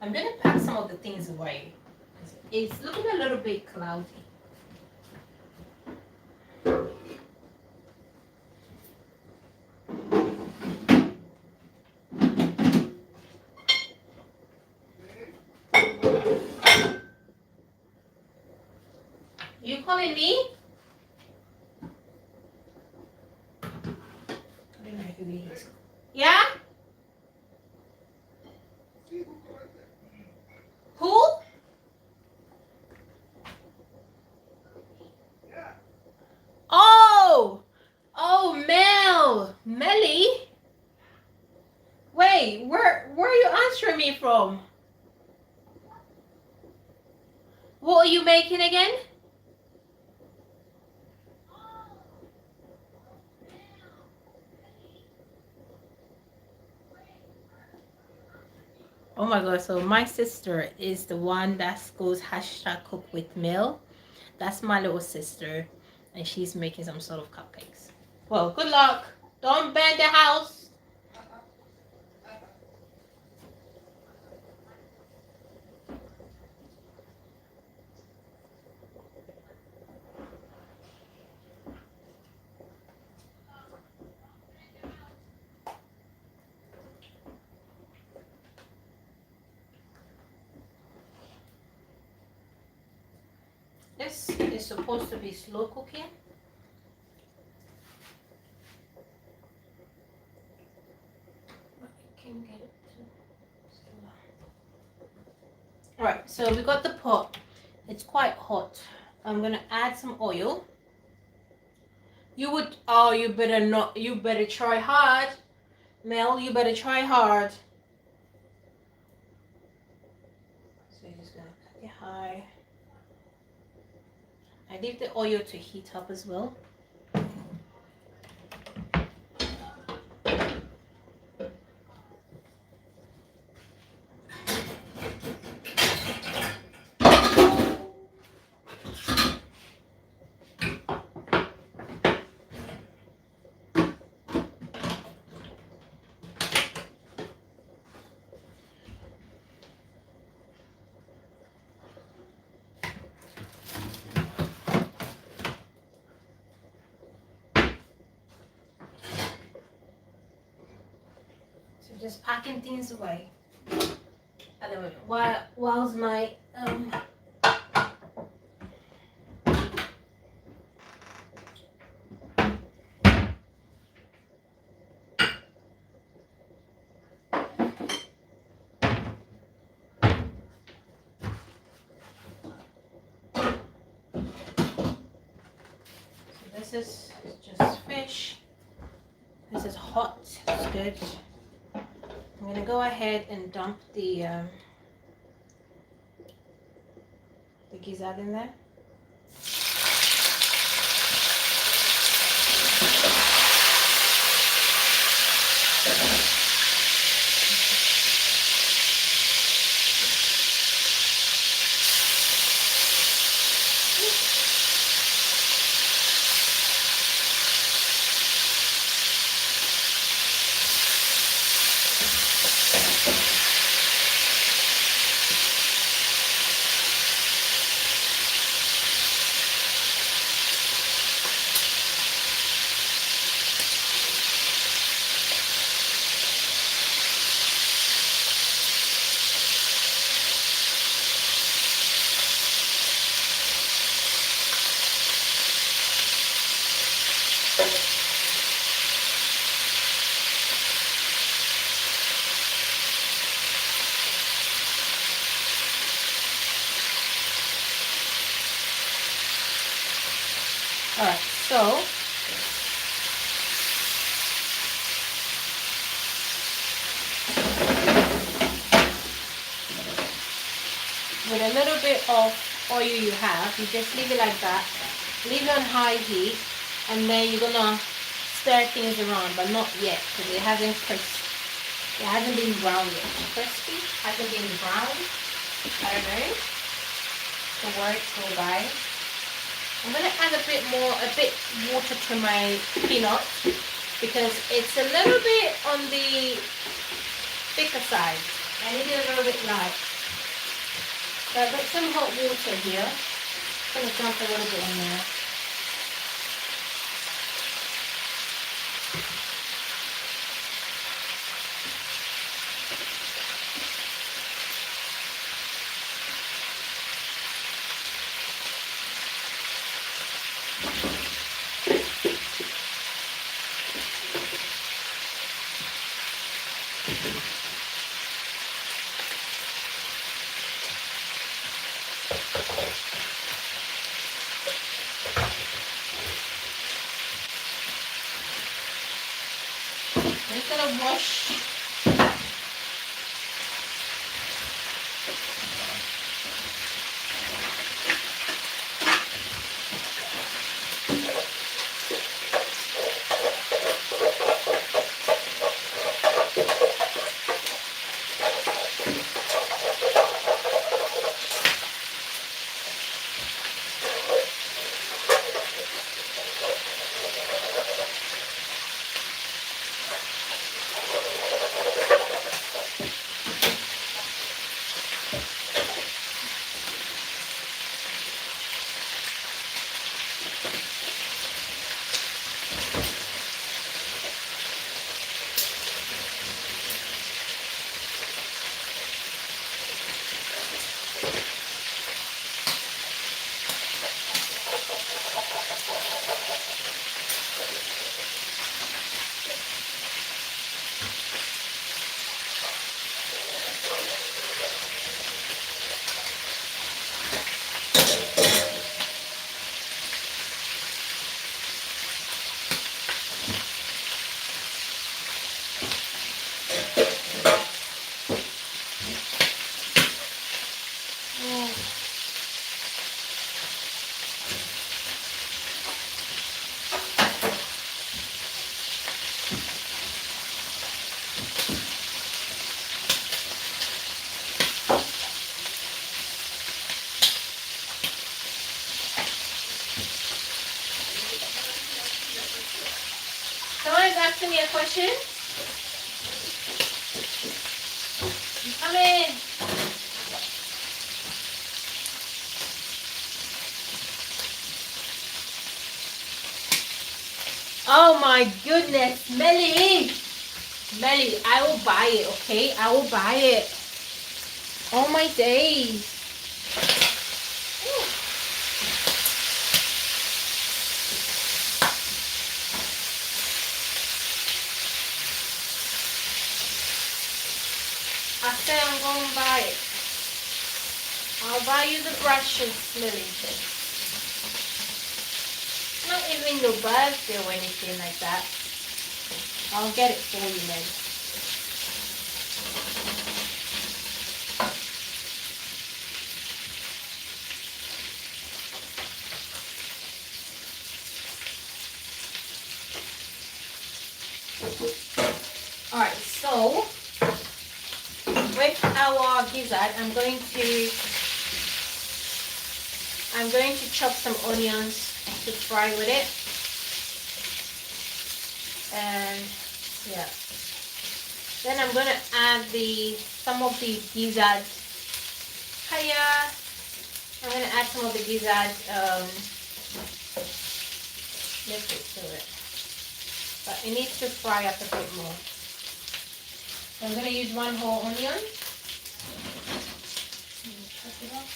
S1: I'm going to pack some of the things away. It's looking a little bit cloudy. You calling me? I don't know who he is. Yeah? Who? Oh, Mel. Melly? Wait, where are you answering me from? What are you making again? Oh my god, so my sister is the one that goes #cook-with-Mel. That's my little sister, and she's making some sort of cupcakes. Well, good luck. Don't burn the house. This is supposed to be slow cooking. Alright, so we got the pot. It's quite hot. I'm gonna add some oil. You better not, you better try hard. Mel, you better try hard. So you're just gonna cook it high. I leave the oil to heat up as well. Just packing things away at the moment. Whilst my so this is just fish. This is hot. It's good. I'm gonna go ahead and dump the gizard in there. Alright, so with a little bit of oil you have, you just leave it like that. Leave it on high heat, and then you're gonna stir things around, but not yet because it hasn't been brown yet. Crispy hasn't been brown. I don't know the word go by. I'm gonna add a bit water to my peanut because it's a little bit on the thicker side. I need it a little bit light. So I've got some hot water here. I'm gonna dump a little bit in there. I'm just gonna wash. asking me a question? Come in. Oh my goodness, Melly. Melly, I will buy it, okay? I will buy it. Oh my days. I said I'm going to buy it. I'll buy you the brushes, Millie. Not even your birthday or anything like that. I'll get it for you, Millie. Alright, so with our gizzard, I'm going to chop some onions to fry with it. And yeah. Then I'm gonna add some of the gizzard. Hiya! I'm gonna add some of the gizzard liquid to it. But it needs to fry up a bit more. So I'm gonna use one whole onion. Chop it up.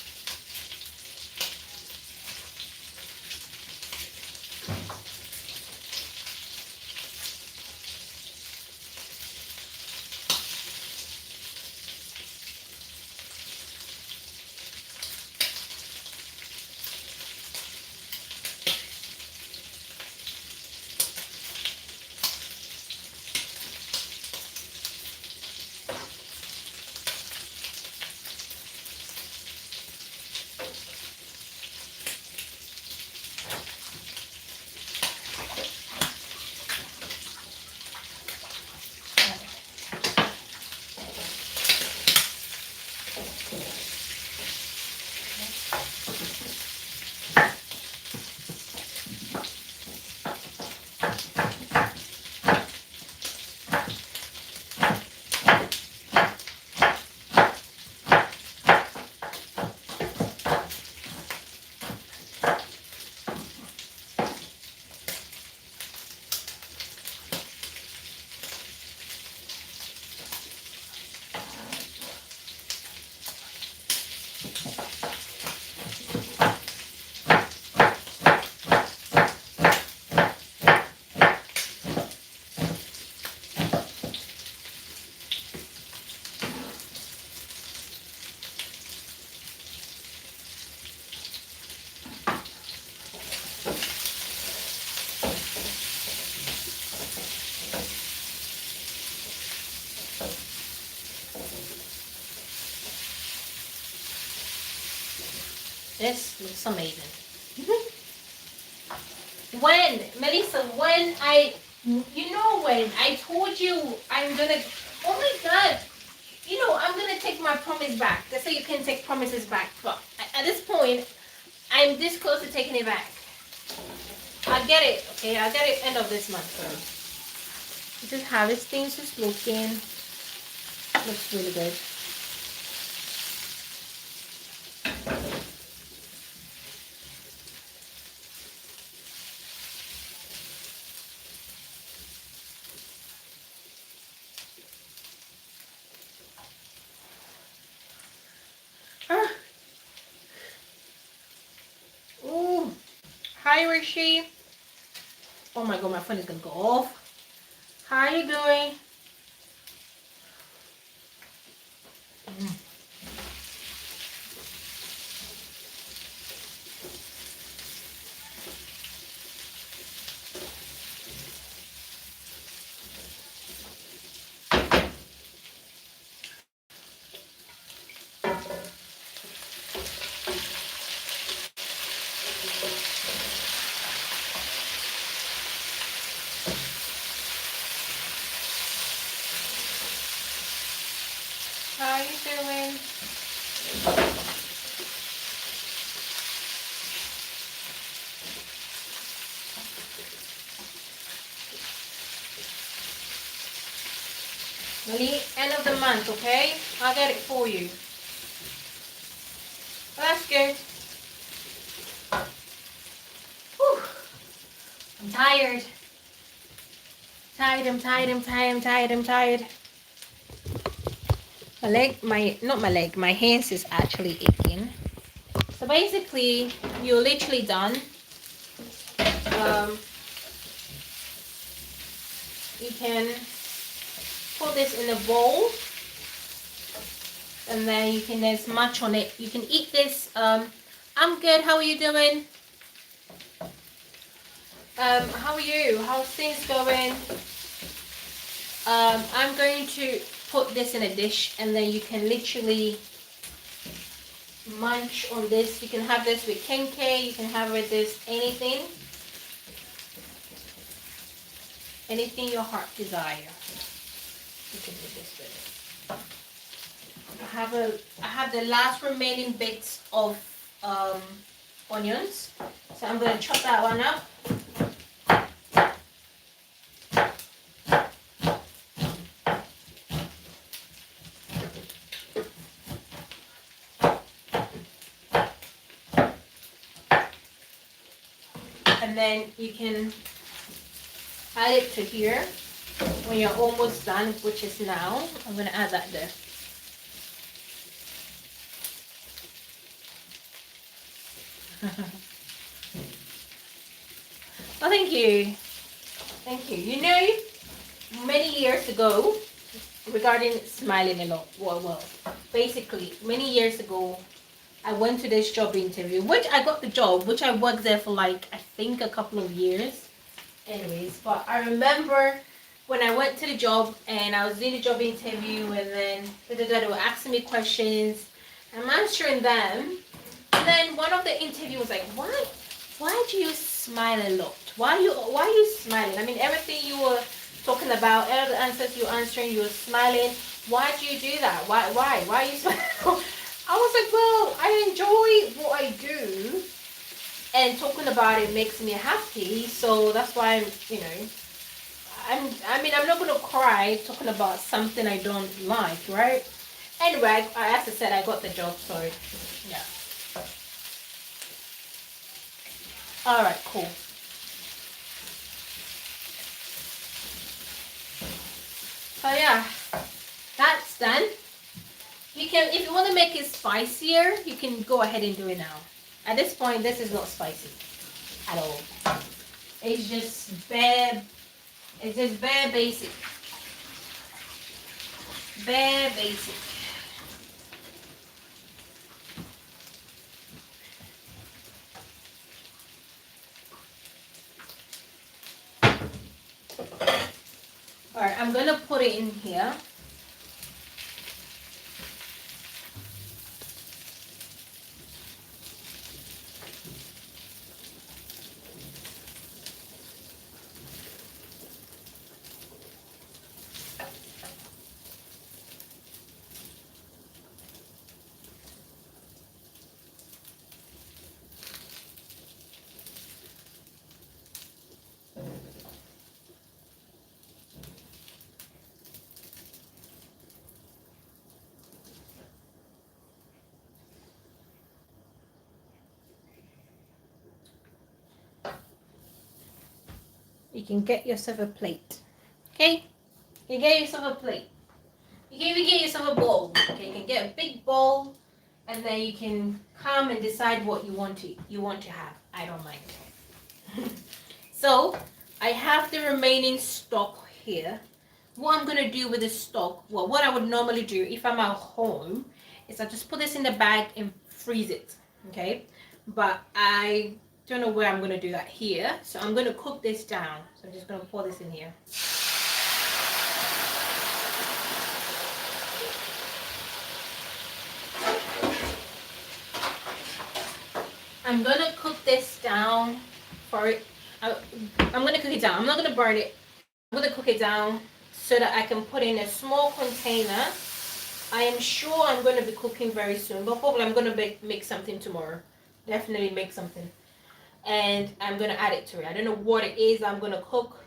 S1: This looks amazing. Melissa, when I told you I'm gonna, oh my God, I'm gonna take my promise back. They say you can take promises back, but at this point, I'm this close to taking it back. I'll get it, okay? I'll get it end of this month. This is how this thing's just looking. Looks really good. Ooh. Hi, Rishi. Oh my God, my phone is gonna go off. How are you doing? How are you doing? Nearly end of the month, okay? I'll get it for you. Well, that's good. Whew. I'm tired. I'm tired. My leg, not my leg, my hands is actually aching. So basically, you're literally done. You can put this in a bowl, and then you can just munch on it. You can eat this. I'm good. How are you doing? How are you? How's things going? I'm going to put this in a dish, and then you can literally munch on this. You can have this with kenke. You can have with this anything your heart desire. You can do this with it. I have the last remaining bits of onions, so I'm going to chop that one up. And then you can add it to here when you're almost done, which is now. I'm going to add that there. Well, thank you. Thank you. You know, many years ago, regarding smiling a lot, well, basically, many years ago, I went to this job interview, which I got the job, which I worked there for like, I think a couple of years. Anyways, but I remember when I went to the job and I was doing the job interview, and then they were asking me questions. I'm answering them. And then one of the interviewers was like, why do you smile a lot? Why are you smiling? I mean, everything you were talking about, all the answers you were answering, you were smiling. Why do you do that? Why are you smiling? I was like, well, I enjoy what I do, and talking about it makes me happy. So that's why I'm not gonna cry talking about something I don't like, right? Anyway, as I said, I got the job, so yeah. All right, cool. So yeah, that's done. You can, if you want to make it spicier, you can go ahead and do it now. At this point, this is not spicy at all. It's just bare basic. Bare basic. Alright, I'm gonna put it in here. You can get yourself a plate. Okay? You get yourself a plate. You can even get yourself a bowl. Okay, you can get a big bowl, and then you can come and decide what you want to have. I don't mind. So I have the remaining stock here. What I'm gonna do with the stock, well, what I would normally do if I'm at home is I just put this in the bag and freeze it. Okay, but I don't know where I'm gonna do that here, so I'm gonna cook this down. So I'm just gonna pour this in here. I'm gonna cook this down for it. I'm gonna cook it down. I'm not gonna burn it. I'm gonna cook it down so that I can put in a small container. I am sure I'm gonna be cooking very soon, but probably I'm gonna make something tomorrow. Definitely make something, and I'm gonna add it to it. I don't know what it is I'm gonna cook.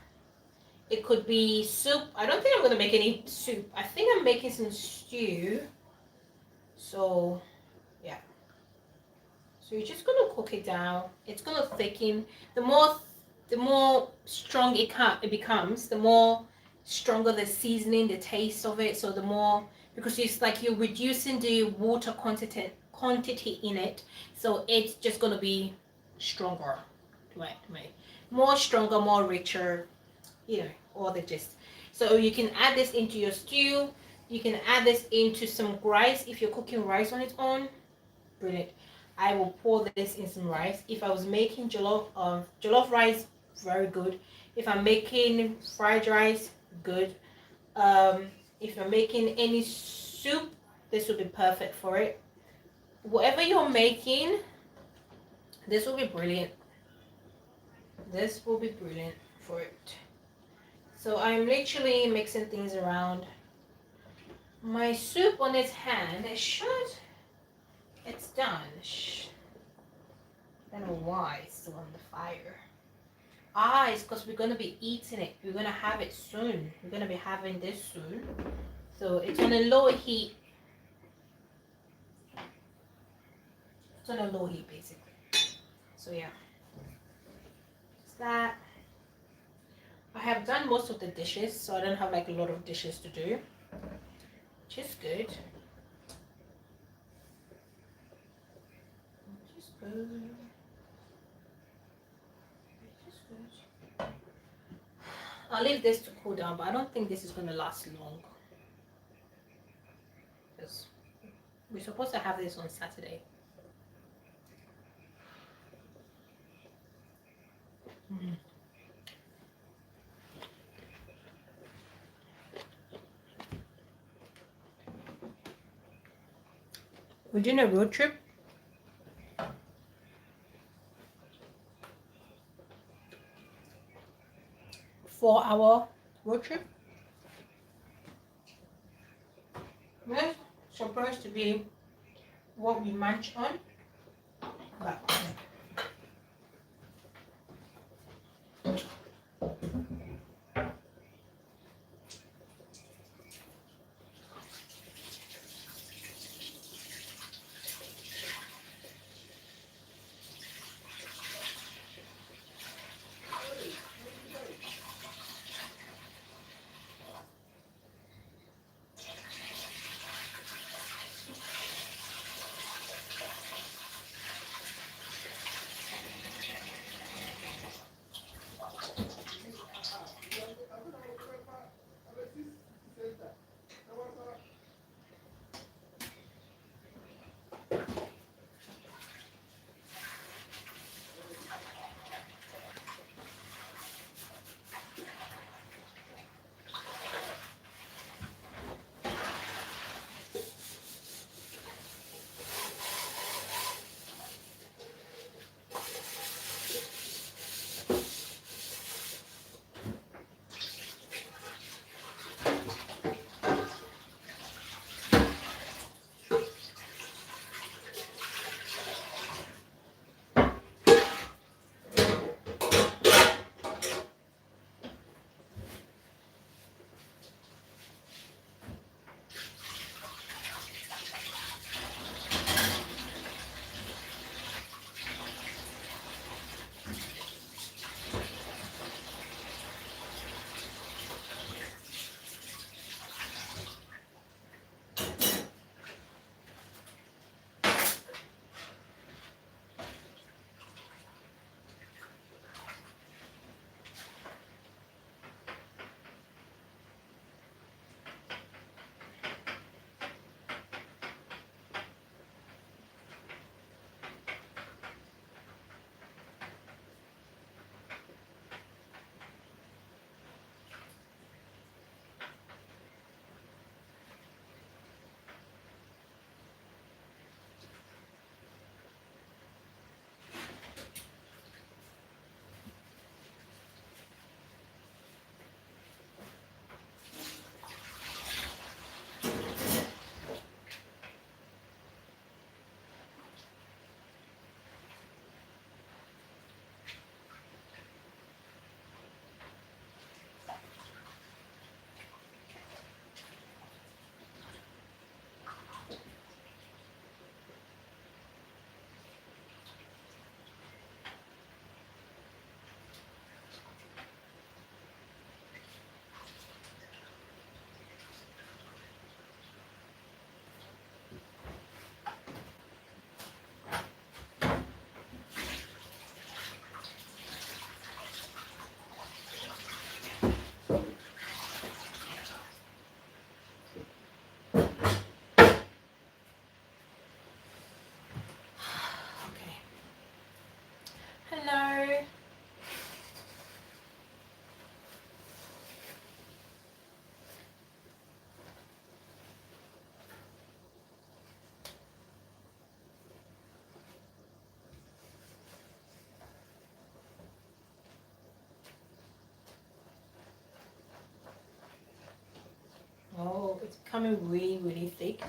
S1: It could be soup. I don't think I'm gonna make any soup. I think I'm making some stew. So yeah. So you're just gonna cook it down. It's gonna thicken. The more strong it becomes, the more stronger the seasoning, the taste of it. So the more, because it's like you're reducing the water quantity in it. So it's just gonna be stronger. Right. More stronger, more richer, all the gist. So you can add this into your stew. You can add this into some rice if you're cooking rice on its own. Brilliant. I will pour this in some rice. If I was making jollof rice, very good. If I'm making fried rice, good. If you're making any soup, this will be perfect for it. Whatever you're making, this will be brilliant. This will be brilliant for it. So I'm literally mixing things around. My soup on its hand, it's done. I don't know why it's still on the fire. It's because we're going to be eating it. We're going to have it soon. We're going to be having this soon. So it's on a low heat. It's on a low heat, basically. So yeah. It's that. I have done most of the dishes, so I don't have like a lot of dishes to do. Which is good. Which is good. I'll leave this to cool down, but I don't think this is going to last long. Because we're supposed to have this on Saturday. We're doing a road trip. 4-hour road trip. That's supposed to be what we munch on. But becoming really, really thick.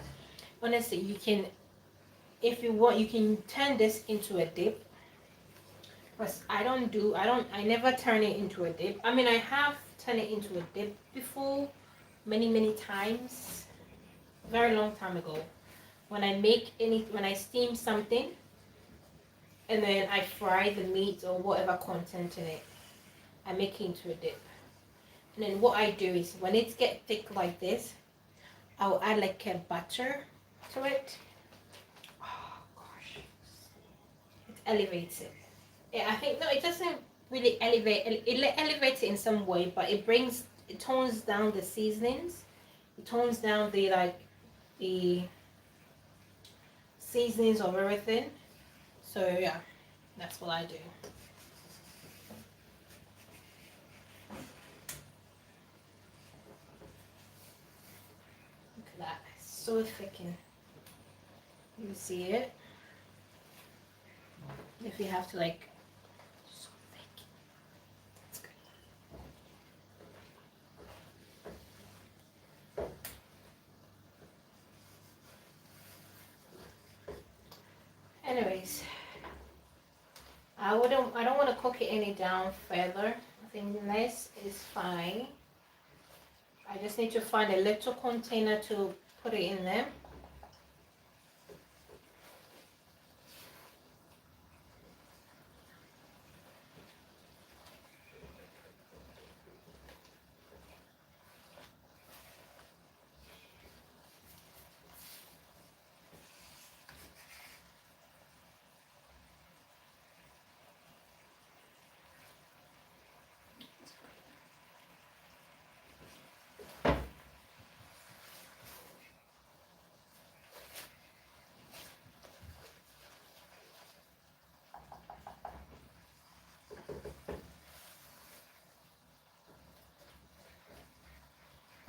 S1: Honestly, you can, if you want, you can turn this into a dip. But I never turn it into a dip. I mean, I have turned it into a dip before, many, many times, very long time ago. When I steam something, and then I fry the meat or whatever content in it, I make it into a dip. And then what I do is, when it gets thick like this, I'll add like a butter to it. Oh gosh, it elevates it. Yeah, I think, no, it doesn't really elevate. It elevates it in some way, but it tones down the seasonings. It tones down the seasonings of everything. So yeah, that's what I do. Look at that, it's so thickened. You see it? If you have to like, so thick. That's good. Anyways, I don't want to cook it any down further. I think this is fine. I just need to find a little container to put it in there.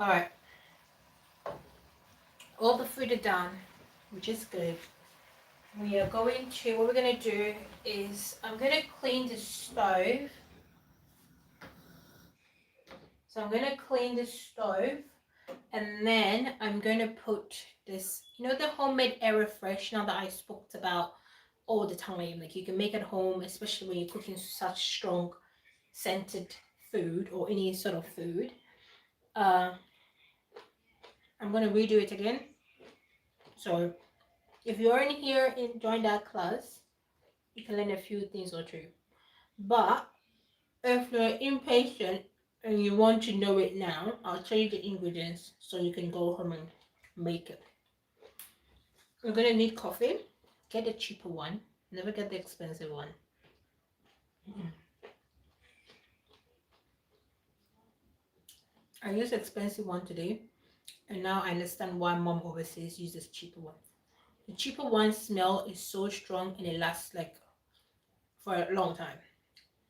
S1: All right, all the food are done, which is good. What we're gonna do is, I'm gonna clean the stove. So I'm gonna clean the stove, and then I'm gonna put this, the homemade air freshener that I spoke about all the time. Like, you can make at home, especially when you're cooking such strong scented food or any sort of food. I'm gonna redo it again. So if you're in here and join that class, you can learn a few things or two. But if you're impatient and you want to know it now, I'll tell you the ingredients so you can go home and make it. You're gonna need coffee. Get the cheaper one. Never get the expensive one. I used the expensive one today, and now I understand why mom overseas uses cheaper one. The cheaper one smell is so strong and it lasts like for a long time.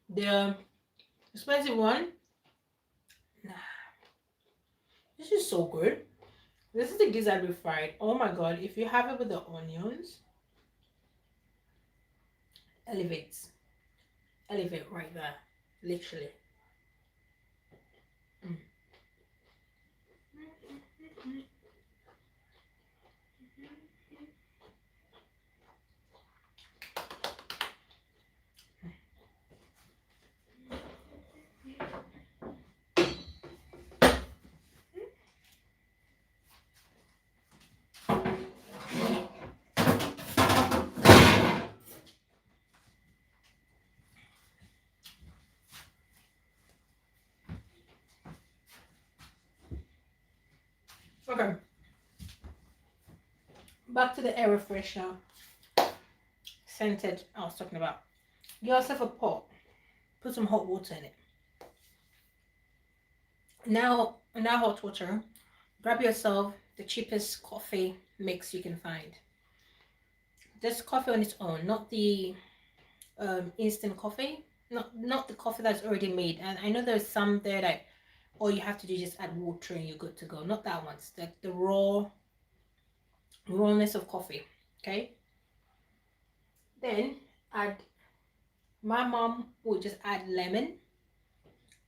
S1: The expensive one, nah, this is so good. This is the gizard refried. Oh my god, if you have it with the onions, elevates. Elevate right there. Literally. Mm. Okay. Back to the air freshener scented I was talking about. Get yourself a pot. Put some hot water in it. Now, in that hot water, grab yourself the cheapest coffee mix you can find. Just coffee on its own, not the instant coffee. Not the coffee that's already made. And I know there's some there that all you have to do is just add water and you're good to go. Not that one. It's the rawness of coffee. Okay. Then add. My mom would just add lemon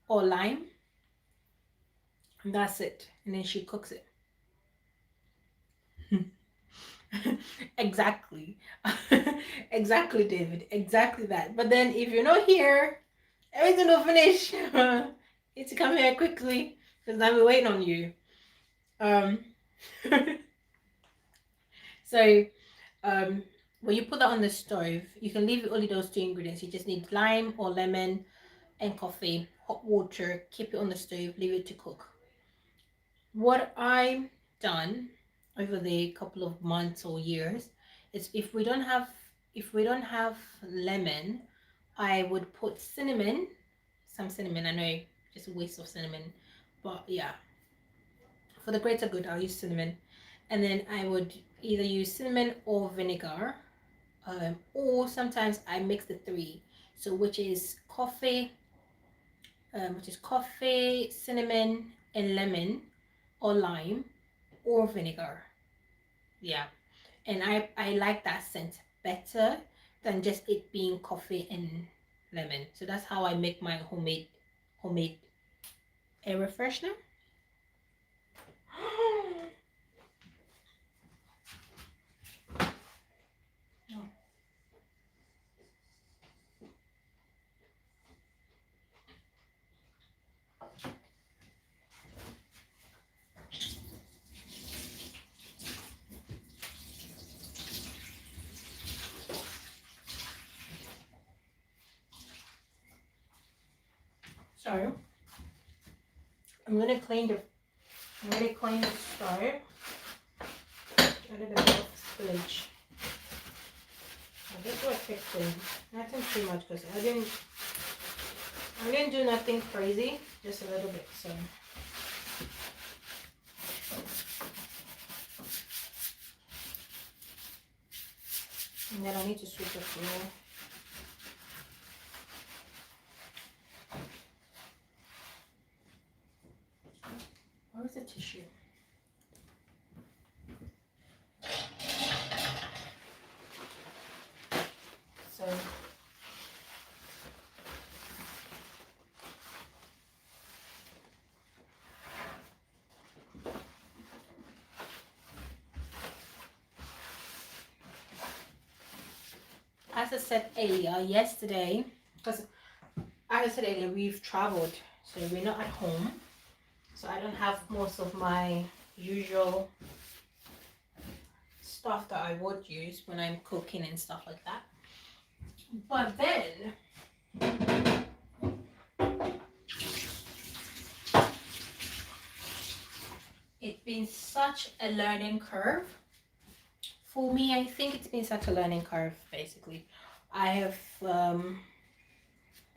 S1: or lime, and that's it. And then she cooks it. Exactly. Exactly, David. Exactly that. But then if you're not here, everything will finish. You need to come here quickly because I'll be waiting on you. Um, so um, when you put that on the stove, you can leave only those two ingredients. You just need lime or lemon and coffee, hot water. Keep it on the stove. Leave it to cook. What I've done over the couple of months or years is if we don't have lemon, I would put cinnamon, some cinnamon. I know, just a waste of cinnamon, but yeah, for the greater good, I'll use cinnamon. And then I would either use cinnamon or vinegar, or sometimes I mix the three. So which is coffee, cinnamon, and lemon, or lime, or vinegar. Yeah, and I like that scent better than just it being coffee and lemon. So that's how I make my homemade air freshener. So I'm gonna clean the stove. A little bit of spillage. I'll just do a quick clean. Nothing too much because I didn't do nothing crazy. Just a little bit. So and then I need to sweep the floor. Where's the tissue? So as I said earlier, yesterday, because as I said earlier, we've traveled, so we're not at home. So I don't have most of my usual stuff that I would use when I'm cooking and stuff like that. But then it's been such a learning curve for me. I think it's been such a learning curve. Basically, I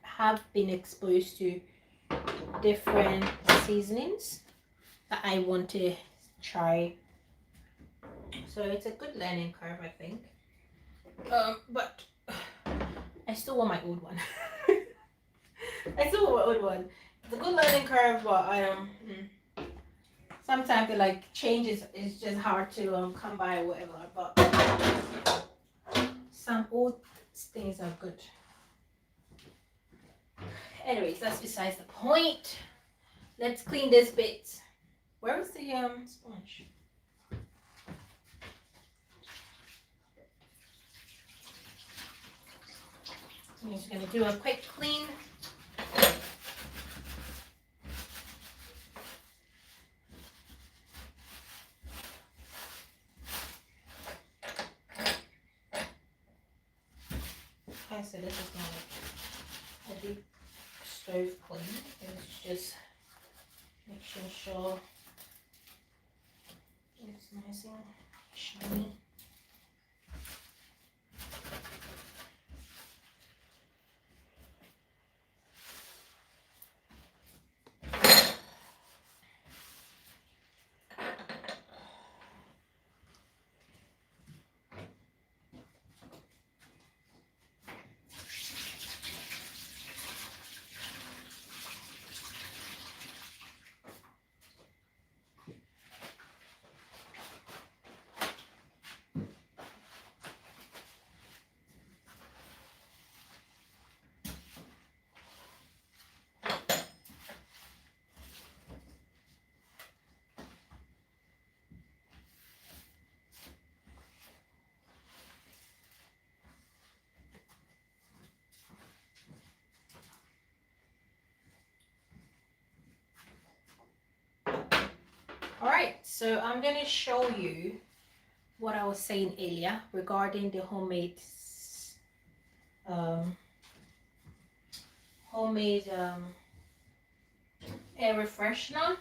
S1: have been exposed to different seasonings that I want to try. So it's a good learning curve, I think. But I still want my old one. I still want my old one. It's a good learning curve, but sometimes the like changes is just hard to come by or whatever. But some old things are good. Anyways, that's besides the point. Let's clean this bit. Where is the sponge? I'm just gonna do a quick clean. Okay, so this is not a deep stove clean. It's just making sure it's nice and shiny. Alright, so I'm going to show you what I was saying earlier regarding the um, homemade air freshener.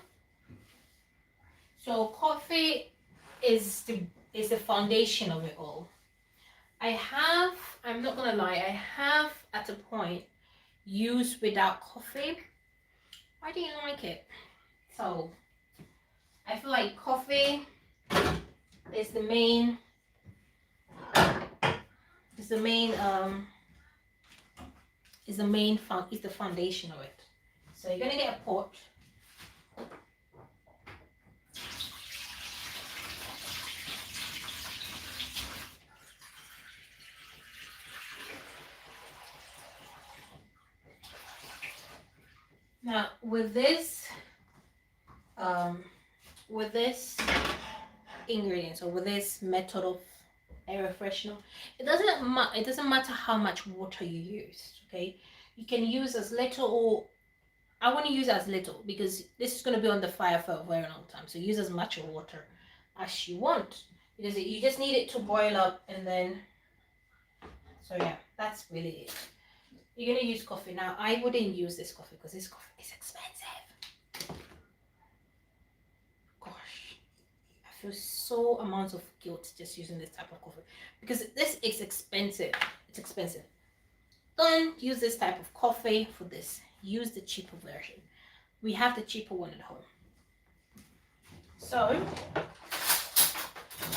S1: So coffee is the foundation of it all. I'm not gonna lie, I have at a point used without coffee. I didn't like it. So I feel like coffee is the main is the main is the foundation of it. So you're gonna get a pot. Now with this ingredients, or with this method of air freshener, it doesn't matter how much water you use. Okay, you can use as little, or I want to use as little because this is going to be on the fire for a very long time. So use as much water as you want, because you just need it to boil up, and then so yeah, that's really it. You're gonna use coffee. Now I wouldn't use this coffee because this coffee is expensive. Gosh, I feel so amount of guilt just using this type of coffee because this is expensive. It's expensive. Don't use this type of coffee for this. Use the cheaper version. We have the cheaper one at home. So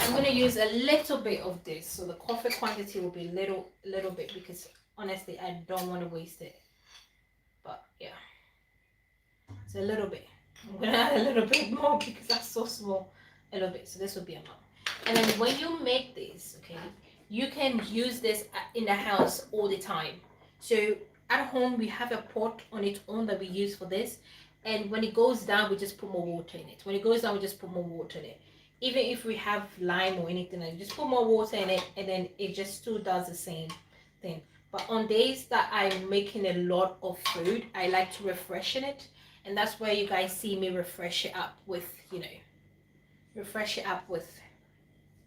S1: I'm gonna use a little bit of this. So the coffee quantity will be little bit, because honestly I don't want to waste it. But yeah, it's a little bit. I'm gonna add a little bit more because that's so small. A little bit. So this will be enough. And then when you make this, okay, you can use this in the house all the time. So at home we have a pot on its own that we use for this, and when it goes down we just put more water in it. When it goes down we just put more water in it. Even if we have lime or anything, like, just put more water in it, and then it just still does the same thing. But on days that I'm making a lot of food, I like to refreshen it, and that's where you guys see me refresh it up with,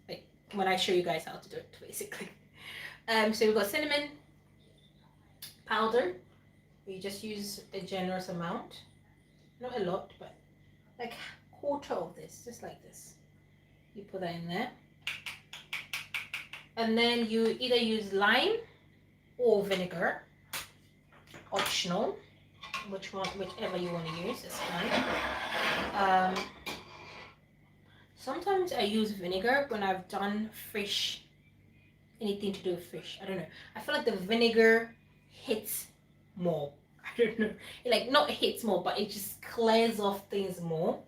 S1: like when I show you guys how to do it, basically. So we've got cinnamon powder. We just use a generous amount, not a lot, but like quarter of this, just like this. You put that in there, and then you either use lime or vinegar, optional, whichever you want to use is fine. Sometimes I use vinegar when I've done fish, anything to do with fish. I don't know, I feel like the vinegar hits more. I don't know, it, like, not hits more, but it just clears off things more.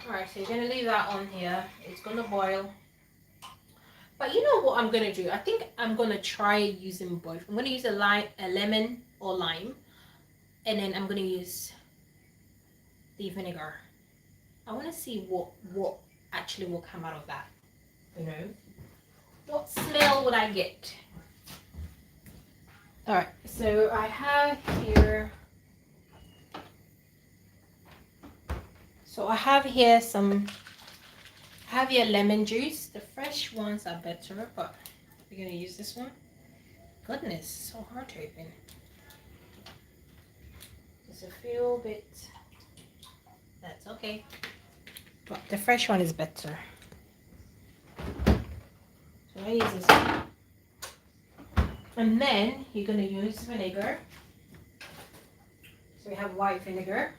S1: Alright, so you're going to leave that on here. It's going to boil. But you know what I'm going to do? I think I'm going to try using both. I'm going to use a lemon or lime. And then I'm going to use the vinegar. I want to see what actually will come out of that. You know? What smell would I get? Alright, so I have here... So I have here lemon juice. The fresh ones are better, but we're gonna use this one. Goodness, so hard to open. Just a few bits. That's okay. But the fresh one is better. So I use this one. And then you're gonna use vinegar. So we have white vinegar.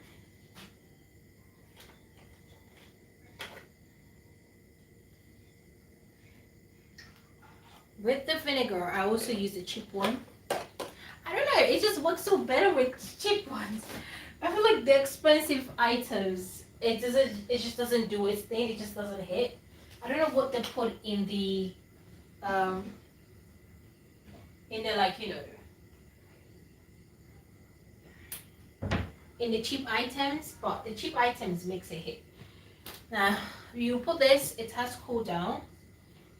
S1: With the vinegar, I also use the cheap one. I don't know, it just works so better with cheap ones. I feel like the expensive items, it just doesn't do its thing. It just doesn't hit. I don't know what they put in the like, in the cheap items, but the cheap items makes it hit. Now you put this, it has cooled down.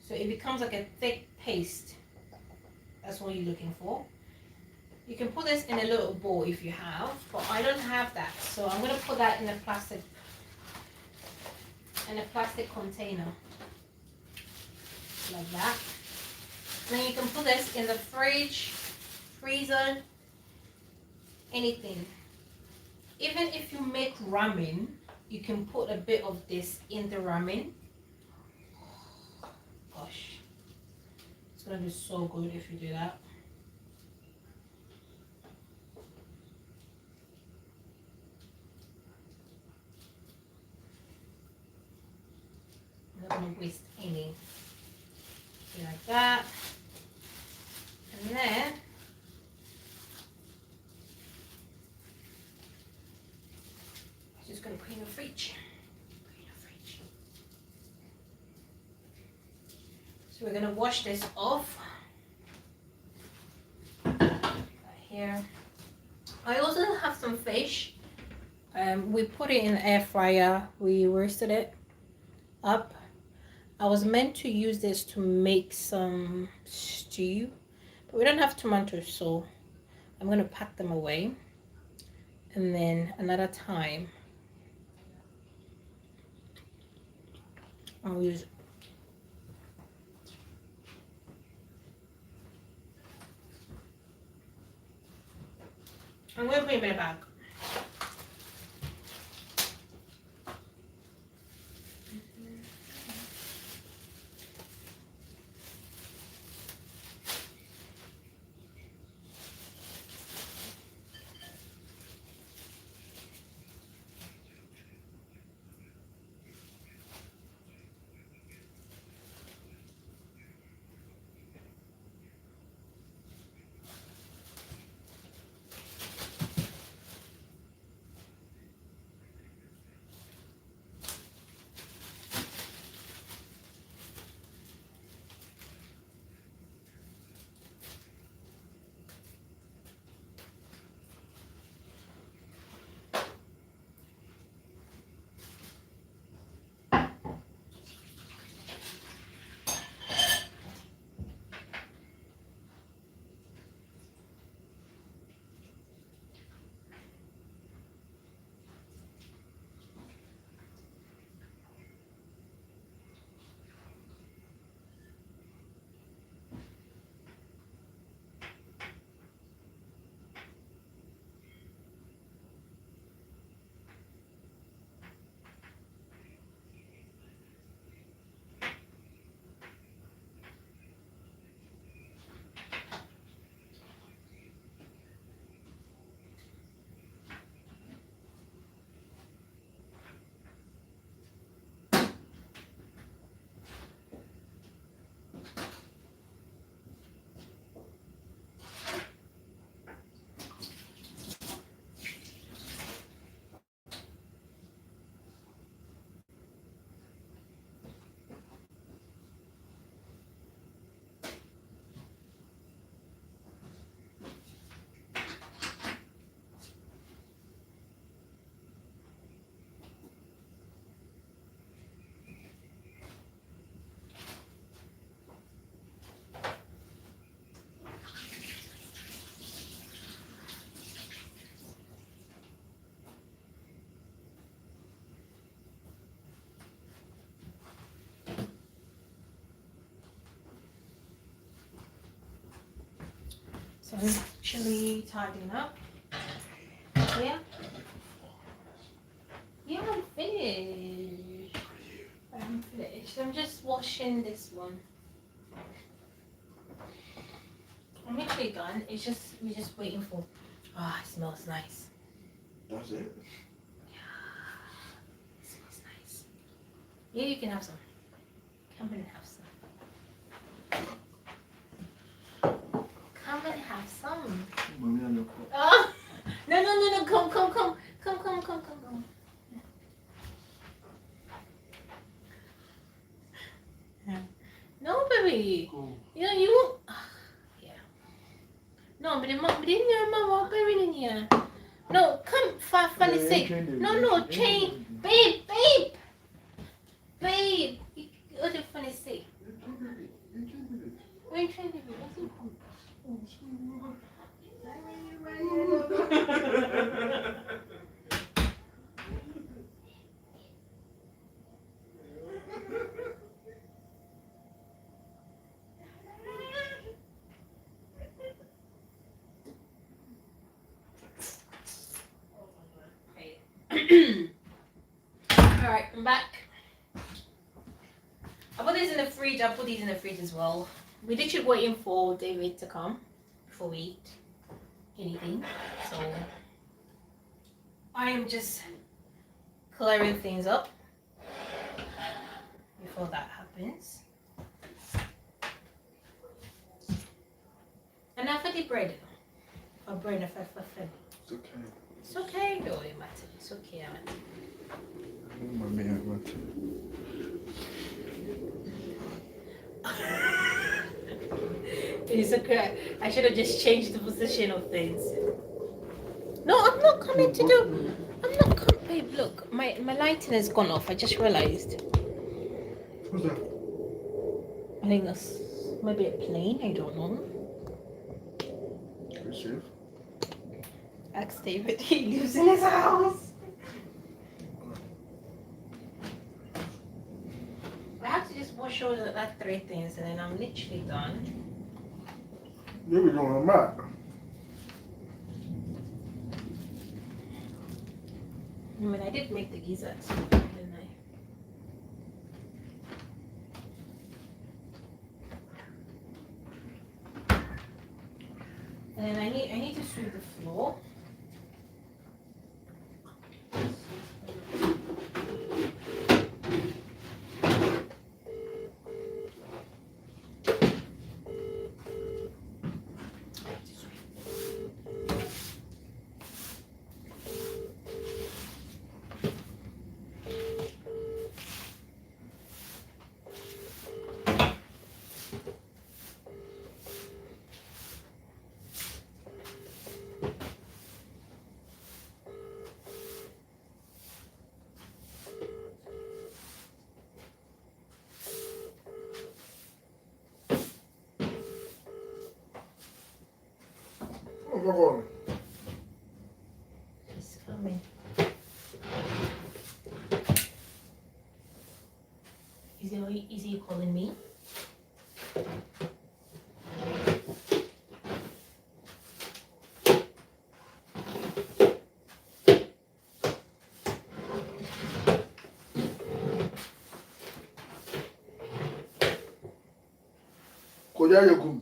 S1: So it becomes like a thick paste. That's what you're looking for. You can put this in a little bowl if you have, but I don't have that, so I'm gonna put that in a plastic container like that. And then you can put this in the fridge, freezer, anything. Even if you make ramen, you can put a bit of this in the ramen. Gosh, it's gonna be so good if you do that. I'm not gonna waste any. Like that. And then just gonna put in the fridge. So we're gonna wash this off. Here. I also have some fish. We put it in the air fryer. We roasted it up. I was meant to use this to make some stew, but we don't have tomatoes, so I'm gonna pack them away. And then another time, I'll use. I'm gonna put it in a bag. So I'm actually tidying up. Yeah. Yeah, I'm finished. I'm finished. I'm just washing this one. I'm actually done. It's just we're just waiting for. Ah, it smells nice.
S2: That's it.
S1: It smells nice. Yeah, you can have some. Come and have some. Come and have some.
S2: Mommy and your cup.
S1: Oh, no. Come. Yeah. No, baby.
S2: Go.
S1: You won't. Yeah. No, but didn't mama baby in here. No, come for funny sake. No, change, babe. What the funny sake? We're trying to be. What's the problem? Alright, I'm back. I put these in the fridge. I put these in the fridge as well. We literally waiting for David to come before we eat anything. So I am just clearing things up before that happens. And now for the bread. For bread,
S2: It's okay.
S1: it's okay. Don't worry, matter. It's okay, matter.
S2: Mommy, I want to.
S1: It's okay. I should have just changed the position of things. No, I'm not coming to do. I'm not coming. Babe, look, my lighting has gone off. I just realized.
S2: Who's that?
S1: I think that's maybe a plane. I don't know.
S2: Are you safe?
S1: Ask David. He lives in his house. I have to just wash all that 3 things and then I'm literally done.
S2: Maybe you don't back.
S1: I mean, I did make the gizzards, didn't I? And then I need to sweep the floor.
S2: Oh, come on.
S1: It's coming. Is he calling me?
S2: Koda yokum.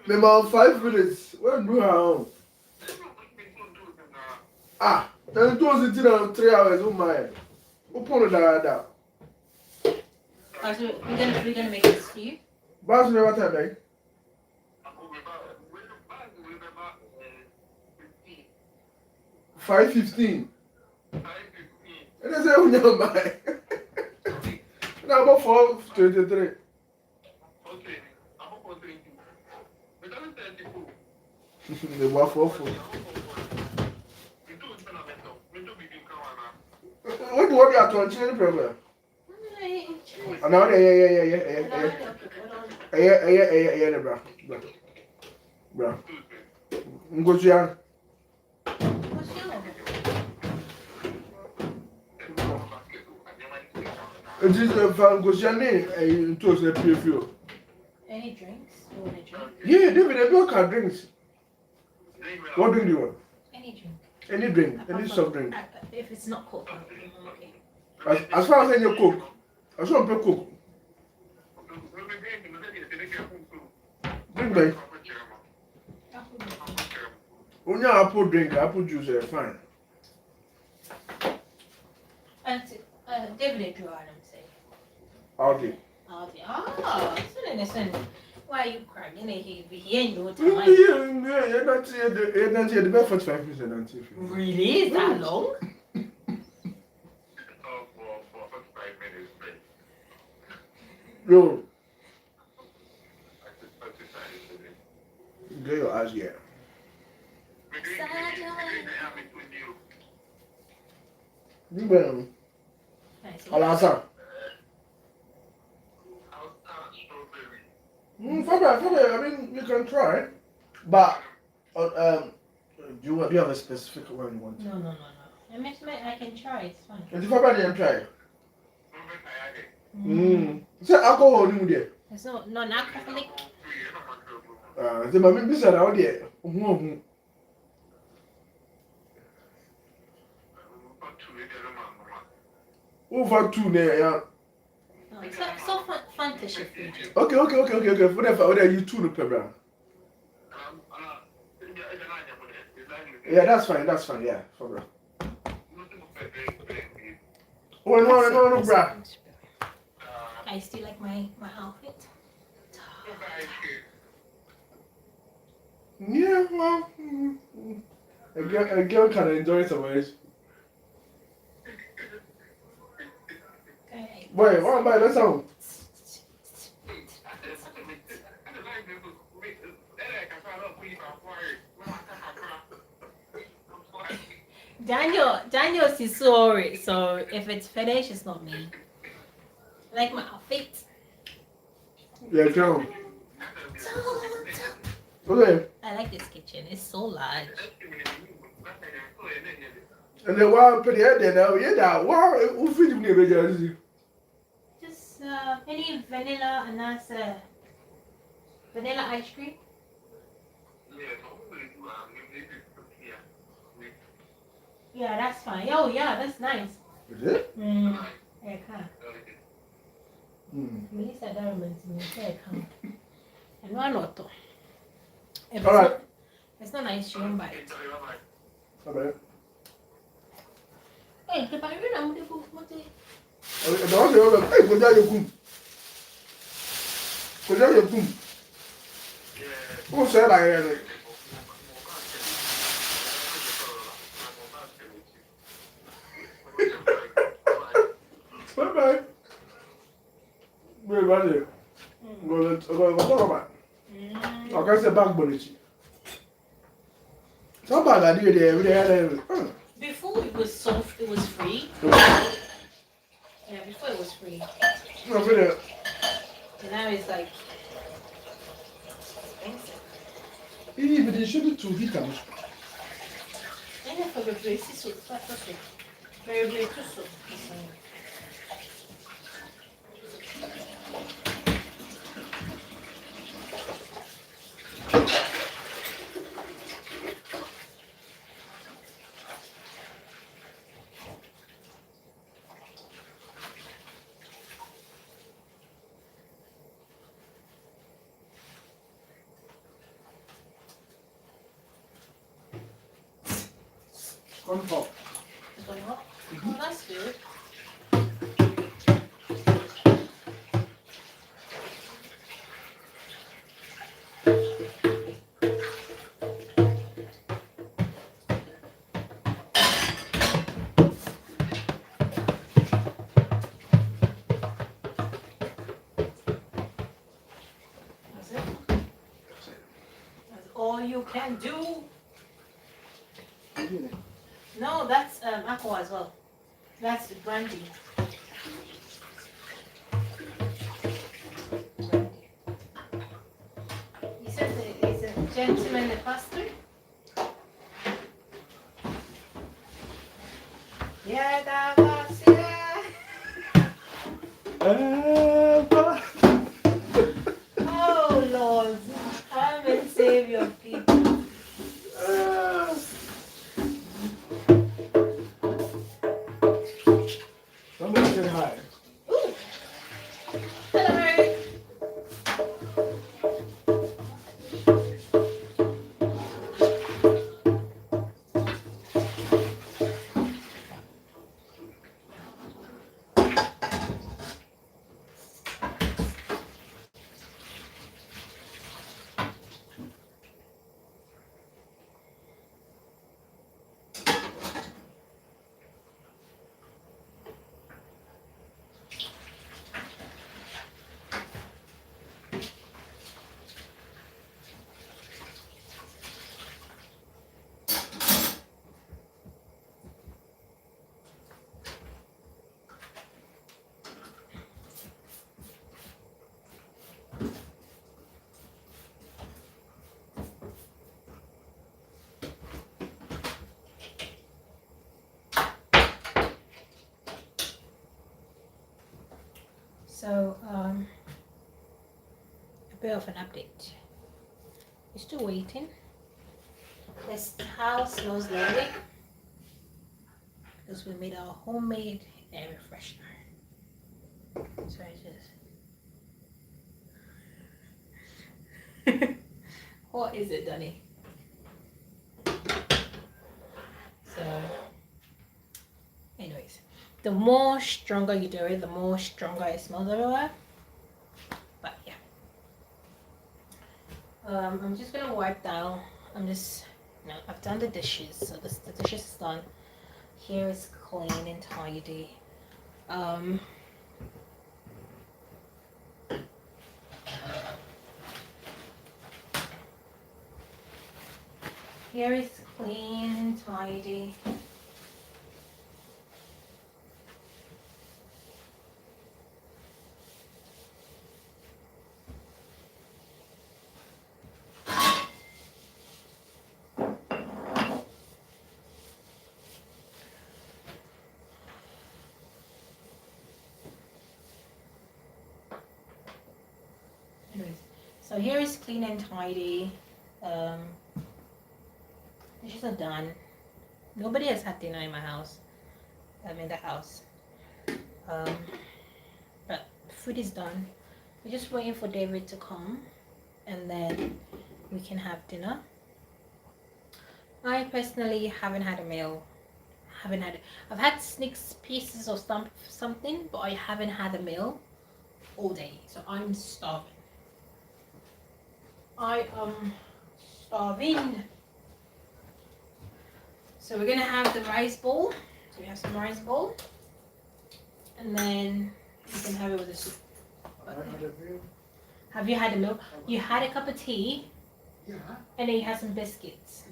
S2: About 5 minutes. When do how? Ah, then 2 sitting 3 hours. Oh my. Open the dada.
S1: So we're gonna make a stew.
S2: Boss never time like 5:15. And I say, oh no, my. Now about 4:23. The work for food. What do you have to change the problem? And now, yeah, bro. Go to your. It is a fan go to your name and toast a preview.
S1: Any drinks? You want a drink?
S2: Yeah, David, I don't have drinks. What drink do you want?
S1: Any drink.
S2: Any drink, any soft drink.
S1: If it's not cold, I'm okay.
S2: As far as any cook, I saw him cook. Drink, babe. Only apple drink, apple juice, fine.
S1: And David drew on him say.
S2: Okay.
S1: Listen. Why are you crying? He ain't no time.
S2: You're not here the best 45%.
S1: Really? Is that long?
S2: Yo. Get your ass here. Alasa. Fabio, I mean, you can try, but do you have a specific one you want?
S1: No. I can try. It's fine.
S2: And if Fabio didn't try,
S1: Mm.
S2: say alcohol in there.
S1: It's not non-alcoholic.
S2: The mommy beside out there. Over two there, yeah.
S1: No, so fun to shift food.
S2: Okay. Whatever you two no per. Yeah, that's fine, yeah, Fabio. Oh, no, bruh.
S1: I still like my outfit.
S2: Yeah, well, a girl can enjoy some ways.
S1: Okay.
S2: Boy, what about that sound?
S1: Daniel's is sorry, so if it's finished, it's not me. I like my outfit.
S2: Yeah, come. Okay.
S1: I like this kitchen. It's so large.
S2: And then while put the head there now, yeah, wow, who feed you never
S1: Just any vanilla and that's vanilla ice cream. Yeah, that's fine. Oh yeah, that's nice.
S2: Is it?
S1: Yeah, can.
S2: Mm.
S1: Melissa Diamonds in the can. And one auto.
S2: All right.
S1: It's not nice, you won't buy it.
S2: All right.
S1: Hey, the buy it, I'm going to go.
S2: Hey, go down your boom. Go down your boom. Who said I had it? Bye-bye. Wait, buddy. Go talk about it. I can say back bonus. Somebody I did there every day.
S1: Before it was soft, it was free. Yeah, before it was free.
S2: No, really.
S1: And now it's like expensive.
S2: But they shouldn't to hit them.
S1: And for the braces, so that's okay. Very too so.
S2: On top.
S1: Going up. Oh, that's good. That's it. That's all you can do. No, that's alcohol as well. That's brandy. You said that it's a gentleman, the pastor? Yeah, that was Oh Lord, come and save your people.
S2: Somebody say hi.
S1: Ooh. Hello. So a bit of an update. We're still waiting. This house smells lovely because we made our homemade air freshener. So I just what is it, Danny? So anyways, the more stronger you do it, the more stronger it smells everywhere. But yeah. I'm just gonna wipe down. I've done the dishes, so the dishes is done. Here is clean and tidy. Here is clean and tidy. So here is clean and tidy. Dishes are done. Nobody has had dinner in my house. I'm in the house. But food is done. We're just waiting for David to come and then we can have dinner. I personally haven't had a meal. I've had sneaks pieces of something, but I haven't had a meal all day. So I'm starving. I am starving. So we're gonna have the rice bowl. So we have some rice bowl, and then you can have it with the soup. Have you had a meal? You had a cup of tea.
S2: Yeah.
S1: And then you had some biscuits.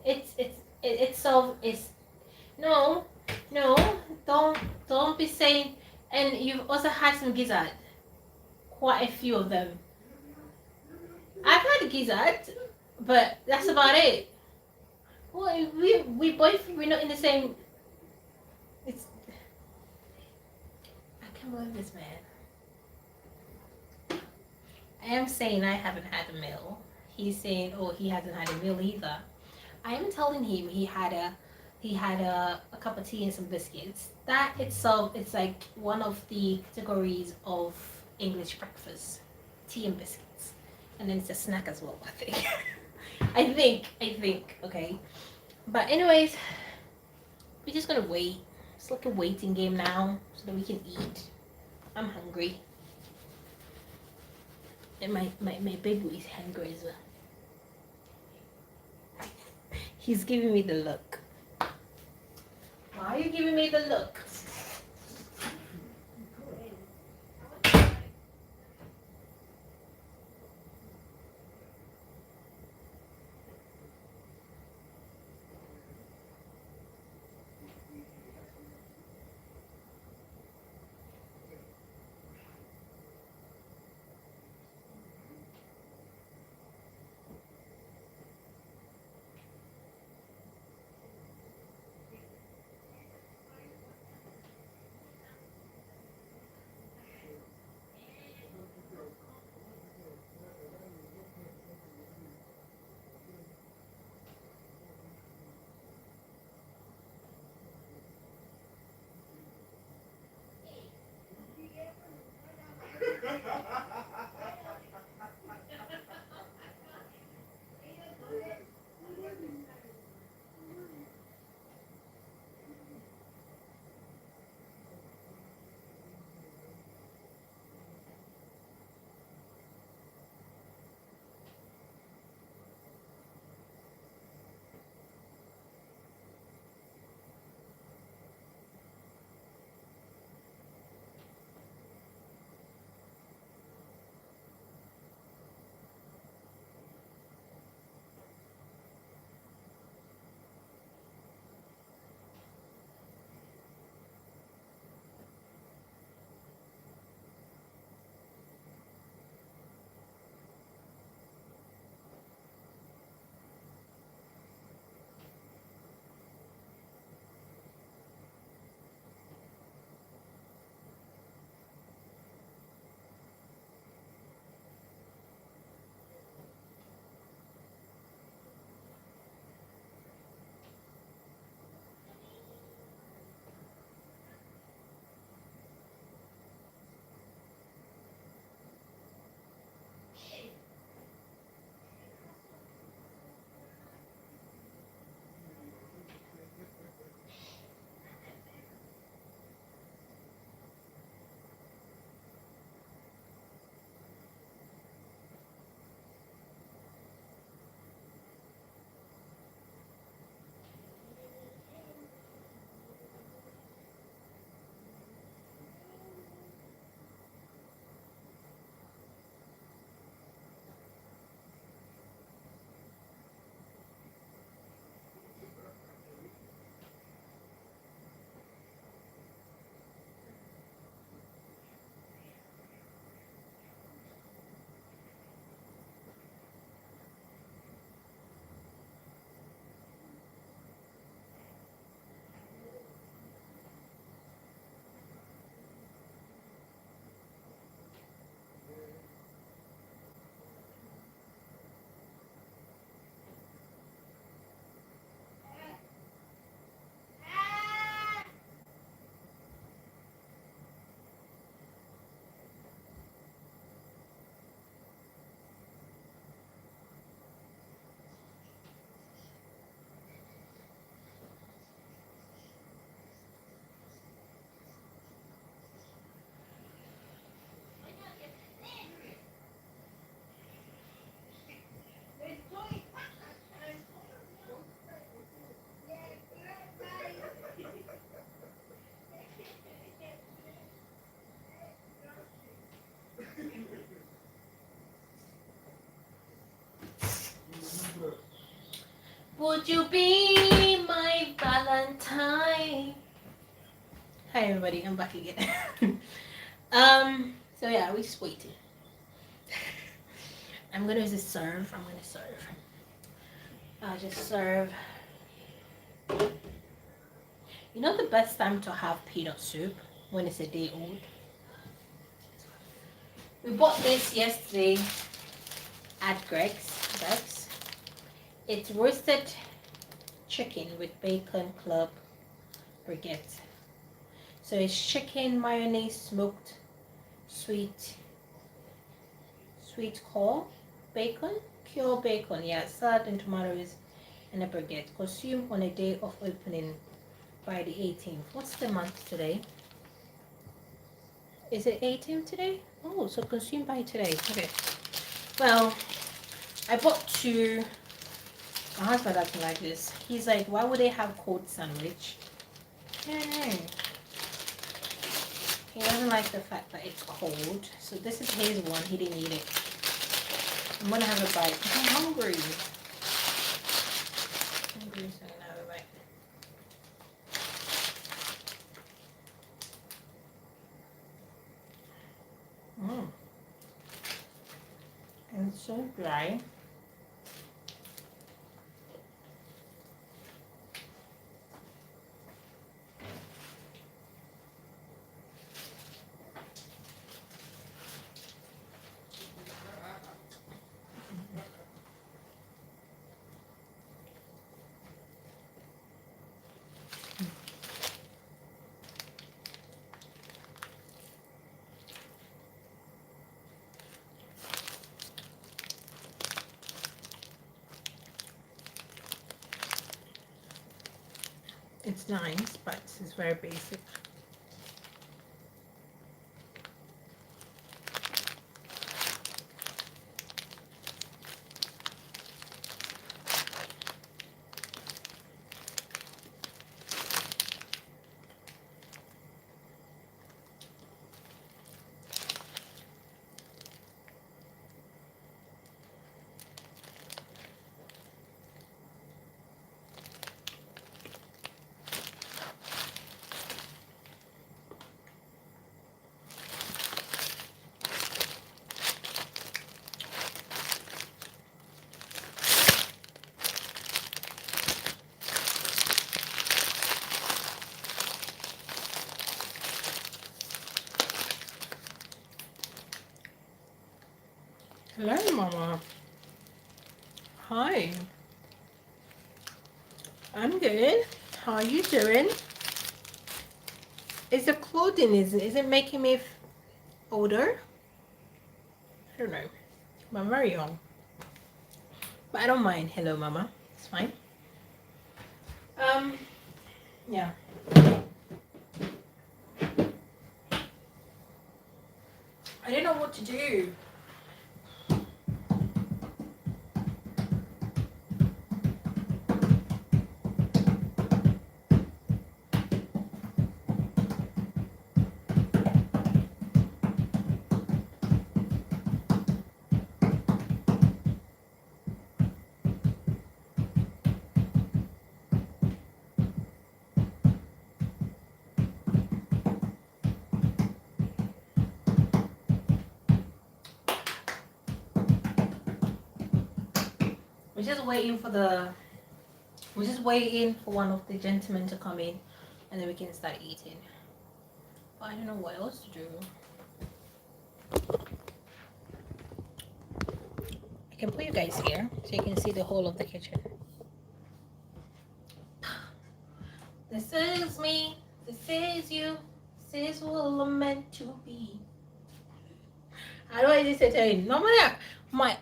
S1: It's so it's no, don't be saying. And you've also had some gizzard. Quite a few of them. I've had gizzard, but that's about it. Well, we're not in the same. It's. I can't believe this man. I am saying I haven't had a meal. He's saying, oh, he hasn't had a meal either. I am telling him he had a cup of tea and some biscuits. That itself is like one of the categories of English breakfast, tea and biscuits, and then it's a snack as well. I think. I think. Okay, but anyways, we're just gonna wait. It's like a waiting game now, so that we can eat. I'm hungry. And my baby is hungry as well. He's giving me the look. Why are you giving me the look? Would you be my Valentine? Hi everybody, I'm back again. So yeah, we're just waiting. I'm gonna just serve. I'm gonna serve. I'll just serve. You know the best time to have peanut soup? When it's a day old. We bought this yesterday at Greg's. It's roasted chicken with bacon club briquette. So it's chicken, mayonnaise, smoked, sweet core, bacon, pure bacon, yeah, salad and tomatoes, and a baguette. Consume on a day of opening by the 18th. What's the month today? Is it 18th today? Oh, so consume by today. Okay. Well, I bought two. My husband doesn't like this. He's like, why would they have cold sandwich? No. He doesn't like the fact that it's cold. So this is his one. He didn't eat it. I'm gonna have a bite. I'm hungry. So I'm gonna have a bite. And it's so dry. It's nice, but it's very basic. Hello, Mama. Hi. I'm good. How are you doing? Is the clothing, is it making me older? I don't know. I'm very young. But I don't mind. Hello, Mama. It's fine. Yeah. I don't know what to do. We're just waiting for one of the gentlemen to come in, and then we can start eating. But I don't know what else to do. I can put you guys here so you can see the whole of the kitchen. This is me. This is you. This is what I'm meant to be. How do I just tell you? Normally, my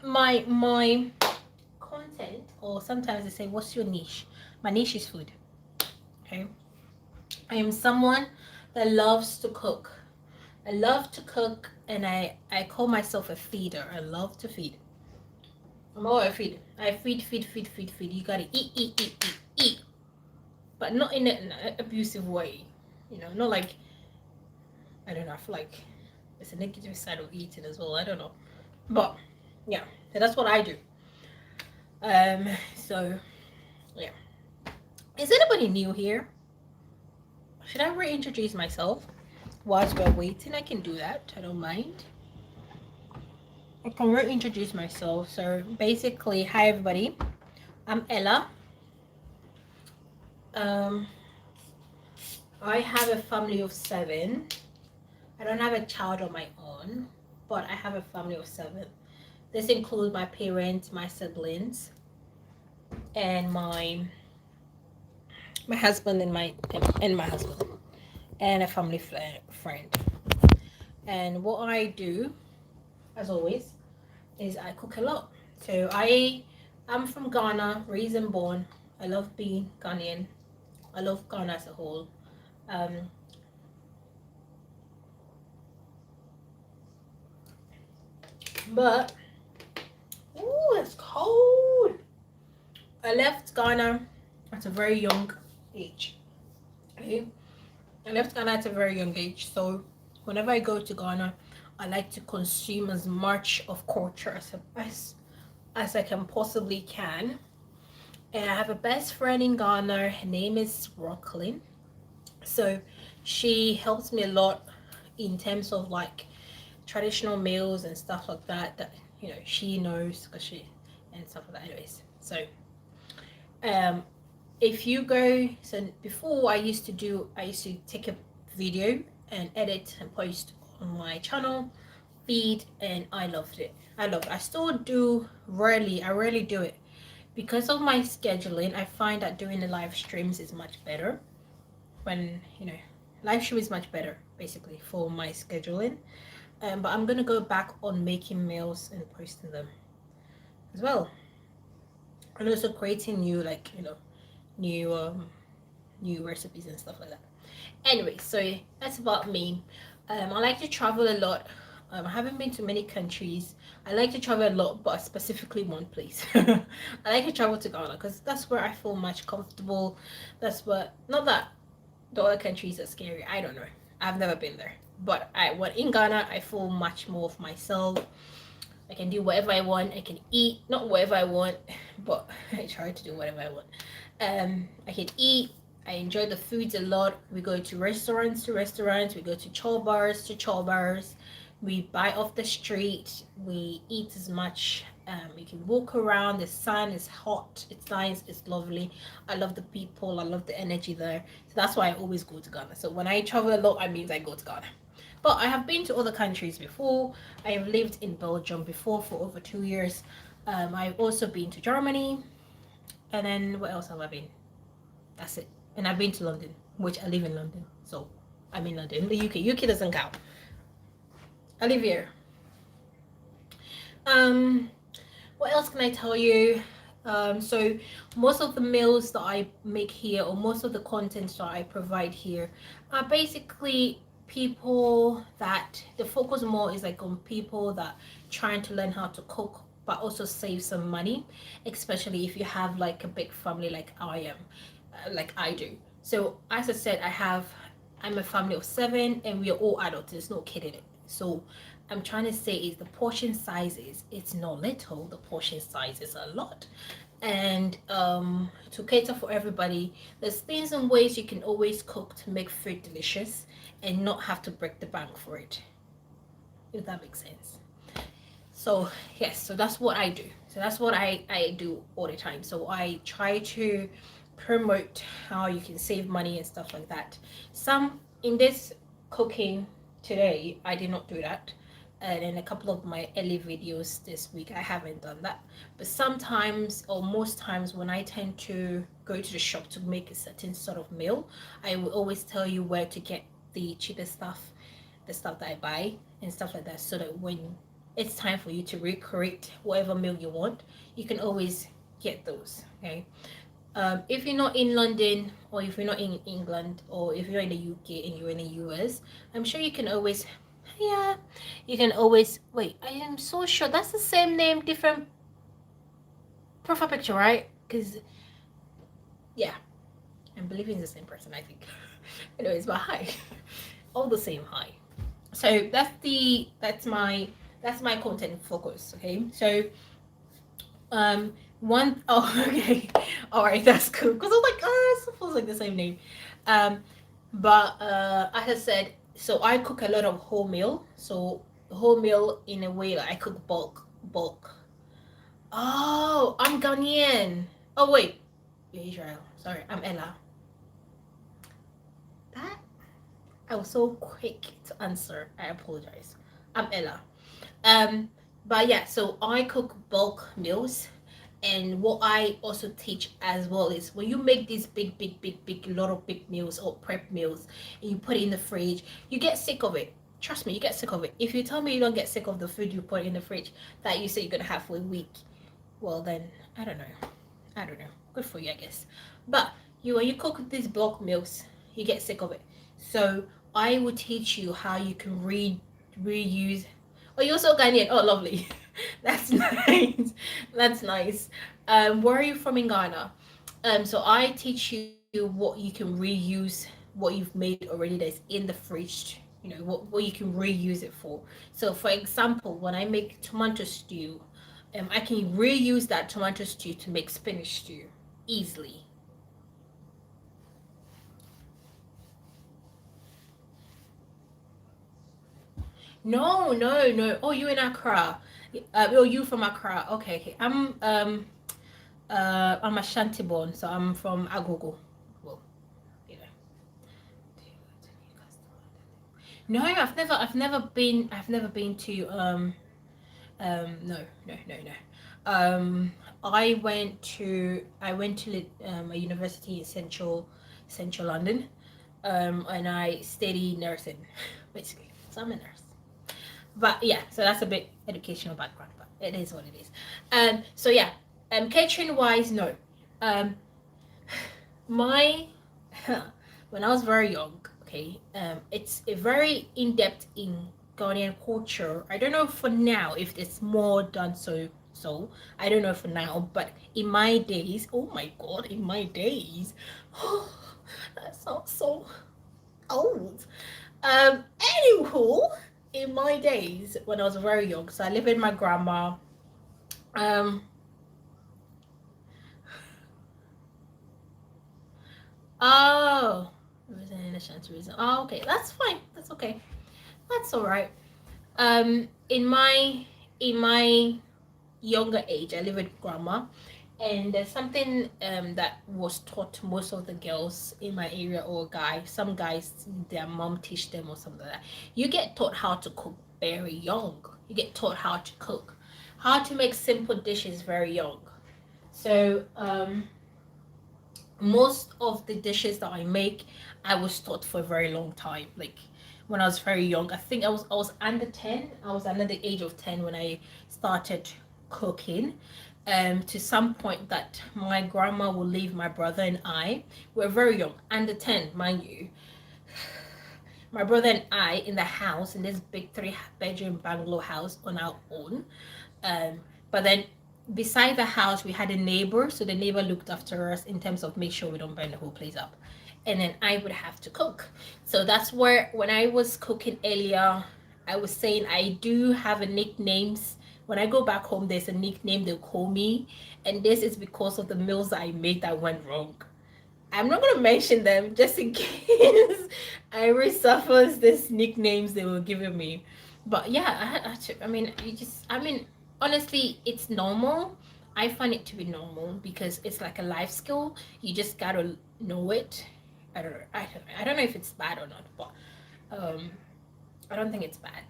S1: content, or sometimes they say, what's your niche? My niche is food. Okay, I am someone that loves to cook. I love to cook, and I call myself a feeder. I love to feed. I'm all a feed. I feed. You gotta eat, but not in an abusive way. You know, not like, I don't know. I feel like it's a negative side of eating as well. I don't know, but yeah, so that's what I do. So Yeah. Is anybody new here? Should I reintroduce myself whilst we're waiting? I can do that. I don't mind. I can reintroduce myself. So basically, hi everybody. I'm Ella. Um, I have a family of 7. I don't have a child of my own, but I have a family of 7. This includes my parents, my siblings, and my husband and my husband and a family friend. And what I do, as always, is I cook a lot. So I'm from Ghana, raised and born. I love being Ghanaian. I love Ghana as a whole. Um, but ooh, it's cold. I left Ghana at a very young age. Okay? I left Ghana at a very young age, so whenever I go to Ghana, I like to consume as much of culture as I can possibly can. And I have a best friend in Ghana. Her name is Rocklin. So she helps me a lot in terms of like traditional meals and stuff like that. That she knows because she and stuff like that. Anyways, so um, if you go, so before I used to take a video and edit and post on my channel feed, and I loved it. I still do. I rarely do it because of my scheduling. I find that doing the live streams is much better. When live stream is much better basically for my scheduling. But I'm gonna go back on making meals and posting them as well, and also creating new new new recipes and stuff like that. Anyway, so that's about me. I like to travel a lot. I haven't been to many countries. I like to travel a lot, but specifically one place. I like to travel to Ghana because that's where I feel much comfortable. That's what, not that the other countries are scary. I don't know. I've never been there. But when in Ghana, I feel much more of myself. I can do whatever I want. I can eat, not whatever I want, but I try to do whatever I want. I can eat. I enjoy the foods a lot. We go to restaurants. We go to chow bars We buy off the street. We eat as much. We can walk around. The sun is hot. It's nice. It's lovely. I love the people. I love the energy there. So that's why I always go to Ghana. So when I travel a lot, I means I go to Ghana. But I have been to other countries before. I have lived in Belgium before for over 2 years. I've also been to Germany. And then what else have I been? That's it. And I've been to London, which I live in London. So I'm in London. The UK. UK doesn't count. I live here. What else can I tell you? So most of the meals that I make here, or most of the content that I provide here, are basically people that the focus more is like on people that trying to learn how to cook but also save some money, especially if you have like a big family like I am, like I do. So as I said, I'm a family of 7 and we are all adults. There's no kid in it. So I'm trying to say is the portion sizes, it's not little, the portion size is a lot. And to cater for everybody, there's things and ways you can always cook to make food delicious and not have to break the bank for it, if that makes sense. So yes, so that's what I do. So that's what I do all the time. So I try to promote how you can save money and stuff like that. Some in this cooking today, I did not do that. And in a couple of my early videos this week, I haven't done that. But sometimes, or most times, when I tend to go to the shop to make a certain sort of meal, I will always tell you where to get the cheapest stuff, the stuff that I buy and stuff like that, so that when it's time for you to recreate whatever meal you want, you can always get those. Okay. If you're not in London, or if you're not in England, or if you're in the UK and you're in the US, I'm sure you can always, yeah, you can always, wait, I am so sure that's the same name, different profile picture, right? Because, yeah, I'm believing it's the same person, I think. Anyways, but hi. All the same, hi. So that's my content focus, okay? So, One oh okay. All right, that's cool. Because I was like, oh, it feels like the same name. Um, but as I said, so I cook a lot of wholemeal. So wholemeal in a way like I cook bulk. Oh, I'm Ghanaian. Oh wait, you're Israel. Sorry, I'm Ella. That I was so quick to answer. I apologize. I'm Ella. Um, but yeah, so I cook bulk meals, and what I also teach as well is when you make these big lot of big meals or prep meals, and you put it in the fridge, you get sick of it. Trust me, you get sick of it. If you tell me you don't get sick of the food you put in the fridge that you say you're gonna have for a week, well then I don't know. I don't know. Good for you, I guess. But you when you cook these bulk meals, you get sick of it. So I will teach you how you can reuse. Oh, you're so Ghanaian. Oh, lovely. That's nice. That's nice. Where are you from in Ghana? So I teach you what you can reuse, what you've made already that's in the fridge. What you can reuse it for. So for example, when I make tomato stew, I can reuse that tomato stew to make spinach stew easily. No, no, no. Oh, you in Accra? Oh, you from Accra? Okay, okay. I'm Ashanti born, so I'm from Agogo. Well, you know. No, I've never been to no, no, no, no. I went to a university in central London, and I studied nursing, basically. So I'm a nurse. But yeah, so that's a bit educational background, but it is what it is. So yeah, catering wise, no. Um, my when I was very young, okay, it's a very in depth in Ghanaian culture. I don't know for now if it's more done so. I don't know for now, but in my days, oh my god, in my days, that sounds so old. Anywho, in my days when I was very young, so I lived with my grandma. Um, oh, reason in a chance reason. Oh, okay, that's fine. That's okay. That's all right. In my younger age, I live with grandma, and there's something that was taught to most of the girls in my area or guys. Some guys, their mom teach them or something like that. You get taught how to cook very young. You get taught how to cook, how to make simple dishes very young. So most of the dishes that I make, I was taught for a very long time. Like when I was very young, I think I was under 10. I was under the age of 10 when I started cooking. To some point that my grandma will leave my brother and I. We're very young, under 10, mind you. My brother and I in the house in this big 3 bedroom bungalow house on our own. But then beside the house we had a neighbor, so the neighbor looked after us in terms of make sure we don't burn the whole place up. And then I would have to cook. So that's where when I was cooking earlier, I was saying I do have a nicknames. When I go back home, there's a nickname they'll call me, and this is because of the meals that I made that went wrong. I'm not gonna mention them just in case I resurface these nicknames they were giving me. But yeah, I mean, honestly, it's normal. I find it to be normal because it's like a life skill. You just gotta know it. I don't know. I don't know if it's bad or not, but um, I don't think it's bad.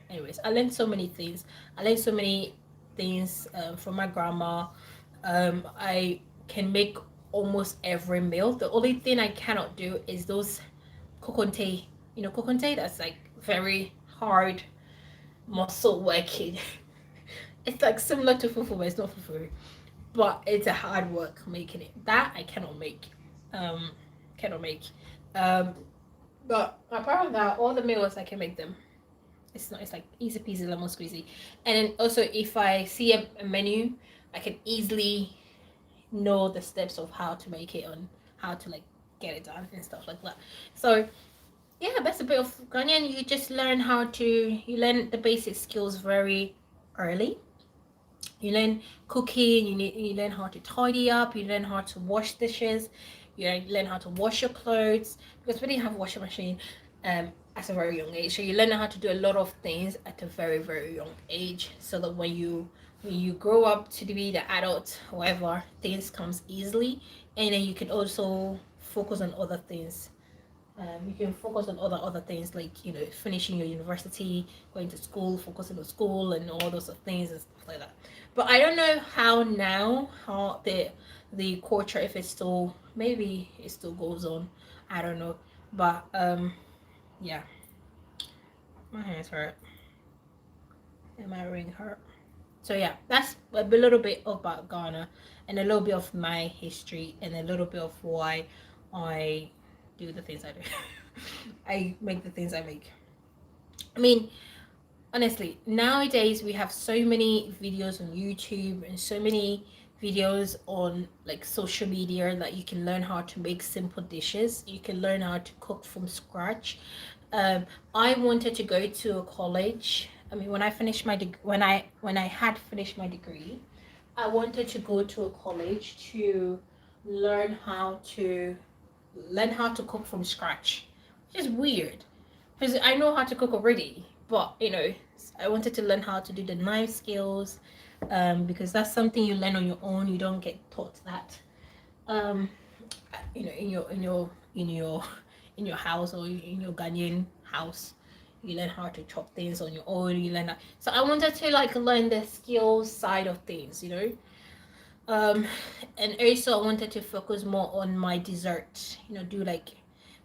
S1: Anyways, I learned so many things. I learned so many things from my grandma. I can make almost every meal. The only thing I cannot do is those kokonte. Kokonte, that's like very hard muscle working. It's like similar to fufu, but it's not fufu. But it's a hard work making it. That I cannot make. Um, cannot make. Um, but apart from that, all the meals I can make them. It's not. It's like easy peasy lemon squeezy. And then also, if I see a menu, I can easily know the steps of how to make it and how to like get it done and stuff like that. So yeah, that's a bit of Ghanaian. You just learn how to you learn the basic skills very early. You learn cooking, you learn how to tidy up, you learn how to wash dishes, you learn how to wash your clothes, because we didn't have a washing machine at a very young age. So you learn how to do a lot of things at a very, very young age, so that when you grow up to be the adult, however, things comes easily, and then you can also focus on other things. You can focus on other things, like, you know, finishing your university, going to school, focusing on school and all those things and stuff like that. But I don't know how now, how the culture, if it's still, maybe it still goes on, I don't know. But yeah, my hands hurt and my ring hurt. So yeah, that's a little bit about Ghana, and a little bit of my history, and a little bit of why I do the things I do. I make the things I make. I mean, honestly, nowadays we have so many videos on YouTube and so many videos on like social media that you can learn how to make simple dishes. You can learn how to cook from scratch. I wanted to go to a college. I mean, when I finished my when I had finished my degree, I wanted to go to a college to learn how to cook from scratch, which is weird because I know how to cook already, but you know, I wanted to learn how to do the knife skills, because that's something you learn on your own. You don't get taught that, um, you know, in your house, or in your Ghanaian house. You learn how to chop things on your own. You learn that. So I wanted to like learn the skills side of things, you know. Um, and also I wanted to focus more on my dessert. You know, do like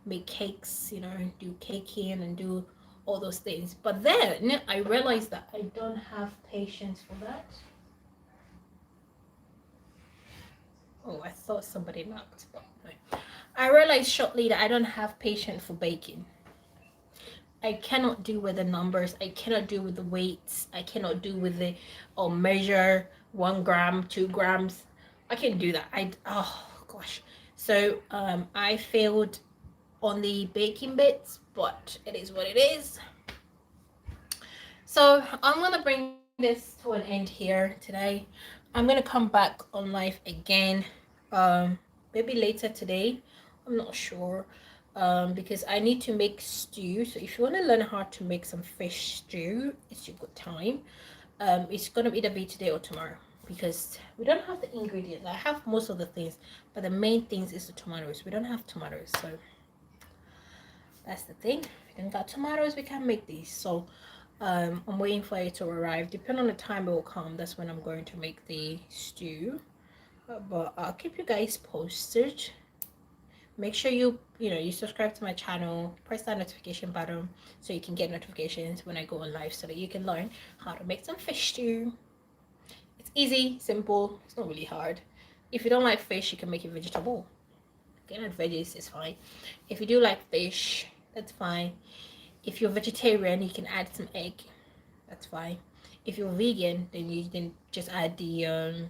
S1: make cakes. You know, do caking and do all those things. But then I realized that I don't have patience for that. Oh, I thought somebody knocked, but no. I realized shortly that I don't have patience for baking. I cannot do with the numbers. I cannot do with the weights. I cannot do with the measure 1 gram, 2 grams. I can do that. Oh gosh. So I failed on the baking bits, but it is what it is. So I'm gonna bring this to an end here today. I'm gonna come back on live again, um, maybe later today. I'm not sure, because I need to make stew. So if you want to learn how to make some fish stew, it's your good time. It's gonna either be today or tomorrow, because we don't have the ingredients. I have most of the things, but the main things is the tomatoes. We don't have tomatoes, so that's the thing. If we don't got tomatoes, we can't make these. So I'm waiting for it to arrive. Depending on the time it will come, that's when I'm going to make the stew. But I'll keep you guys posted. Make sure you subscribe to my channel, press that notification button so you can get notifications when I go on live, so that you can learn how to make some fish stew. It's easy, simple, it's not really hard. If you don't like fish, you can make it vegetable. Again, veggies is fine. If you do like fish, that's fine. If you're vegetarian, you can add some egg. That's fine. If you're vegan, then you can just add the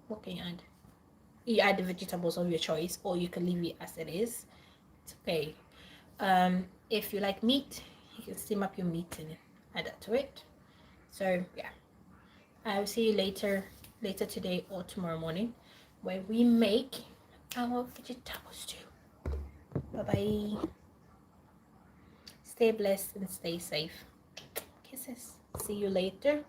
S1: what can you add? You add the vegetables of your choice, or you can leave it as it is. It's okay. If you like meat, you can steam up your meat and add that to it. So yeah, I'll see you later today or tomorrow morning, where we make our vegetable stew. Bye bye. Stay blessed and stay safe. Kisses. See you later.